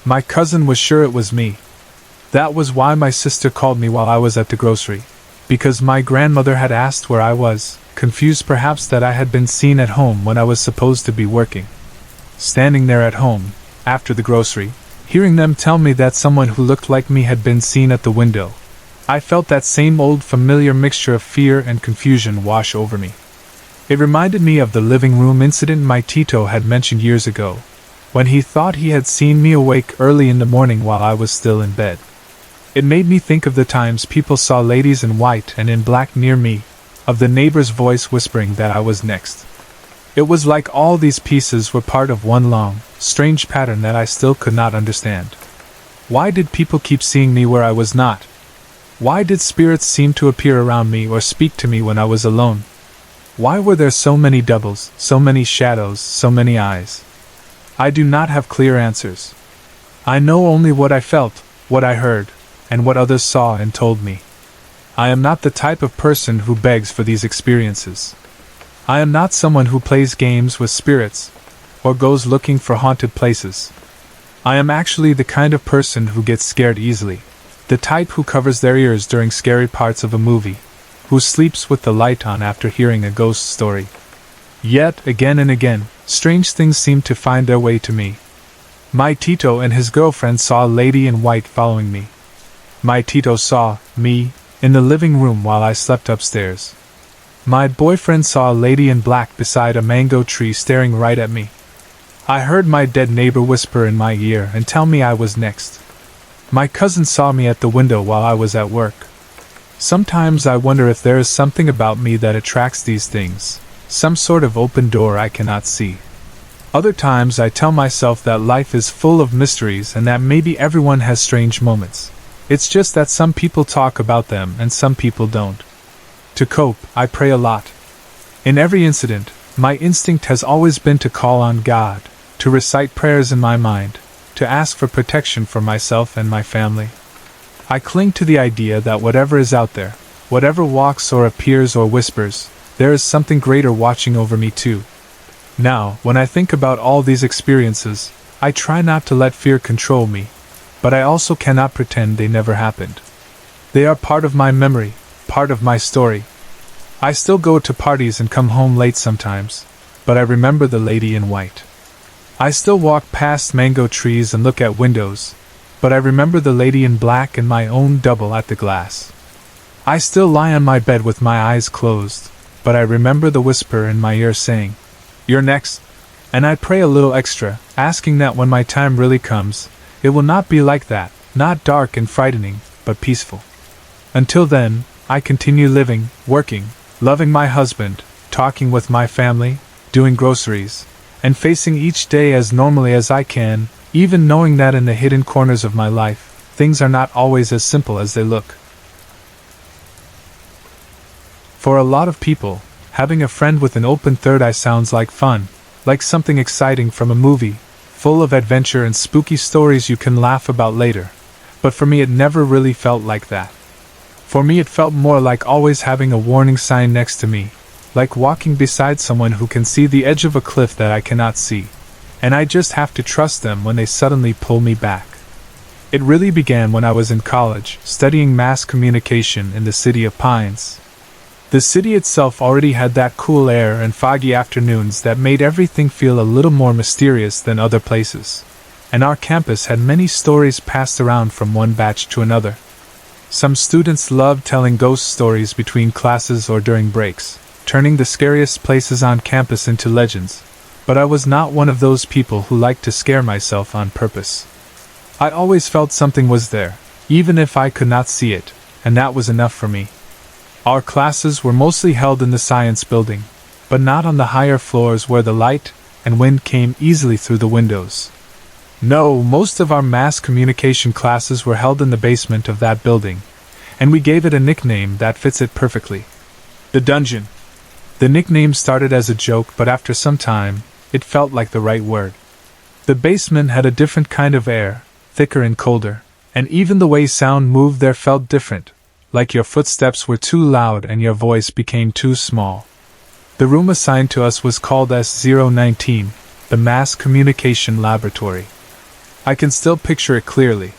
My cousin was sure it was me. That was why my sister called me while I was at the grocery, because my grandmother had asked where I was, confused perhaps that I had been seen at home when I was supposed to be working. Standing there at home, after the grocery, hearing them tell me that someone who looked like me had been seen at the window, I felt that same old familiar mixture of fear and confusion wash over me. It reminded me of the living room incident my Tito had mentioned years ago, when he thought he had seen me awake early in the morning while I was still in bed. It made me think of the times people saw ladies in white and in black near me, of the neighbor's voice whispering that I was next. It was like all these pieces were part of one long, strange pattern that I still could not understand. Why did people keep seeing me where I was not? Why did spirits seem to appear around me or speak to me when I was alone? Why were there so many doubles, so many shadows, so many eyes? I do not have clear answers. I know only what I felt, what I heard, and what others saw and told me. I am not the type of person who begs for these experiences. I am not someone who plays games with spirits, or goes looking for haunted places. I am actually the kind of person who gets scared easily, the type who covers their ears during scary parts of a movie, who sleeps with the light on after hearing a ghost story. Yet, again and again, strange things seem to find their way to me. My Tito and his girlfriend saw a lady in white following me. My Tito saw me in the living room while I slept upstairs. My boyfriend saw a lady in black beside a mango tree staring right at me. I heard my dead neighbor whisper in my ear and tell me I was next. My cousin saw me at the window while I was at work. Sometimes I wonder if there is something about me that attracts these things, some sort of open door I cannot see. Other times I tell myself that life is full of mysteries and that maybe everyone has strange moments. It's just that some people talk about them and some people don't. To cope, I pray a lot. In every incident, my instinct has always been to call on God, to recite prayers in my mind, to ask for protection for myself and my family. I cling to the idea that whatever is out there, whatever walks or appears or whispers, there is something greater watching over me too. Now, when I think about all these experiences, I try not to let fear control me, but I also cannot pretend they never happened. They are part of my memory, part of my story. I still go to parties and come home late sometimes, but I remember the lady in white. I still walk past mango trees and look at windows, but I remember the lady in black and my own double at the glass. I still lie on my bed with my eyes closed, but I remember the whisper in my ear saying, "You're next," and I pray a little extra, asking that when my time really comes, it will not be like that, not dark and frightening, but peaceful. Until then, I continue living, working, loving my husband, talking with my family, doing groceries, and facing each day as normally as I can, even knowing that in the hidden corners of my life, things are not always as simple as they look. For a lot of people, having a friend with an open third eye sounds like fun, like something exciting from a movie, full of adventure and spooky stories you can laugh about later. But for me it never really felt like that. For me it felt more like always having a warning sign next to me, like walking beside someone who can see the edge of a cliff that I cannot see, and I just have to trust them when they suddenly pull me back. It really began when I was in college, studying mass communication in the city of Pines. The city itself already had that cool air and foggy afternoons that made everything feel a little more mysterious than other places, and our campus had many stories passed around from one batch to another. Some students loved telling ghost stories between classes or during breaks, turning the scariest places on campus into legends, but I was not one of those people who liked to scare myself on purpose. I always felt something was there, even if I could not see it, and that was enough for me. Our classes were mostly held in the science building, but not on the higher floors where the light and wind came easily through the windows. No, most of our mass communication classes were held in the basement of that building, and we gave it a nickname that fits it perfectly. The Dungeon. The nickname started as a joke, but after some time, it felt like the right word. The basement had a different kind of air, thicker and colder, and even the way sound moved there felt different, like your footsteps were too loud and your voice became too small. The room assigned to us was called S019, the Mass Communication Laboratory. I can still picture it clearly.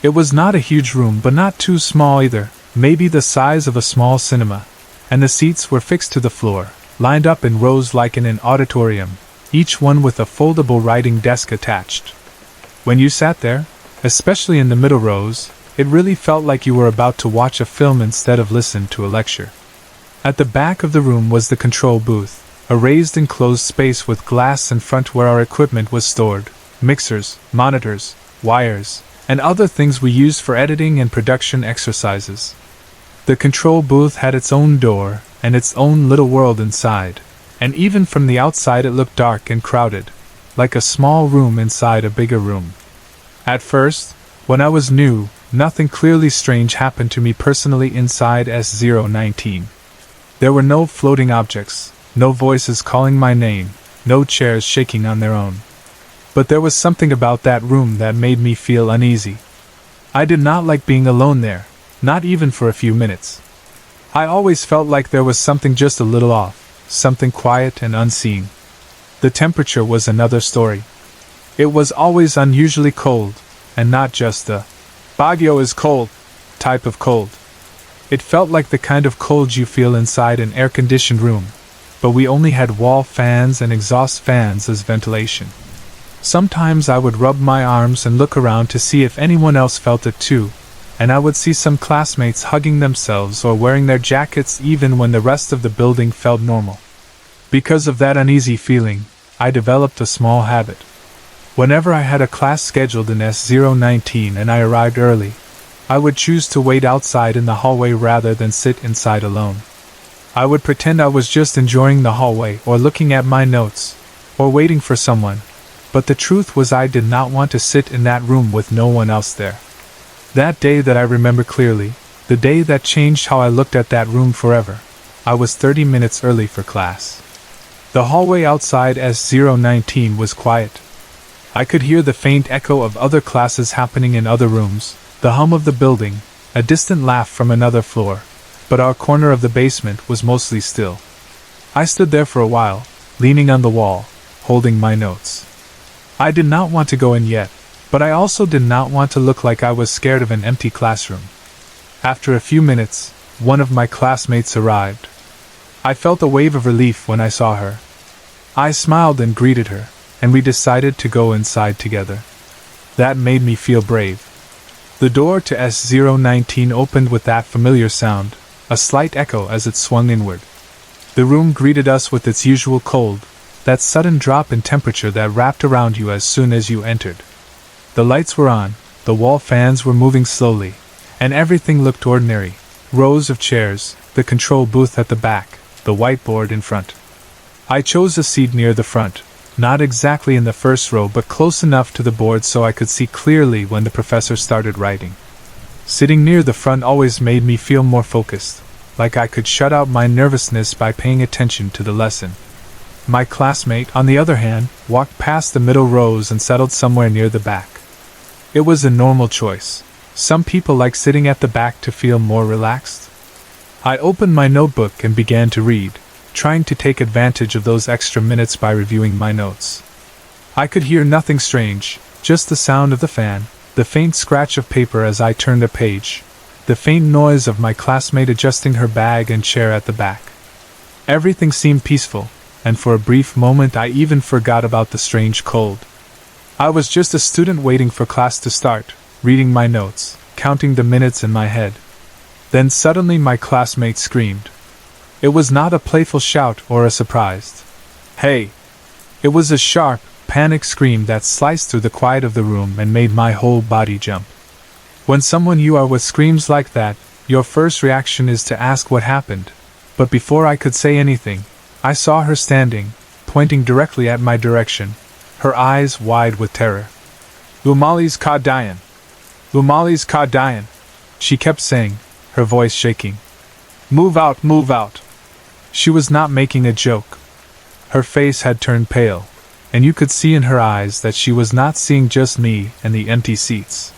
It was not a huge room, but not too small either, maybe the size of a small cinema, and the seats were fixed to the floor, lined up in rows like in an auditorium, each one with a foldable writing desk attached. When you sat there, especially in the middle rows, it really felt like you were about to watch a film instead of listen to a lecture. At the back of the room was the control booth, a raised enclosed space with glass in front where our equipment was stored, mixers, monitors, wires, and other things we used for editing and production exercises. The control booth had its own door and its own little world inside, and even from the outside it looked dark and crowded, like a small room inside a bigger room. At first, when I was new, nothing clearly strange happened to me personally inside S019. There were no floating objects, no voices calling my name, no chairs shaking on their own. But there was something about that room that made me feel uneasy. I did not like being alone there, not even for a few minutes. I always felt like there was something just a little off, something quiet and unseen. The temperature was another story. It was always unusually cold, and not just the "Baguio is cold" type of cold. It felt like the kind of cold you feel inside an air-conditioned room, but we only had wall fans and exhaust fans as ventilation. Sometimes I would rub my arms and look around to see if anyone else felt it too, and I would see some classmates hugging themselves or wearing their jackets even when the rest of the building felt normal. Because of that uneasy feeling, I developed a small habit. Whenever I had a class scheduled in S019 and I arrived early, I would choose to wait outside in the hallway rather than sit inside alone. I would pretend I was just enjoying the hallway or looking at my notes, or waiting for someone, but the truth was I did not want to sit in that room with no one else there. That day that I remember clearly, the day that changed how I looked at that room forever, I was 30 minutes early for class. The hallway outside S019 was quiet. I could hear the faint echo of other classes happening in other rooms, the hum of the building, a distant laugh from another floor, but our corner of the basement was mostly still. I stood there for a while, leaning on the wall, holding my notes. I did not want to go in yet, but I also did not want to look like I was scared of an empty classroom. After a few minutes, one of my classmates arrived. I felt a wave of relief when I saw her. I smiled and greeted her, and we decided to go inside together. That made me feel brave. The door to S019 opened with that familiar sound, a slight echo as it swung inward. The room greeted us with its usual cold, that sudden drop in temperature that wrapped around you as soon as you entered. The lights were on, the wall fans were moving slowly, and everything looked ordinary. Rows of chairs, the control booth at the back, the whiteboard in front. I chose a seat near the front, not exactly in the first row but close enough to the board so I could see clearly when the professor started writing. Sitting near the front always made me feel more focused, like I could shut out my nervousness by paying attention to the lesson. My classmate, on the other hand, walked past the middle rows and settled somewhere near the back. It was a normal choice. Some people like sitting at the back to feel more relaxed. I opened my notebook and began to read, trying to take advantage of those extra minutes by reviewing my notes. I could hear nothing strange, just the sound of the fan, the faint scratch of paper as I turned a page, the faint noise of my classmate adjusting her bag and chair at the back. Everything seemed peaceful, and for a brief moment I even forgot about the strange cold. I was just a student waiting for class to start, reading my notes, counting the minutes in my head. Then suddenly my classmate screamed. It was not a playful shout or a surprised "Hey!" It was a sharp, panicked scream that sliced through the quiet of the room and made my whole body jump. When someone you are with screams like that, your first reaction is to ask what happened, but before I could say anything, I saw her standing, pointing directly at my direction, her eyes wide with terror. "Lumali's ka dayan! Lumali's ka dayan!" she kept saying, her voice shaking. "Move out, move out!" She was not making a joke. Her face had turned pale, and you could see in her eyes that she was not seeing just me and the empty seats.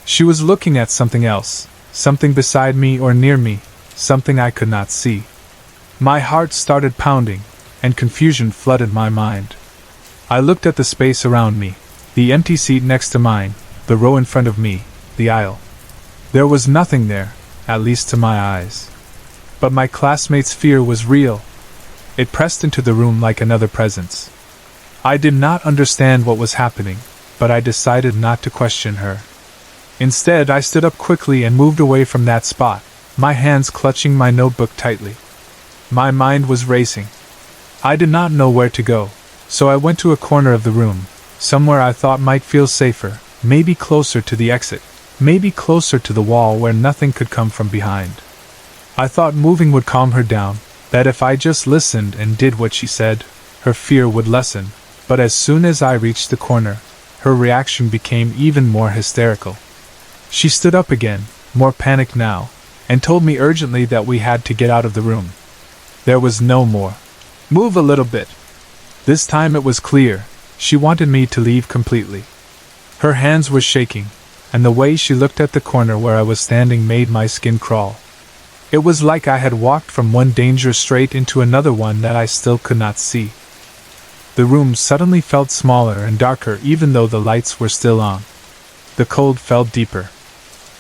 She was looking at something else, something beside me or near me, something I could not see. My heart started pounding, and confusion flooded my mind. I looked at the space around me, the empty seat next to mine, the row in front of me, the aisle. There was nothing there, at least to my eyes. But my classmate's fear was real. It pressed into the room like another presence. I did not understand what was happening, but I decided not to question her. Instead, I stood up quickly and moved away from that spot, my hands clutching my notebook tightly. My mind was racing. I did not know where to go, so I went to a corner of the room, somewhere I thought might feel safer, maybe closer to the exit, maybe closer to the wall where nothing could come from behind. I thought moving would calm her down, that if I just listened and did what she said, her fear would lessen, but as soon as I reached the corner, her reaction became even more hysterical. She stood up again, more panicked now, and told me urgently that we had to get out of the room. There was no more. "Move a little bit." This time it was clear, she wanted me to leave completely. Her hands were shaking, and the way she looked at the corner where I was standing made my skin crawl. It was like I had walked from one danger straight into another one that I still could not see. The room suddenly felt smaller and darker even though the lights were still on. The cold felt deeper.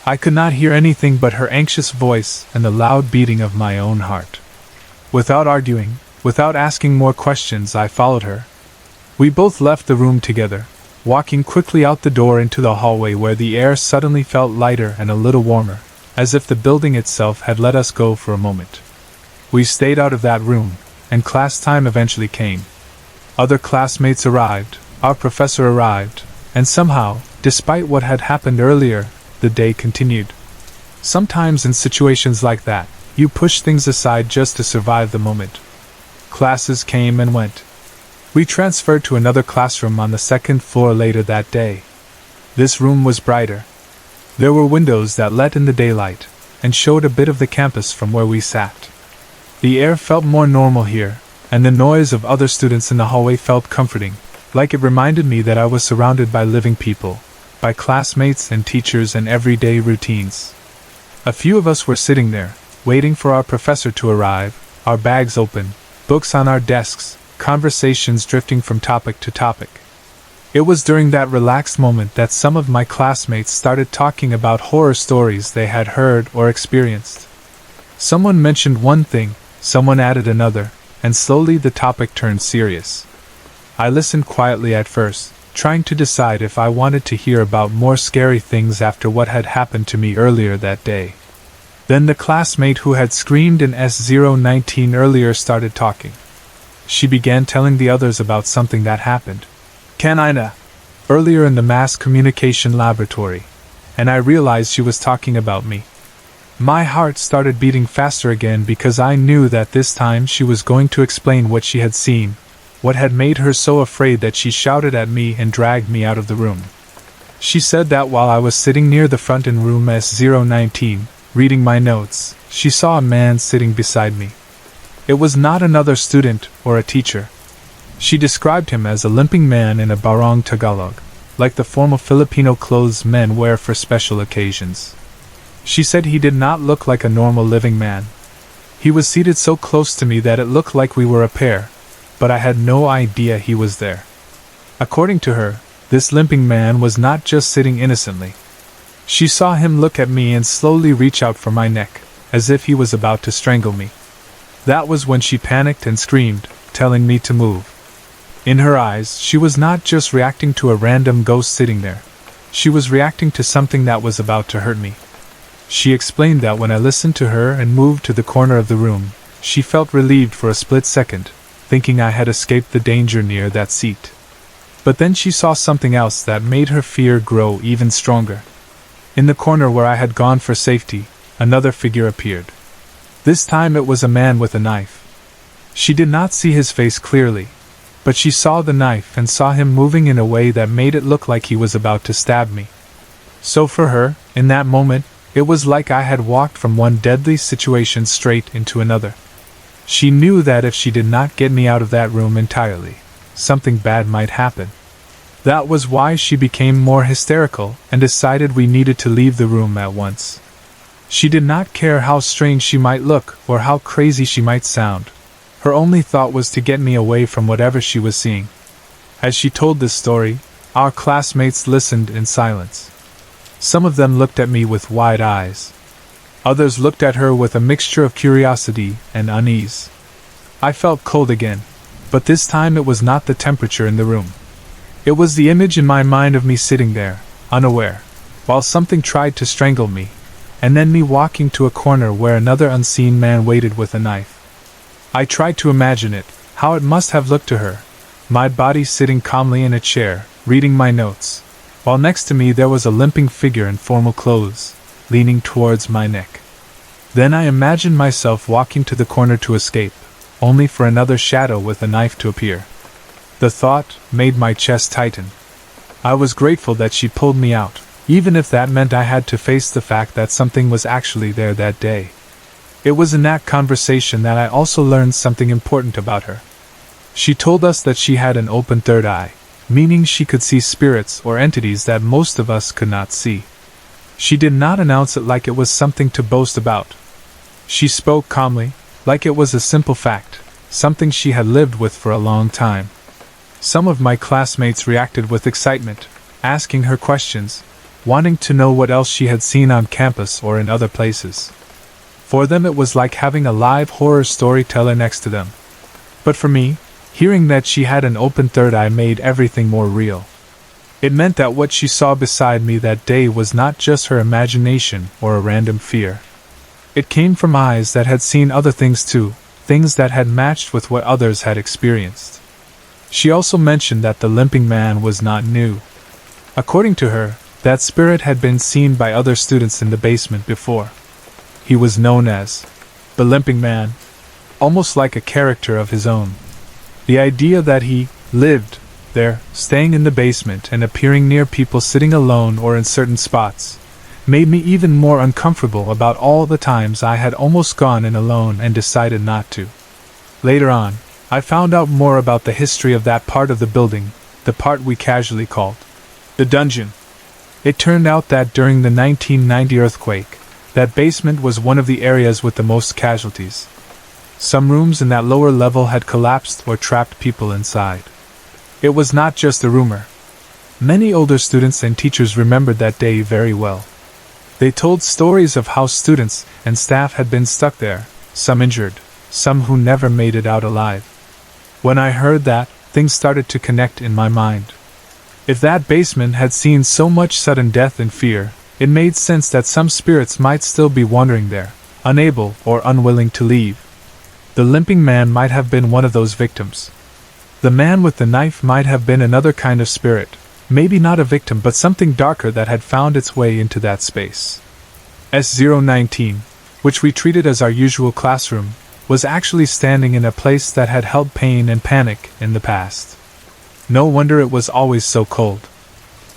I could not hear anything but her anxious voice and the loud beating of my own heart. Without arguing, without asking more questions, I followed her. We both left the room together, walking quickly out the door into the hallway where the air suddenly felt lighter and a little warmer, as if the building itself had let us go for a moment. We stayed out of that room, and class time eventually came. Other classmates arrived, our professor arrived, and somehow, despite what had happened earlier, the day continued. Sometimes in situations like that, you push things aside just to survive the moment. Classes came and went. We transferred to another classroom on the second floor later that day. This room was brighter. There were windows that let in the daylight, and showed a bit of the campus from where we sat. The air felt more normal here, and the noise of other students in the hallway felt comforting, like it reminded me that I was surrounded by living people, by classmates and teachers and everyday routines. A few of us were sitting there, waiting for our professor to arrive, our bags open, books on our desks, conversations drifting from topic to topic. It was during that relaxed moment that some of my classmates started talking about horror stories they had heard or experienced. Someone mentioned one thing, someone added another, and slowly the topic turned serious. I listened quietly at first, trying to decide if I wanted to hear about more scary things after what had happened to me earlier that day. Then the classmate who had screamed in S019 earlier started talking. She began telling the others about something that happened. Kanina, earlier in the mass communication laboratory, and I realized she was talking about me. My heart started beating faster again because I knew that this time she was going to explain what she had seen, what had made her so afraid that she shouted at me and dragged me out of the room. She said that while I was sitting near the front in room S019, reading my notes, she saw a man sitting beside me. It was not another student or a teacher. She described him as a limping man in a barong Tagalog, like the formal Filipino clothes men wear for special occasions. She said he did not look like a normal living man. He was seated so close to me that it looked like we were a pair, but I had no idea he was there. According to her, this limping man was not just sitting innocently. She saw him look at me and slowly reach out for my neck, as if he was about to strangle me. That was when she panicked and screamed, telling me to move. In her eyes, she was not just reacting to a random ghost sitting there. She was reacting to something that was about to hurt me. She explained that when I listened to her and moved to the corner of the room, she felt relieved for a split second, thinking I had escaped the danger near that seat. But then she saw something else that made her fear grow even stronger. In the corner where I had gone for safety, another figure appeared. This time it was a man with a knife. She did not see his face clearly, but she saw the knife and saw him moving in a way that made it look like he was about to stab me. So for her, in that moment, it was like I had walked from one deadly situation straight into another. She knew that if she did not get me out of that room entirely, something bad might happen. That was why she became more hysterical and decided we needed to leave the room at once. She did not care how strange she might look or how crazy she might sound. Her only thought was to get me away from whatever she was seeing. As she told this story, our classmates listened in silence. Some of them looked at me with wide eyes. Others looked at her with a mixture of curiosity and unease. I felt cold again, but this time it was not the temperature in the room. It was the image in my mind of me sitting there, unaware, while something tried to strangle me, and then me walking to a corner where another unseen man waited with a knife. I tried to imagine it, how it must have looked to her, my body sitting calmly in a chair, reading my notes, while next to me there was a limping figure in formal clothes, leaning towards my neck. Then I imagined myself walking to the corner to escape, only for another shadow with a knife to appear. The thought made my chest tighten. I was grateful that she pulled me out, even if that meant I had to face the fact that something was actually there that day. It was in that conversation that I also learned something important about her. She told us that she had an open third eye, meaning she could see spirits or entities that most of us could not see. She did not announce it like it was something to boast about. She spoke calmly, like it was a simple fact, something she had lived with for a long time. Some of my classmates reacted with excitement, asking her questions, wanting to know what else she had seen on campus or in other places. For them it was like having a live horror storyteller next to them. But for me, hearing that she had an open third eye made everything more real. It meant that what she saw beside me that day was not just her imagination or a random fear. It came from eyes that had seen other things too, things that had matched with what others had experienced. She also mentioned that the limping man was not new. According to her, that spirit had been seen by other students in the basement before. He was known as the limping man, almost like a character of his own. The idea that he lived there, staying in the basement and appearing near people sitting alone or in certain spots, made me even more uncomfortable about all the times I had almost gone in alone and decided not to. Later on, I found out more about the history of that part of the building, the part we casually called the dungeon. It turned out that during the 1990 earthquake, that basement was one of the areas with the most casualties. Some rooms in that lower level had collapsed or trapped people inside. It was not just a rumor. Many older students and teachers remembered that day very well. They told stories of how students and staff had been stuck there, some injured, some who never made it out alive. When I heard that, things started to connect in my mind. If that basement had seen so much sudden death and fear, it made sense that some spirits might still be wandering there, unable or unwilling to leave. The limping man might have been one of those victims. The man with the knife might have been another kind of spirit, maybe not a victim but something darker that had found its way into that space. S019, which we treated as our usual classroom, was actually standing in a place that had held pain and panic in the past. No wonder it was always so cold.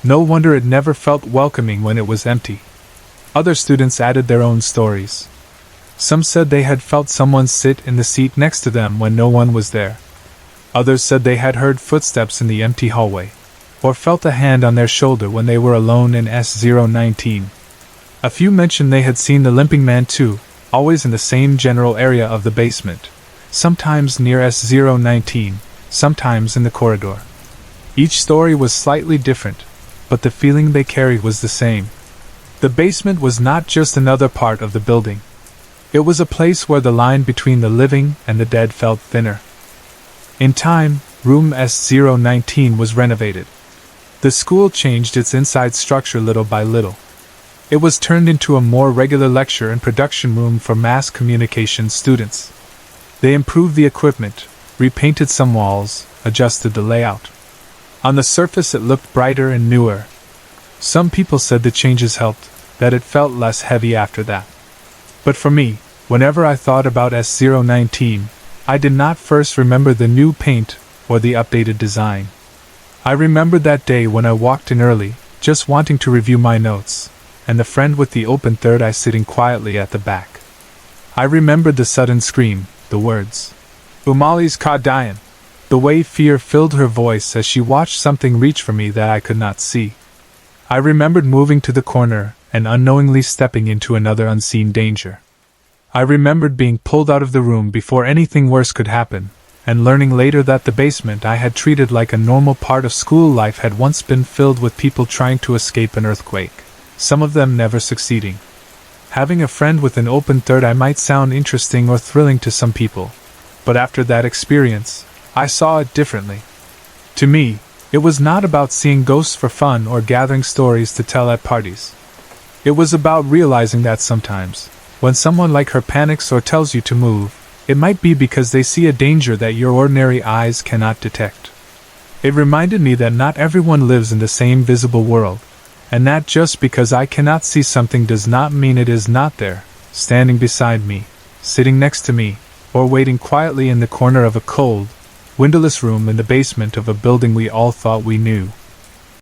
No wonder it never felt welcoming when it was empty. Other students added their own stories. Some said they had felt someone sit in the seat next to them when no one was there. Others said they had heard footsteps in the empty hallway, or felt a hand on their shoulder when they were alone in S019. A few mentioned they had seen the limping man too, always in the same general area of the basement, sometimes near S019, sometimes in the corridor. Each story was slightly different, but the feeling they carried was the same. The basement was not just another part of the building. It was a place where the line between the living and the dead felt thinner. In time, room S019 was renovated. The school changed its inside structure little by little. It was turned into a more regular lecture and production room for mass communication students. They improved the equipment, repainted some walls, adjusted the layout. On the surface it looked brighter and newer. Some people said the changes helped, that it felt less heavy after that. But for me, whenever I thought about S019, I did not first remember the new paint or the updated design. I remembered that day when I walked in early, just wanting to review my notes, and the friend with the open third eye sitting quietly at the back. I remembered the sudden scream, the words, "Umali's caught dyin'," the way fear filled her voice as she watched something reach for me that I could not see. I remembered moving to the corner and unknowingly stepping into another unseen danger. I remembered being pulled out of the room before anything worse could happen, and learning later that the basement I had treated like a normal part of school life had once been filled with people trying to escape an earthquake, some of them never succeeding. Having a friend with an open third eye might sound interesting or thrilling to some people, but after that experience, I saw it differently. To me, it was not about seeing ghosts for fun or gathering stories to tell at parties. It was about realizing that sometimes, when someone like her panics or tells you to move, it might be because they see a danger that your ordinary eyes cannot detect. It reminded me that not everyone lives in the same visible world, and that just because I cannot see something does not mean it is not there, standing beside me, sitting next to me, or waiting quietly in the corner of a cold, windowless room in the basement of a building we all thought we knew.